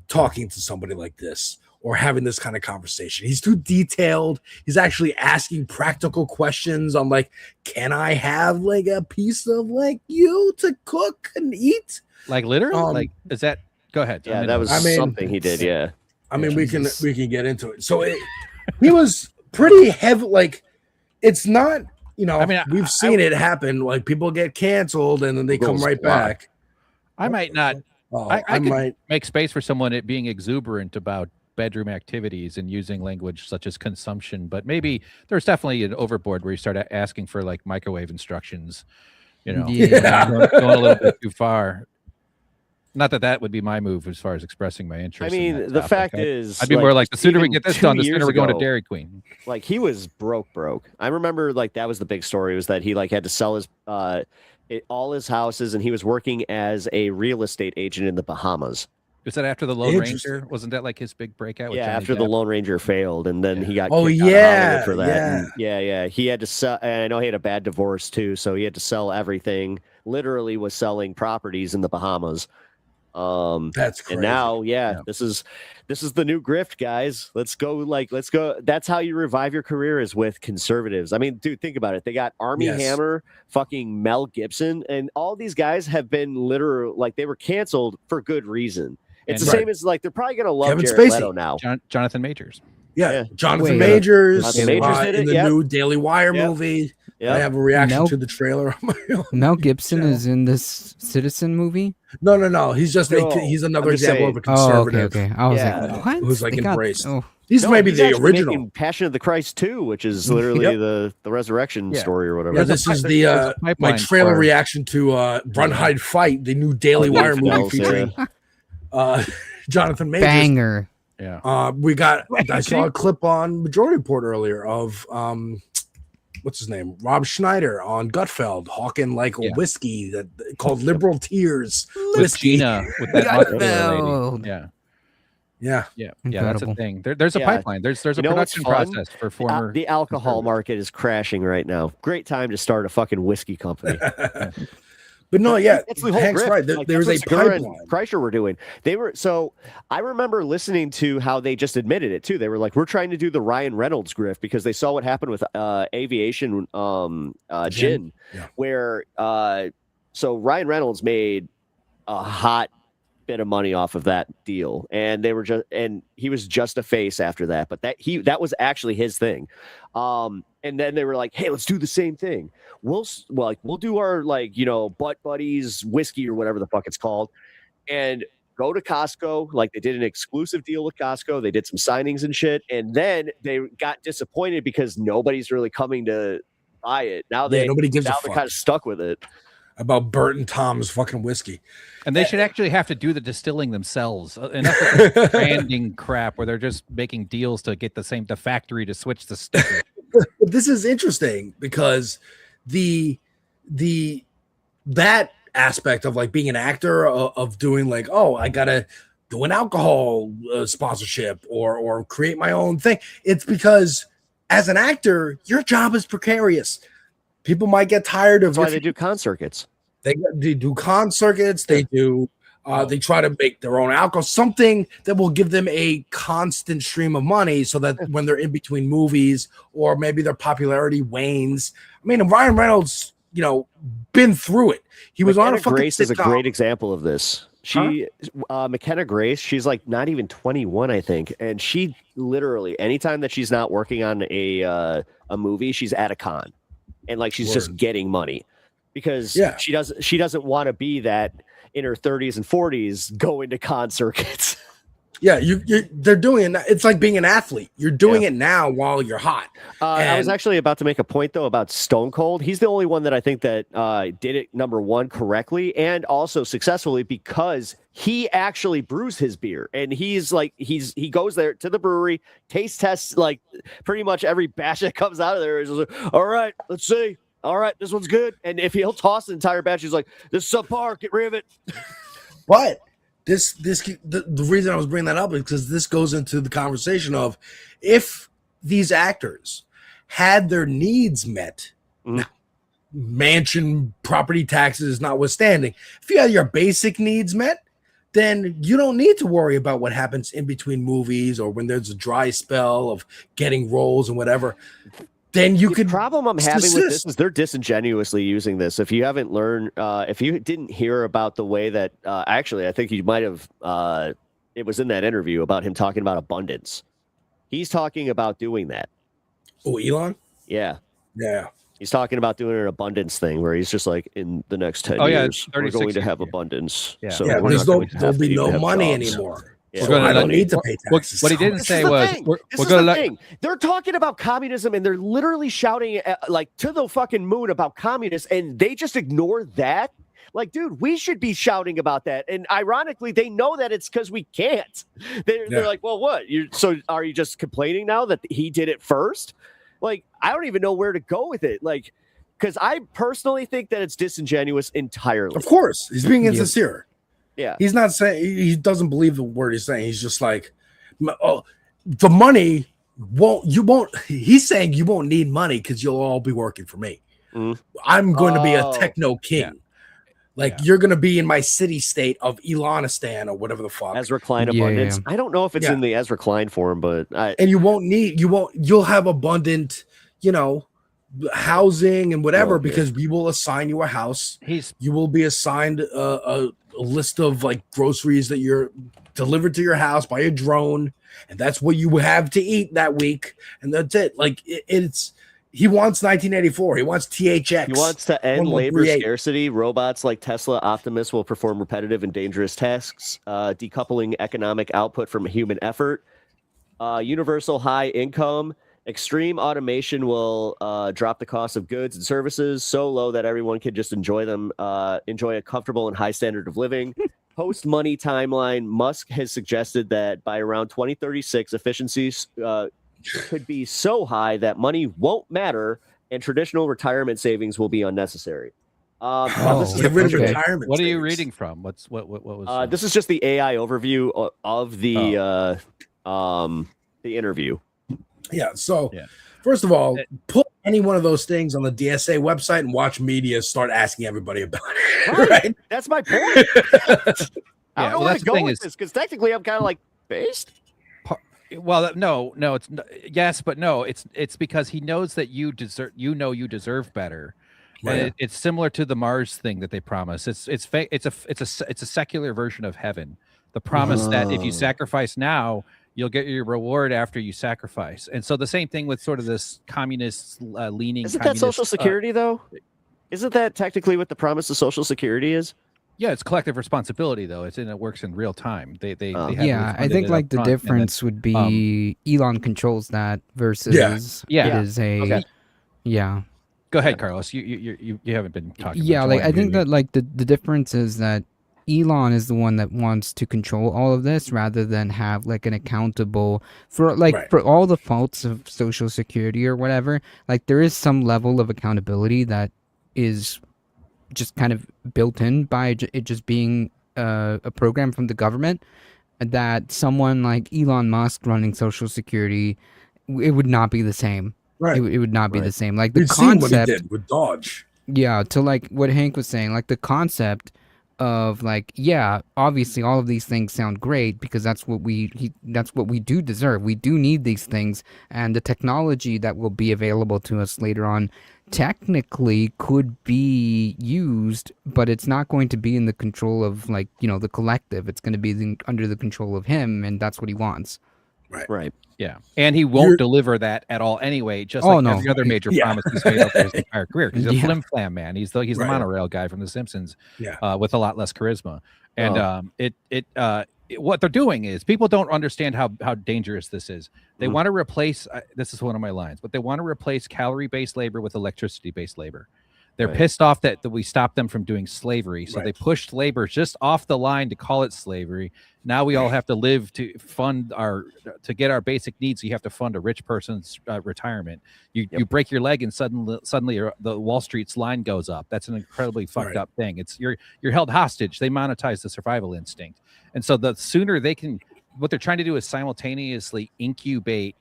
talking to somebody like this or having this kind of conversation. He's too detailed. He's actually asking practical questions on like, can I have like a piece of like you to cook and eat? Like literally? Like, is that? Go ahead. Yeah, that was something he did. Yeah. I mean, we can get into it. So he was pretty heavy. Like, it's not, you know, I mean, we've seen it happen. Like people get canceled and then they come right back. I might not. Oh, I could might make space for someone being exuberant about bedroom activities and using language such as consumption, but maybe there's definitely an overboard where you start asking for like microwave instructions You know, Yeah. going a little bit too far. Not that that would be my move as far as expressing my interest. I mean, in that the topic. fact is, I'd be more like, the sooner we even get this 2 done, the years sooner we're going to ago, Dairy Queen. Like, he was broke. I remember, like, that was the big story, was that he like had to sell his all his houses, and he was working as a real estate agent in the Bahamas. Was that after the Lone Ranger? Wasn't that like his big breakout? With Yeah, Johnny after the Depp? Lone Ranger failed, and then he got Oh, kicked out of yeah, Hollywood for that. yeah. And yeah. He had to sell, and I know he had a bad divorce too, so he had to sell everything. Literally, was selling properties in the Bahamas. That's crazy. And now, this is the new grift, guys. Let's go. That's how you revive your career, is with conservatives. I mean, dude, think about it. They got Armie Hammer, fucking Mel Gibson, and all these guys have been they were canceled for good reason. It's And- the same as, like, they're probably gonna love Kevin Jared Spacey. Leto now. Jonathan Majors. Yeah, Jonathan Wait, Majors, Jonathan Majors did in it, the yep. new Daily Wire movie. I have a reaction Mel- to the trailer on my own. Mel Gibson is in this Citizen movie. No. He's just he's another I'm just example saying. of a conservative. Oh, okay. I was Yeah. like, what? Who's like They got- embraced. oh. He's maybe he's the actually original. making Passion of the Christ 2, which is literally the resurrection story or whatever. Yeah, this is the my pipeline trailer for- reaction to Run, Hide, Fight, the new Daily Wire movie Bells, featuring Jonathan Majors. Banger. Yeah. I saw a clip on Majority Report earlier of what's his name, Rob Schneider on Gutfeld hawking like a whiskey that called Liberal Tears With whiskey. Gina, with that muscular Gutfeld. lady. Yeah. Yeah. That's a Incredible. thing. There's a Yeah. pipeline. There's a You know what's production fun? process for former. The alcohol market is crashing right now. Great time to start a fucking whiskey company. But no, That's the whole Hank's grift. right. Like, There's a that's what Segura and pipeline. Kreischer were doing. I remember listening to how they just admitted it too. They were like, we're trying to do the Ryan Reynolds grift because they saw what happened with aviation gin, where so Ryan Reynolds made a hot bit of money off of that deal, and he was just a face after that, but that was actually his thing. And then they were like, hey, let's do the same thing. We'll do our, like, you know, butt buddies whiskey or whatever the fuck it's called, and go to Costco. Like, they did an exclusive deal with Costco. They did some signings and shit, and then they got disappointed because nobody's really coming to buy it. Nobody gives a they're fuck kind of stuck with it. about Bert and Tom's fucking whiskey. And they should actually have to do the distilling themselves. Enough of this branding crap where they're just making deals to get the factory to switch the sticker. But this is interesting because that aspect of like being an actor of doing like, oh, I gotta do an alcohol sponsorship or create my own thing. It's because as an actor, your job is precarious. People might get tired of. That's why they do con circuits. They do con circuits. They do. They try to make their own alcohol, something that will give them a constant stream of money, so that when they're in between movies or maybe their popularity wanes. I mean, Ryan Reynolds, you know, been through it. He was on a fucking Grace is a sitcom. great example of this. McKenna Grace, she's like not even 21, I think, and she literally anytime that she's not working on a movie, she's at a con, and like she's just getting money because she doesn't want to be that in her 30s and 40s going to con circuits. Yeah, they're doing it. It's like being an athlete. You're doing it now while you're hot. I was actually about to make a point though about Stone Cold. He's the only one that I think that did it, number one, correctly and also successfully, because he actually brews his beer, and he's like he goes there to the brewery, taste tests like pretty much every batch that comes out of there. He's just like, all right, let's see. All right, this one's good. And if he'll toss the entire batch, he's like, this is subpar, get rid of it. But the reason I was bringing that up is because this goes into the conversation of if these actors had their needs met, now, mansion, property taxes notwithstanding, if you had your basic needs met, then you don't need to worry about what happens in between movies or when there's a dry spell of getting roles and whatever. Then you could. The problem I'm having with this is they're disingenuously using this. If you haven't learned, if you didn't hear about the way that actually, I think you might have. It was in that interview about him talking about abundance. He's talking about doing that. Oh, Elon? Yeah. Yeah. He's talking about doing an abundance thing where he's just like, in the next 10 years, we're going to have abundance. Yeah. So Yeah, we're there's not going to there'll have be to no have money jobs. anymore. Yeah. So I don't need to pay taxes. What he didn't This say is the was, thing. we're This is going to the let. thing. They're talking about communism and they're literally shouting like to the fucking moon about communists, and they just ignore that. Like, dude, we should be shouting about that. And ironically, they know that it's because we can't. They're like, well, what? So are you just complaining now that he did it first? Like, I don't even know where to go with it. Like, because I personally think that it's disingenuous entirely. Of course, he's being insincere. Yeah. He's not saying, he doesn't believe the word he's saying. He's just like, oh, the money he's saying you won't need money because you'll all be working for me. I'm going to be a techno king. You're going to be in my city state of Elanistan or whatever the fuck. Ezra Klein abundance. I don't know if it's in the Ezra Klein form, but and you'll have abundant, housing and whatever, because we will assign you a house. You will be assigned a list of like groceries that you're delivered to your house by a drone, and that's what you have to eat that week, and that's it. Like he wants 1984. He wants THX. He wants to end labor scarcity. Robots like Tesla Optimus will perform repetitive and dangerous tasks, decoupling economic output from human effort. Universal high income. Extreme automation will drop the cost of goods and services so low that everyone can just enjoy a comfortable and high standard of living. Post-money timeline, Musk has suggested that by around 2036, efficiencies could be so high that money won't matter and traditional retirement savings will be unnecessary. Get rid of retirement. What are you reading from? What was? This is just the AI overview of the interview. Yeah. So, first of all, put any one of those things on the DSA website and watch media start asking everybody about it. Right? That's my point. I don't know where to go with this because technically I'm kind of like based. Well, no, it's yes, but no, it's because he knows that you deserve better. Right. It's similar to the Mars thing that they promise. It's fake. It's a secular version of heaven. The promise that if you sacrifice now, you'll get your reward after you sacrifice. And so the same thing with sort of this communist leaning. Isn't that Social Security though? Isn't that technically what the promise of Social Security is? Yeah, it's collective responsibility though. It works in real time. They I think like the difference would be Elon controls that versus it is a Go ahead, Carlos. You haven't been talking. Yeah, like I think that like the difference is that Elon is the one that wants to control all of this rather than have like an accountable for for all the faults of Social Security or whatever. Like there is some level of accountability that is just kind of built in by it just being a program from the government, that someone like Elon Musk running Social Security, it would not be the same. Right. It would not be the same. Like the We've concept seen what he did with Dodge. Yeah, to like what Hank was saying, like the concept of like, yeah, obviously all of these things sound great because that's what we do deserve. We do need these things, and the technology that will be available to us later on technically could be used, but it's not going to be in the control of like, the collective. It's going to be under the control of him, and that's what he wants. Right. Yeah, and he won't deliver that at all anyway. Just like every other major promise he's made over his entire career. He's a flim flam man. He's the monorail guy from The Simpsons. With a lot less charisma. And what they're doing is people don't understand how dangerous this is. They want to replace. This is one of my lines, but they want to replace calorie-based labor with electricity-based labor. They're pissed off that we stopped them from doing slavery. So they pushed labor just off the line to call it slavery. Now we all have to live to get our basic needs. You have to fund a rich person's retirement. You break your leg and suddenly the Wall Street's line goes up. That's an incredibly fucked up thing. It's you're held hostage. They monetize the survival instinct. And so the sooner they can, what they're trying to do is simultaneously incubate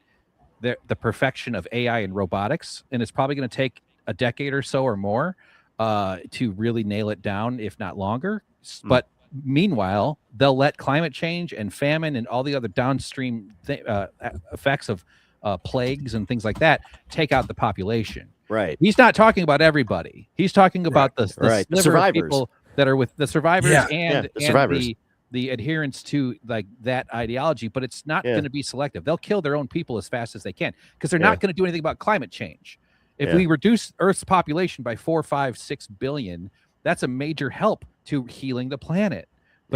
the perfection of AI and robotics. And it's probably going to take a decade or so or more to really nail it down, if not longer. But meanwhile, they'll let climate change and famine and all the other downstream effects of plagues and things like that take out the population. Right. He's not talking about everybody. He's talking about the survivors. People that are with the survivors and the survivors. The adherence to like that ideology, but it's not going to be selective. They'll kill their own people as fast as they can because they're not going to do anything about climate change. If we reduce Earth's population by 4, 5, 6 billion, that's a major help to healing the planet.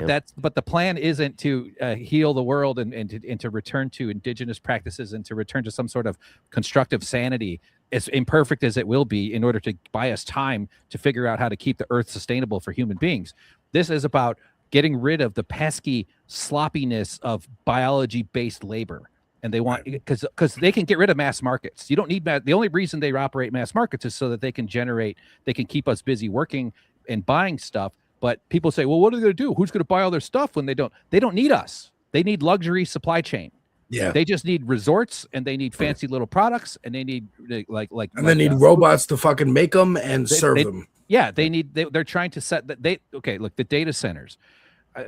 but the plan isn't to heal the world and to return to indigenous practices and to return to some sort of constructive sanity, as imperfect as it will be, in order to buy us time to figure out how to keep the earth sustainable for human beings. This is about getting rid of the pesky sloppiness of biology-based labor. And they want, because they can get rid of mass markets. You don't need the only reason they operate mass markets is so that they can keep us busy working and buying stuff. But people say, well, what are they going to do? Who's going to buy all their stuff when they don't need us? They need luxury supply chain. Yeah. They just need resorts, and they need fancy little products, and they need they need robots to fucking make them and serve them. Yeah, they're trying to set that look, the data centers.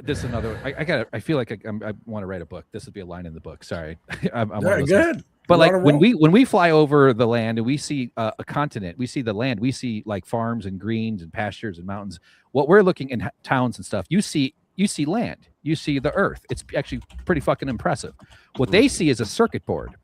This is another. I feel like I want to write a book. This would be a line in the book. Sorry, I'm good. But like when we fly over the land and we see a continent, we see the land, we see like farms and greens and pastures and mountains. What we're looking in towns and stuff, you see land, you see the earth. It's actually pretty fucking impressive. What they see is a circuit board.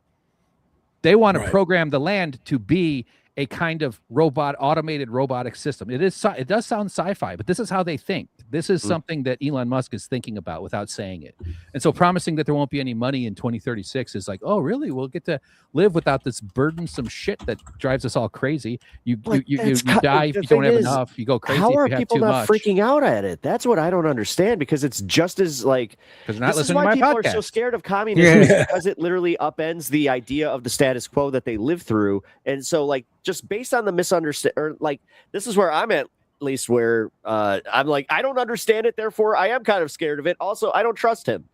They want to program the land to be a kind of automated robotic system. It does sound sci-fi, but this is how they think. This is something that Elon Musk is thinking about without saying it. And so promising that there won't be any money in 2036 is like, oh, really? We'll get to live without this burdensome shit that drives us all crazy. You die if you don't have enough. You go crazy if you have too much. How are people not freaking out at it? That's what I don't understand, because it's just as like, because not this is listening why to my people podcast. are so scared of communism, because it literally upends the idea of the status quo that they live through. And so like, just based on the misunderstanding, or like, this is where I'm at least, where I'm like, I don't understand it, therefore I am kind of scared of it. Also, I don't trust him.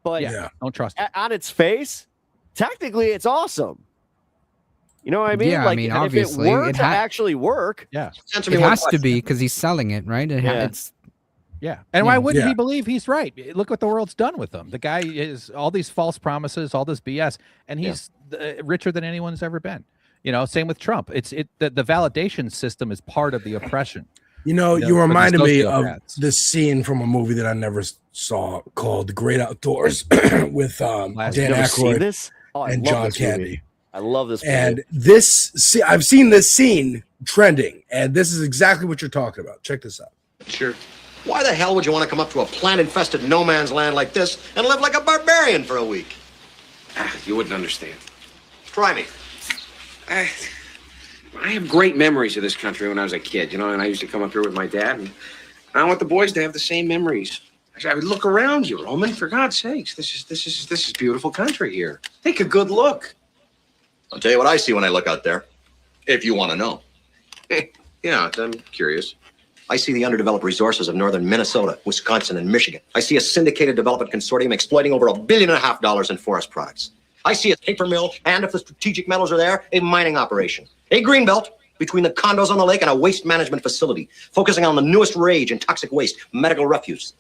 But don't trust him. On its face, technically it's awesome. You know what I mean? Yeah, like, I mean, if obviously, it were to actually work, it has to be, because he's selling it, right? It's and why wouldn't he believe he's right? Look what the world's done with him. The guy is all these false promises, all this BS, and he's richer than anyone's ever been. You know, same with Trump. The validation system is part of the oppression. You reminded me of this scene from a movie that I never saw called The Great Outdoors with Dan Aykroyd and John Candy. I love this movie. And I've seen this scene trending, and this is exactly what you're talking about. Check this out. Sure. Why the hell would you want to come up to a plant-infested no man's land like this and live like a barbarian for a week? You wouldn't understand. Try me. I have great memories of this country when I was a kid, and I used to come up here with my dad, and I want the boys to have the same memories. I would look around you, Roman, for God's sakes. This is beautiful country here. Take a good look. I'll tell you what I see when I look out there, if you want to know. Yeah, I'm curious. I see the underdeveloped resources of northern Minnesota, Wisconsin, and Michigan. I see a syndicated development consortium exploiting over $1.5 billion in forest products. I see a paper mill, and if the strategic metals are there, a mining operation. A greenbelt between the condos on the lake and a waste management facility, focusing on the newest rage in toxic waste, medical refuse,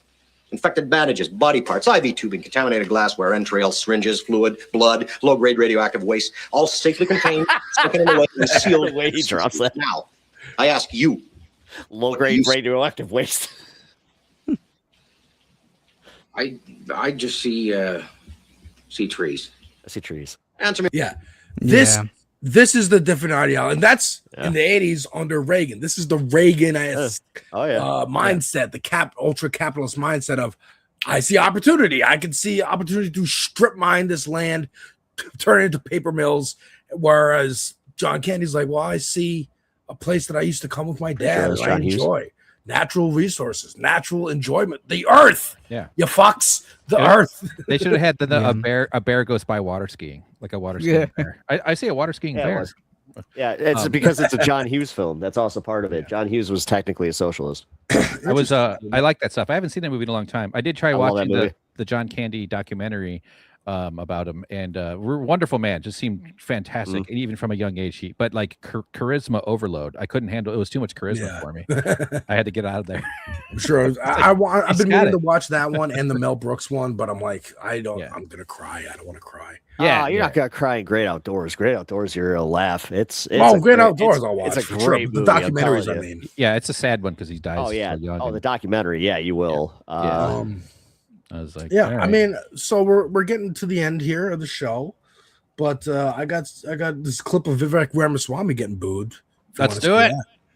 infected bandages, body parts, IV tubing, contaminated glassware, entrails, syringes, fluid, blood, low-grade radioactive waste, all safely contained, taken away, and sealed. The way he drops that. Now, I ask you. Low-grade radioactive waste. I just see trees. I see trees. Answer me. Yeah. This is the different ideology. And that's in the 80s under Reagan. This is the Reagan-esque mindset, the ultra-capitalist mindset of, I see opportunity. I can see opportunity to strip mine this land, turn it into paper mills. Whereas John Candy's like, well, I see a place that I used to come with my dad that I enjoy. Natural resources, natural enjoyment, the earth. Yeah, you fucks, the earth. They should have had a bear goes by water skiing, like a water skiing bear. I see a water skiing bear. Yeah, it's because it's a John Hughes film. That's also part of it. John Hughes was technically a socialist. I like that stuff. I haven't seen that movie in a long time. I did try watching the John Candy documentary about him, and wonderful man, just seemed fantastic, and even from a young age. But like charisma overload, I couldn't handle. It was too much charisma for me. I had to get out of there. I'm sure. I've been meaning to watch that one and the Mel Brooks one, but I'm like, I'm gonna cry. I don't want to cry. Yeah, you're not gonna cry in Great Outdoors. Great Outdoors, you're gonna laugh. It's Great Outdoors. I'll watch. It's a for great sure. movie, The documentaries, I mean. Yeah, it's a sad one because he dies. Oh yeah. So young The documentary. Yeah, you will. I was like, I mean, so we're getting to the end here of the show, but I got this clip of Vivek Ramaswamy getting booed. Let's do it.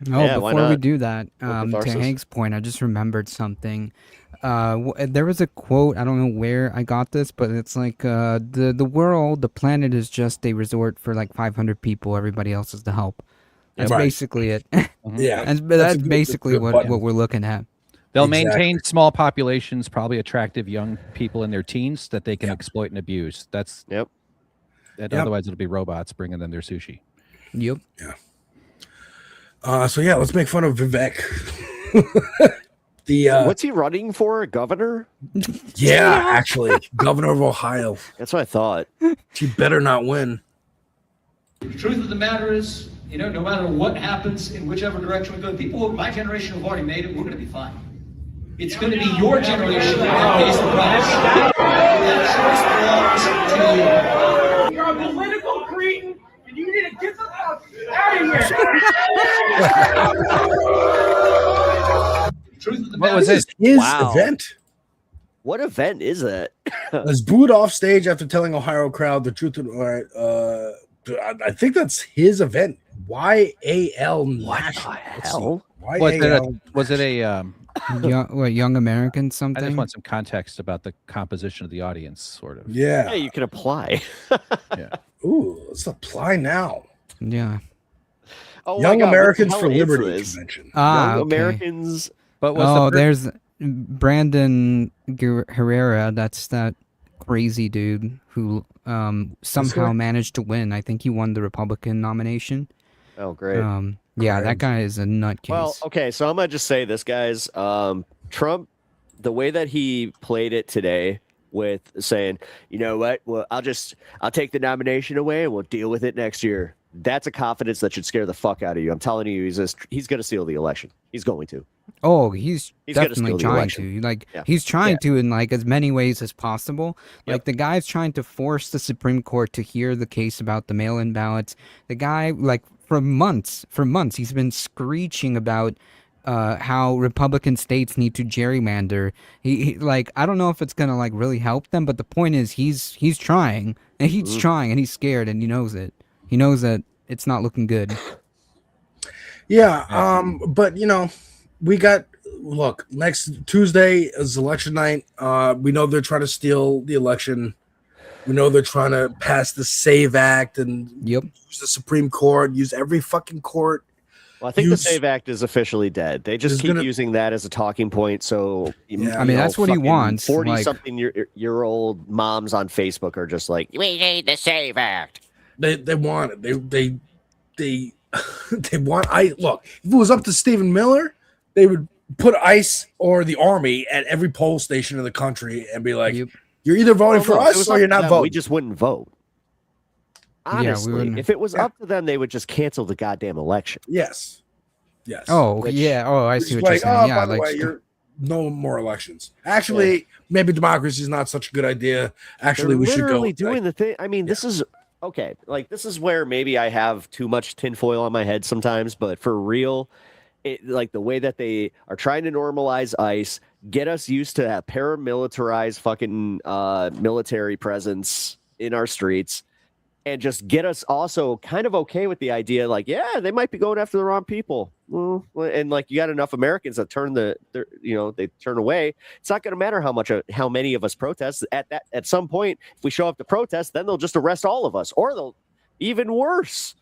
No, before we do that, to Hank's point, I just remembered something. There was a quote, I don't know where I got this, but it's like the world, the planet is just a resort for like 500 people. Everybody else is the help. That's Right. basically it. Yeah, that's a good- basically good what button. we're looking at. They'll Exactly. maintain small populations, probably attractive young people in their teens that they can exploit and abuse. That's Yep. And Yep. otherwise, it'll be robots bringing them their sushi. Yep. Yeah. So yeah, let's make fun of Vivek. What's he running for? Governor? Yeah, actually, governor of Ohio. That's what I thought. He better not win. The truth of the matter is, no matter what happens in whichever direction we go, people of my generation have already made it. We're going to be fine. It's going to be your generation that pays the price. That choice belongs to you. You're a political cretin, and you need to get the fuck out of here. Truth of the What matter was is, his Wow. event? What event is that? Was booed off stage after telling Ohio crowd the truth. I think that's his event. YAL National. Hell? Was it a Young American I something? just want some context about the composition of the audience, sort of. Yeah. Yeah, you can apply. Yeah. Ooh, let's apply now. Yeah. Oh Young my God, Americans what for the hell is Liberty this? convention. Young okay. Americans. But was Oh, the there's Brandon Herrera. That's that crazy dude who somehow guy? managed to win. I think he won the Republican nomination. Oh, great. Yeah, that guy is a nutcase. Well, okay, so I'm gonna just say this, guys. Trump, the way that he played it today, with saying, you know what, well, I'll take the nomination away and we'll deal with it next year. That's a confidence that should scare the fuck out of you. I'm telling you, he's gonna steal the election. He's going to. Oh, he's gonna definitely steal the trying election. to. Like Yeah. he's trying Yeah. to in like as many ways as possible. Like the guy's trying to force the Supreme Court to hear the case about the mail-in ballots. The guy, like for months, he's been screeching about how Republican states need to gerrymander. He like I don't know if it's gonna like really help them, but the point is he's trying and he's trying and he's scared and he knows it. He knows that it's not looking good. Yeah, but look, next Tuesday is election night. We know they're trying to steal the election. We know they're trying to pass the SAVE Act and use the Supreme Court, use every fucking court. Well, I think the SAVE Act is officially dead. They just keep gonna- using that as a talking point. So, I mean, that's what he wants, 40-something-year-old moms on Facebook are just like, we need the SAVE Act. They want it. They want. Look, if it was up to Stephen Miller, they would put ICE or the Army at every poll station in the country and be like, "You're either voting for Well, no, if it us was or up you're to not them, voting." We just wouldn't vote. Honestly, wouldn't. if it was up to them, they would just cancel the goddamn election. Yes. Oh, yeah. Oh, I see It's what you're like, saying. Yeah, by the like way, you're no more elections. Actually, maybe democracy is not such a good idea. Actually, They're we should go. literally doing the thing. I mean, this is okay. Like, this is where maybe I have too much tinfoil on my head sometimes, but for real, like the way that they are trying to normalize ICE, get us used to that paramilitarized fucking military presence in our streets, and just get us also kind of okay with the idea, like, yeah, they might be going after the wrong people. Well, and like you got enough Americans that they turn away. It's not going to matter how many of us protest. At some point, if we show up to protest, then they'll just arrest all of us, or they'll even worse.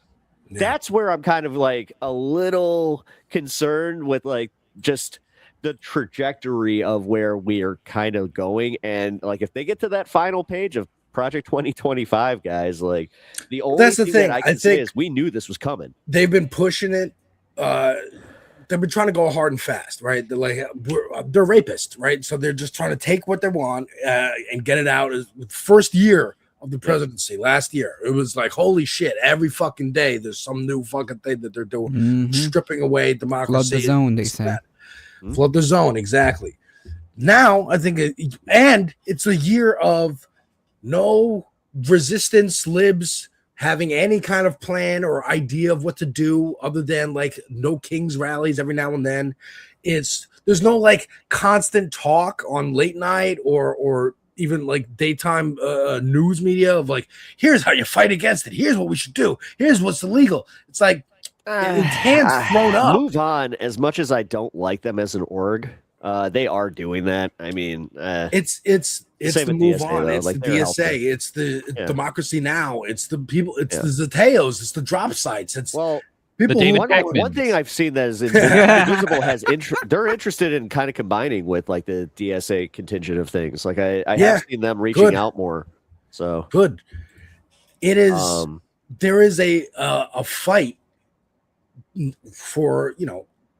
Yeah. That's where I'm kind of like a little concerned with like just the trajectory of where we are kind of going. And like if they get to that final page of Project 2025, guys, like the only thing that I can say is we knew this was coming. They've been pushing it. They've been trying to go hard and fast, right? They're like they're rapists, right? So they're just trying to take what they want and get it out. First year of the presidency last year, it was like holy shit! Every fucking day, there's some new fucking thing that they're doing, stripping away democracy. Flood the zone, they say. Flood the zone, exactly. Now I think, and it's a year of no resistance libs having any kind of plan or idea of what to do other than like no Kings rallies every now and then. There's no like constant talk on late night or even like daytime news media of like, here's how you fight against it. Here's what we should do. Here's what's illegal. It's like hands thrown up. Move on. As much as I don't like them as an org, They are doing that. I mean, it's the move on. It's the DSA. It's the Democracy Now. It's the people. It's the Zateos. It's the drop sites. It's people. One thing I've seen that is Invisible has they're interested in kind of combining with like the DSA contingent of things. Like I have seen them reaching out more. So good. It is. There is a fight for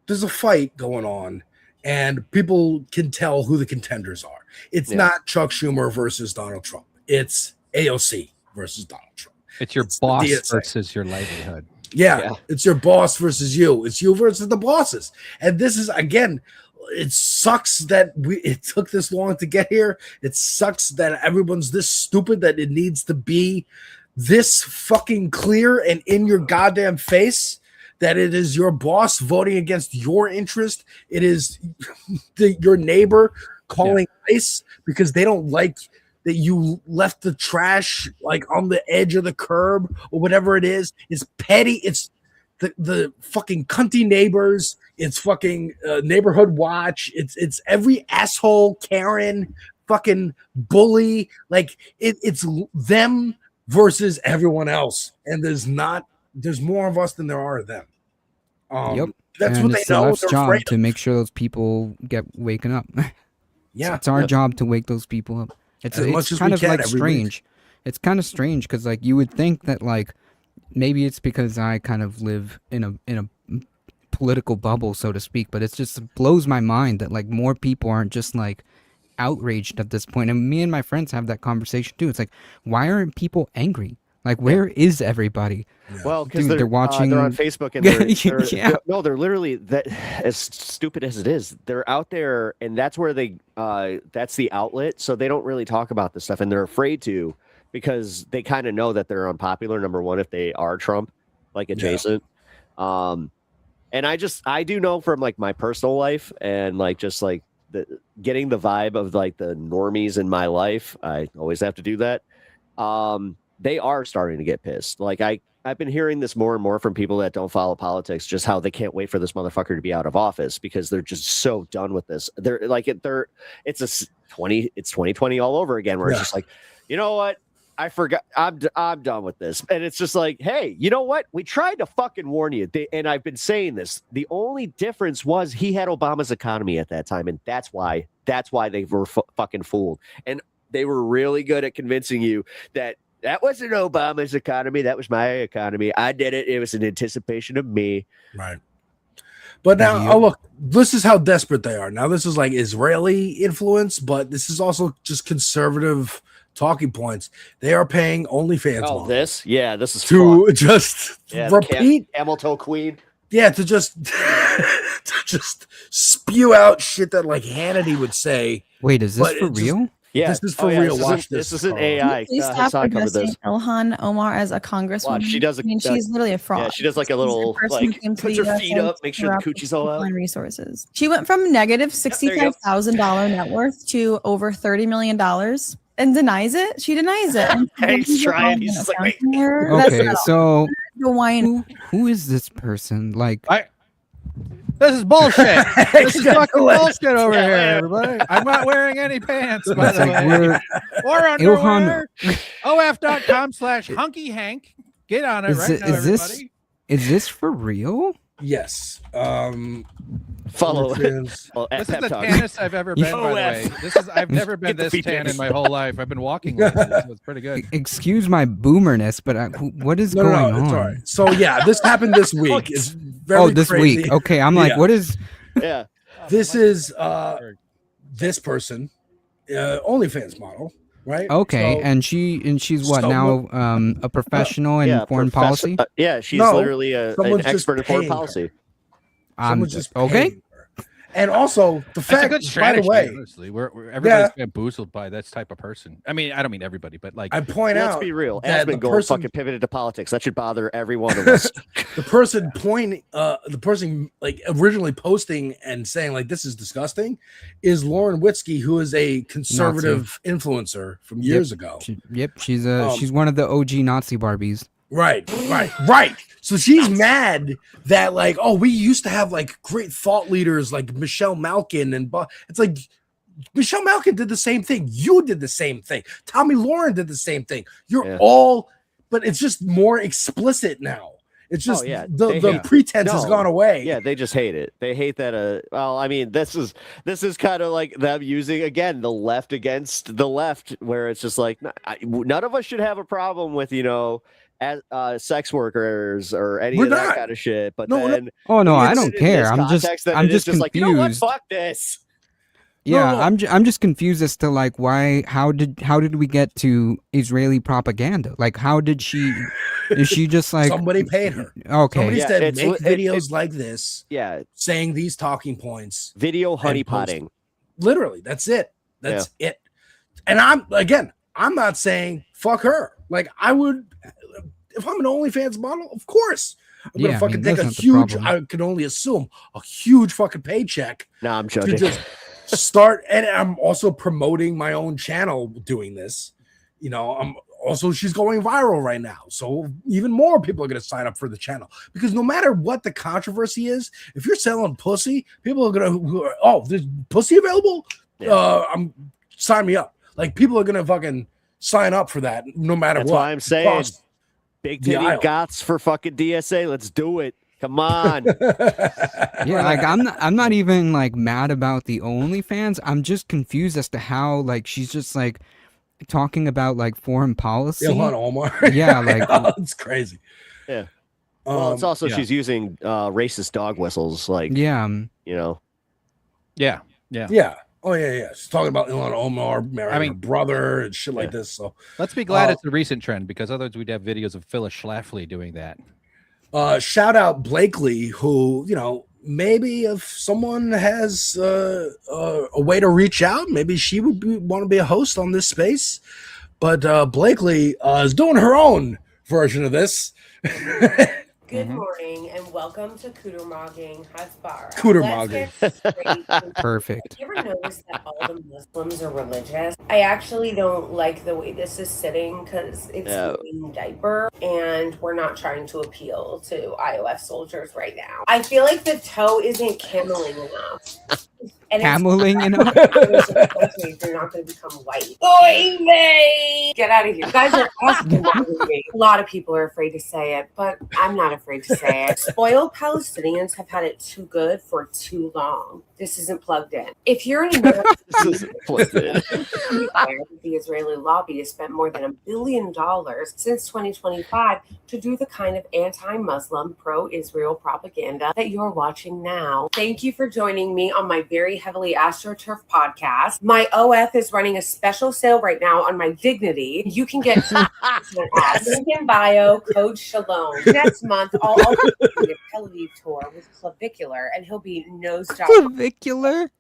There's a fight going on. And people can tell who the contenders are. It's not Chuck Schumer versus Donald Trump. It's AOC versus Donald Trump. It's your boss versus your livelihood. Yeah, it's your boss versus you. It's you versus the bosses. And this is, again, it sucks that it took this long to get here. It sucks that everyone's this stupid that it needs to be this fucking clear and in your goddamn face. That it is your boss voting against your interest. It is your neighbor calling ICE because they don't like that you left the trash like on the edge of the curb or whatever it is. It's petty. It's the fucking cunty neighbors. It's fucking neighborhood watch. It's every asshole, Karen, fucking bully. Like it's them versus everyone else. And there's more of us than there are of them. That's and what it's they the know. left's They're job afraid to of. make sure those people get waken up. It's our job to wake those people up. It's kind of like strange. It's kind of strange because like you would think that like maybe it's because I kind of live in a political bubble, so to speak, but it just blows my mind that like more people aren't just like outraged at this point. And me and my friends have that conversation too. It's like, why aren't people angry? Like, where is everybody? Well, because they're watching. They're on Facebook, and they're literally that. As stupid as it is, they're out there, and that's where they. That's the outlet, so they don't really talk about this stuff, and they're afraid to because they kind of know that they're unpopular. Number one, if they are Trump, like adjacent. And I do know from like my personal life and like just like getting the vibe of like the normies in my life. I always have to do that. They are starting to get pissed. Like I've been hearing this more and more from people that don't follow politics, just how they can't wait for this motherfucker to be out of office because they're just so done with this. They're like it's 2020 all over again, where it's just like, you know what? I forgot. I'm done with this. And it's just like, hey, you know what? We tried to fucking warn you. And I've been saying this. The only difference was he had Obama's economy at that time. And that's why they were fucking fooled. And they were really good at convincing you that wasn't Obama's economy. That was my economy. I did it. It was in anticipation of me. Right. But now, look, this is how desperate they are. Now, this is like Israeli influence, but this is also just conservative talking points. They are paying OnlyFans. Oh, this is to fun. Just repeat. Camel toe queen. Yeah, to just spew out shit that like Hannity would say. Wait, is this for real? Yeah, this is for real. Watch this. This isn't AI. Please stop addressing Ilhan Omar as a congresswoman. Watch, she does. She's literally a fraud. Yeah, she does like a little like puts her feet up, make sure the coochie's all out. Resources. She went from negative $65,000 net worth to over $30 million and denies it. She denies it. He's trying. He's just like, wait. Okay, so who is this person? Like, this is bullshit. This is fucking bullshit over here, everybody. I'm not wearing any pants, by the way. Or underwear. OF.com/hunkyhank. Get on it right now, everybody. Is this for real? Yes. Follow this is the tannest I've ever been, by the way. I've never been this tan in my whole life. I've been walking lately, so it's pretty good. Excuse my boomerness, but what is going on? It's all right. So yeah, this happened this week. It's very this crazy. week. Okay, I'm like, what is? Yeah. This is this person, OnlyFans model, right? Okay, So- and she's what now? A professional in foreign policy. She's No, literally an someone's just expert in foreign paying her. policy. Someone's just okay. paying her. And also the That's a fact, good by strategy, the way, honestly. Everybody's bamboozled by that type of person. I mean, I don't mean everybody, but like I point Let's out be real. that Aspen the Gold person, fucking pivoted to politics. That should bother every one of us. the person like originally posting and saying like this is disgusting is Lauren Witzke, who is a conservative influencer from years ago. She's one of the OG Nazi Barbies. Right. So she's mad that like, oh, we used to have like great thought leaders like Michelle Malkin it's like Michelle Malkin did the same thing. You did the same thing. Tommy Lauren did the same thing. You're all, but it's just more explicit now. It's just the pretense has gone away. Yeah, they just hate it. They hate that. Well, I mean, this is kind of like them using again the left against the left, where it's just like none of us should have a problem with as sex workers or any of that kind of shit. But then, oh no, I don't care. I'm just confused. Like, you know what? Fuck this. Yeah, I'm just confused as to like how did we get to Israeli propaganda? Like how did she is she just like somebody paid her? Okay. Somebody said make videos like this. Yeah. Saying these talking points. Video honeypotting. Literally, that's it. That's it. And I'm not saying fuck her. Like I would if I'm an OnlyFans model, of course. I'm gonna fucking take a huge, I can only assume a huge fucking paycheck. No, I'm joking. To just start, and I'm also promoting my own channel doing this. She's going viral right now. So even more people are gonna sign up for the channel. Because no matter what the controversy is, if you're selling pussy, people are gonna there's pussy available? Sign me up. Like people are gonna fucking sign up for that no matter what. That's why I'm saying big titty gots for fucking DSA. Let's do it. Come on. Yeah, like I'm not even like mad about the OnlyFans. I'm just confused as to how like she's just like talking about like foreign policy. Ilhan Omar. Yeah, like it's crazy. Yeah. Well, it's also she's using racist dog whistles. Like Yeah. Yeah. Yeah. Oh yeah. She's talking about Ilhan Omar marrying her brother and shit like this. So let's be glad it's a recent trend, because otherwise we'd have videos of Phyllis Schlafly doing that. Shout out Blakely, who maybe if someone has a way to reach out, maybe she would want to be a host on this space. But Blakely is doing her own version of this. Good morning and welcome to Cootermogging Hasbara. Cootermogging. Perfect. You ever notice that all the Muslims are religious? I actually don't like the way this is sitting because it's a clean diaper and we're not trying to appeal to IOF soldiers right now. I feel like the toe isn't kindling enough. And Cameling enough? They're not going to become white. Oy vey! Get out of here. You guys are asking me. A lot of people are afraid to say it, but I'm not afraid to say it. Spoiled Palestinians have had it too good for too long. This isn't plugged in. If you're an American, the Israeli lobby has spent more than $1 billion since 2025 to do the kind of anti-Muslim, pro-Israel propaganda that you're watching now. Thank you for joining me on my very heavily AstroTurf podcast. My OF is running a special sale right now on my Dignity. You can get off. Link in bio, code Shalom. Next month, I'll also do a Tel Aviv tour with Clavicular, and he'll be nose job. Clavicular?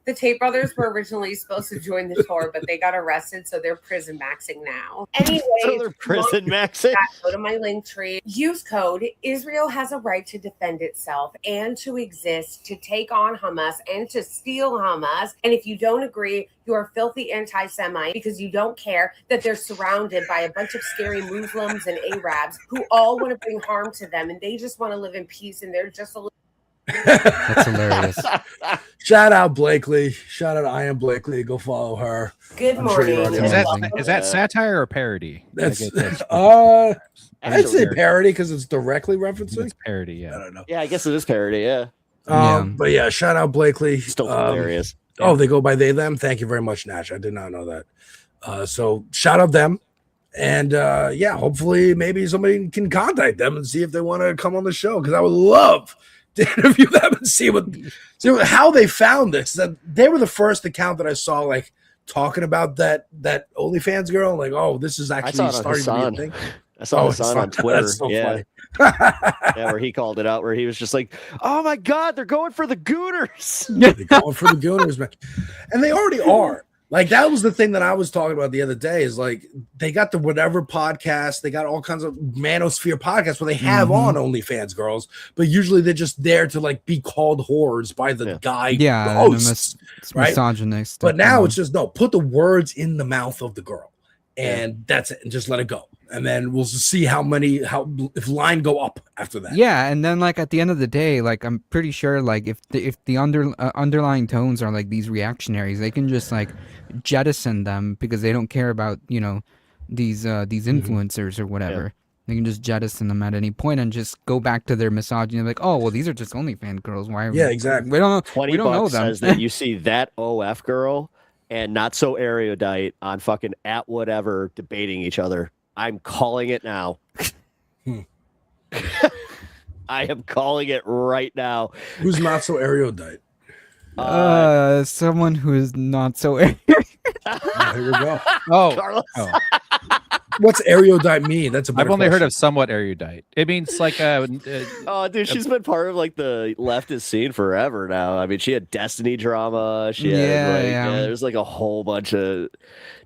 The Tate brothers were originally supposed to join the tour, but they got arrested, so they're prison maxing now. Anyway, so they're prison maxing. Go to my link tree. Use code Israel has a right to defend itself and to exist, to take on Hamas and to steal Hamas. And if you don't agree, you are filthy anti-Semite because you don't care that they're surrounded by a bunch of scary Muslims and Arabs who all want to bring harm to them, and they just want to live in peace, and they're just a little. That's hilarious. Shout out Blakely. Shout out I am Blakely. Go follow her. Good morning. Is that satire or parody? That's I'd say parody because it's directly referencing. It's parody, yeah. I don't know. Yeah, I guess it is parody, yeah. But yeah, shout out Blakely. Still hilarious. Oh, they go by they them. Thank you very much, Nash. I did not know that. So shout out them. And hopefully maybe somebody can contact them and see if they want to come on the show, because I would love to interview them and see how they found this. That they were the first account that I saw like talking about that OnlyFans girl. Like, oh, this is actually starting to be a thing. I saw Hassan on Twitter. That's so funny. Where he called it out, where he was just like, "Oh my God, they're going for the Gooners." They're going for the Gooners, man, and they already are. Like, that was the thing that I was talking about the other day, is like they got the whatever podcast, they got all kinds of manosphere podcasts where they have on OnlyFans girls, but usually they're just there to like be called whores by the guy. Yeah, hosts, it's misogynist. But now it's just put the words in the mouth of the girl. and that's it, and just let it go. And then we'll see if line go up after that. Yeah, and then like at the end of the day, like I'm pretty sure like if the underlying tones are like these reactionaries, they can just like jettison them because they don't care about these influencers or whatever. Yeah. They can just jettison them at any point and just go back to their misogyny. Like, oh well, these are just OnlyFans girls. Why? Yeah, exactly. We don't $20 know them. says that you see that OF girl and not so erudite on fucking at whatever debating each other. I'm calling it now. I am calling it right now. Who's not so erudite? Someone who is not so. Here we go. Oh, Carlos. oh. What's erudite mean? That's a better I've only heard question. of somewhat erudite. It means like oh, dude, she's been part of like the leftist scene forever now. I mean, she had Destiny drama. She had there's like a whole bunch of.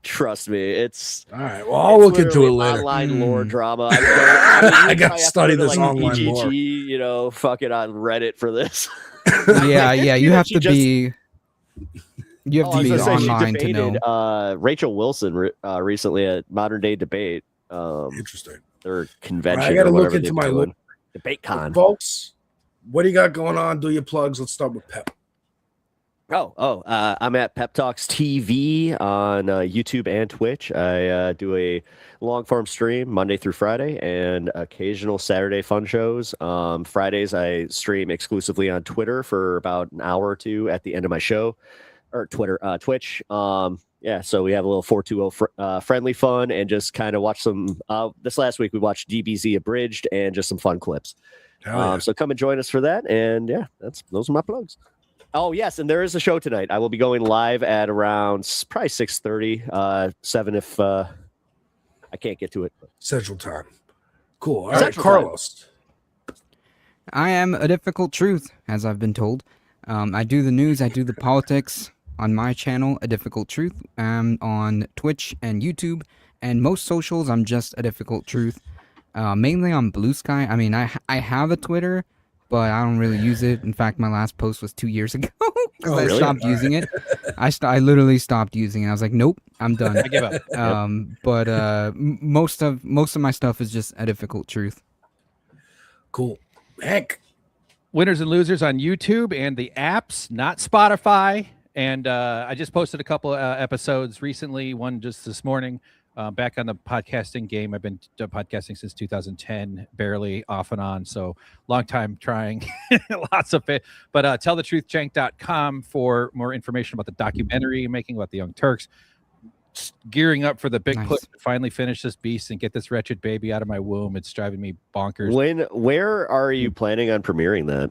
Trust me, it's all right. Well, I'll look into it later. Online lore drama. I got to study this like online PGG, lore. Fucking on Reddit for this. Yeah, you have to be. You have to be online she debated, to know. Rachel Wilson recently at Modern Day Debate. Interesting. Their convention. I got to or look whatever into they're my doing. Debate con. Folks, what do you got going on? Do your plugs. Let's start with Pep. I'm at Pep Talks TV on YouTube and Twitch. I do a long form stream Monday through Friday and occasional Saturday fun shows. Fridays I stream exclusively on Twitter for about an hour or two at the end of my show, or Twitch. Yeah, so we have a little 420 friendly fun and just kind of watch some. This last week we watched DBZ Abridged and just some fun clips. So come and join us for that. And yeah, those are my plugs. Oh, yes, and there is a show tonight. I will be going live at around probably 6:30, 7 if I can't get to it. Central Time. Cool. All right, Carlos. I am a difficult truth, as I've been told. I do the news, I do the politics on my channel, A Difficult Truth. On Twitch and YouTube, and most socials, I'm just A Difficult Truth. Mainly on Bluesky. I mean, I have a Twitter, but I don't really use it. In fact, my last post was 2 years ago because I stopped using it. I literally stopped using it. I was like, nope, I'm done. I give up. But most of my stuff is just A Difficult Truth. Cool. Heck. Winners and losers on YouTube and the apps, not Spotify. And I just posted a couple episodes recently, one just this morning. Back on the podcasting game. I've been podcasting since 2010, barely, off and on. So long time trying, lots of it. But tellthetruthjank.com for more information about the documentary I'm making about the Young Turks. Just gearing up for the big push to finally finish this beast and get this wretched baby out of my womb. It's driving me bonkers. Where are you planning on premiering that?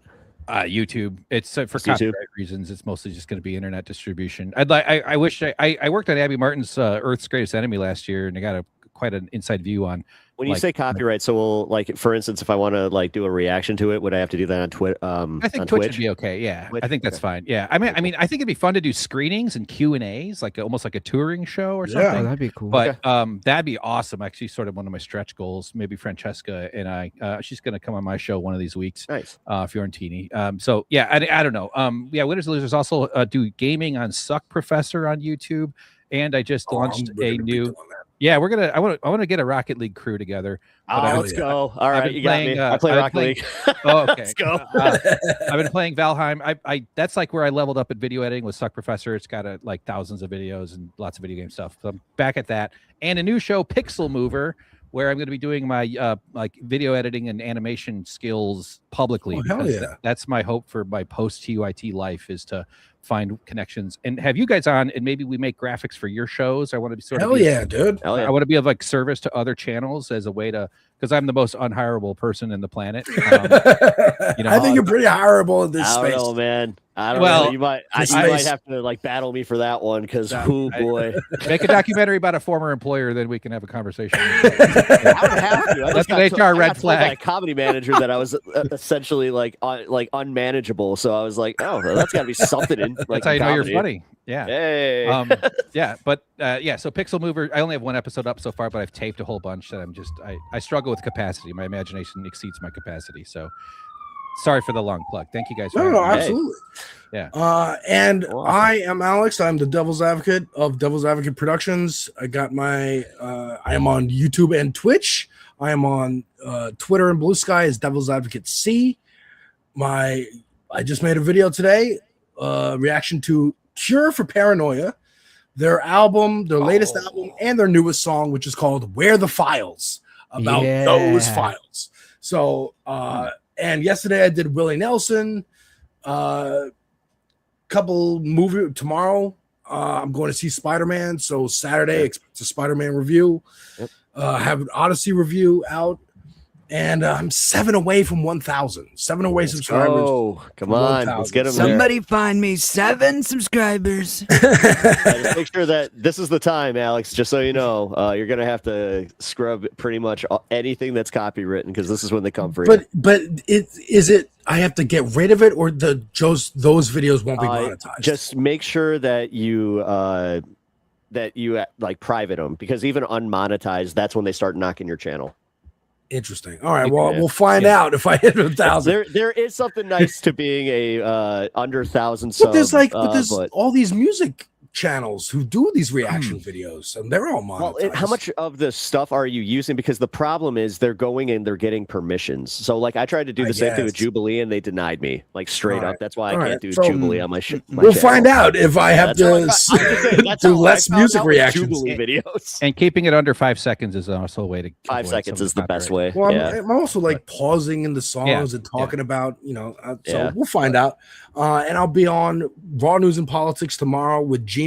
YouTube. It's for copyright reasons. It's mostly just going to be internet distribution. I wish I worked on Abby Martin's Earth's Greatest Enemy last year, and I got quite an inside view on. When you say copyright, so we'll like, for instance, if I want to like do a reaction to it, would I have to do that on Twitter? I think Twitch would be okay. Yeah, Twitch? I think that's fine. Yeah, I mean, I think it'd be fun to do screenings and Q&As, like almost like a touring show or something. Yeah, that'd be cool. But that'd be awesome. Actually, sort of one of my stretch goals. Maybe Francesca and I. She's going to come on my show one of these weeks. Nice. Fiorentini. So yeah, I don't know. Yeah, winners and losers also do gaming on Suck Professor on YouTube, and I just launched a new. Yeah, I want to get a Rocket League crew together. Let's go. All right, you got me. I play Rocket League. Oh, okay. Let's go. I've been playing Valheim. I that's like where I leveled up at video editing with Suck Professor. It's got like thousands of videos and lots of video game stuff. So I'm back at that. And a new show, Pixel Mover, where I'm going to be doing my like video editing and animation skills publicly. Oh, hell yeah. That's my hope for my post TUIT life, is to find connections and have you guys on, and maybe we make graphics for your shows. I want to be sort of dude. I want to be of like service to other channels as a way to, because I'm the most unhireable person in the planet. I think you're pretty hireable in this space. I don't know, man. I don't know. You might have to like battle me for that one, because boy. Make a documentary about a former employer, then we can have a conversation. I would have to. That's an HR red flag. By a comedy manager that I was essentially like unmanageable. So I was like, oh, that's got to be something in. Like, that's how you know comedy. you're funny. Yeah. Hey. Yeah. But so Pixel Mover, I only have one episode up so far, but I've taped a whole bunch that I struggle with capacity. My imagination exceeds my capacity. So Sorry for the long plug. Thank you guys. No, for no, having me. absolutely. Yeah. And I am Alex. I'm the Devil's Advocate of Devil's Advocate Productions. I got my I am on YouTube and Twitch. I am on Twitter and Blue Sky as Devil's Advocate C. I just made a video today, reaction to Cure for Paranoia, their album, their latest album, and their newest song, which is called Where the Files, about those files. So and yesterday I did Willie Nelson. Couple movie tomorrow. I'm going to see Spider-Man. So Saturday, expect a Spider-Man review. Have an Odyssey review out. And I'm 7 away from 1,000. 7 away subscribers. Oh, come on. Let's get them Somebody find me 7 subscribers. Just make sure that this is the time, Alex, just so you know. You're going to have to scrub pretty much anything that's copywritten because this is when they come for you. But is it I have to get rid of it or those videos won't be monetized? Just make sure that you like private them because even unmonetized, that's when they start knocking your channel. Interesting. All right. Well, we'll find out if I hit 1,000. There is something nice to being a under 1,000 sub. But there's all these music channels who do these reaction videos, and they're all monetized. Well, how much of the stuff are you using? Because the problem is they're going and they're getting permissions. So, like, I tried to do the same thing with Jubilee, and they denied me, like straight up. That's why I can't do Jubilee on my shit. We'll find out if I have to do less music reactions. Jubilee videos. And keeping it under 5 seconds is also a way to. 5 seconds is the best way. Well, I'm also like pausing in the songs and talking about, so we'll find out. And I'll be on Raw News and Politics tomorrow with Gina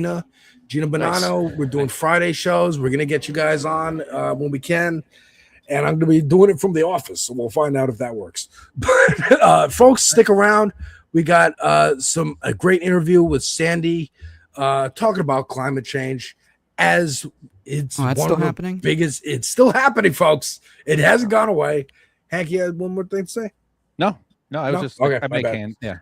Bonanno. Nice. We're doing Friday shows. We're going to get you guys on when we can. And I'm going to be doing it from the office. So we'll find out if that works. But folks, stick around. We got a great interview with Sandy talking about climate change as it's still happening. It's still happening, folks. It hasn't gone away. Hank, you had one more thing to say? No, I was just okay. I make hand. Yeah.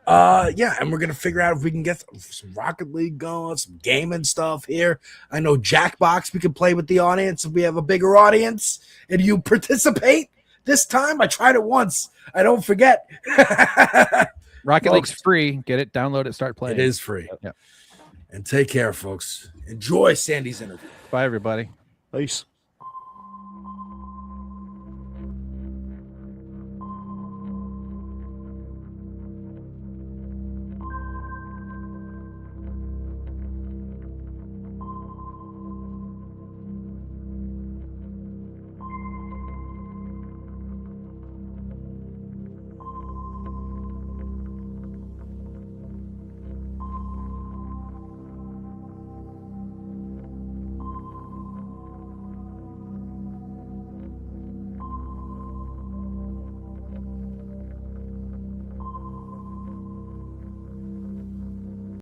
And we're gonna figure out if we can get some Rocket League going, some gaming stuff here. I know Jackbox we can play with the audience if we have a bigger audience and you participate. This time I tried it once. I don't forget. Rocket League's free. Get it, download it, start playing. It is free. Yeah. And take care, folks. Enjoy Sandy's interview. Bye, everybody. Peace.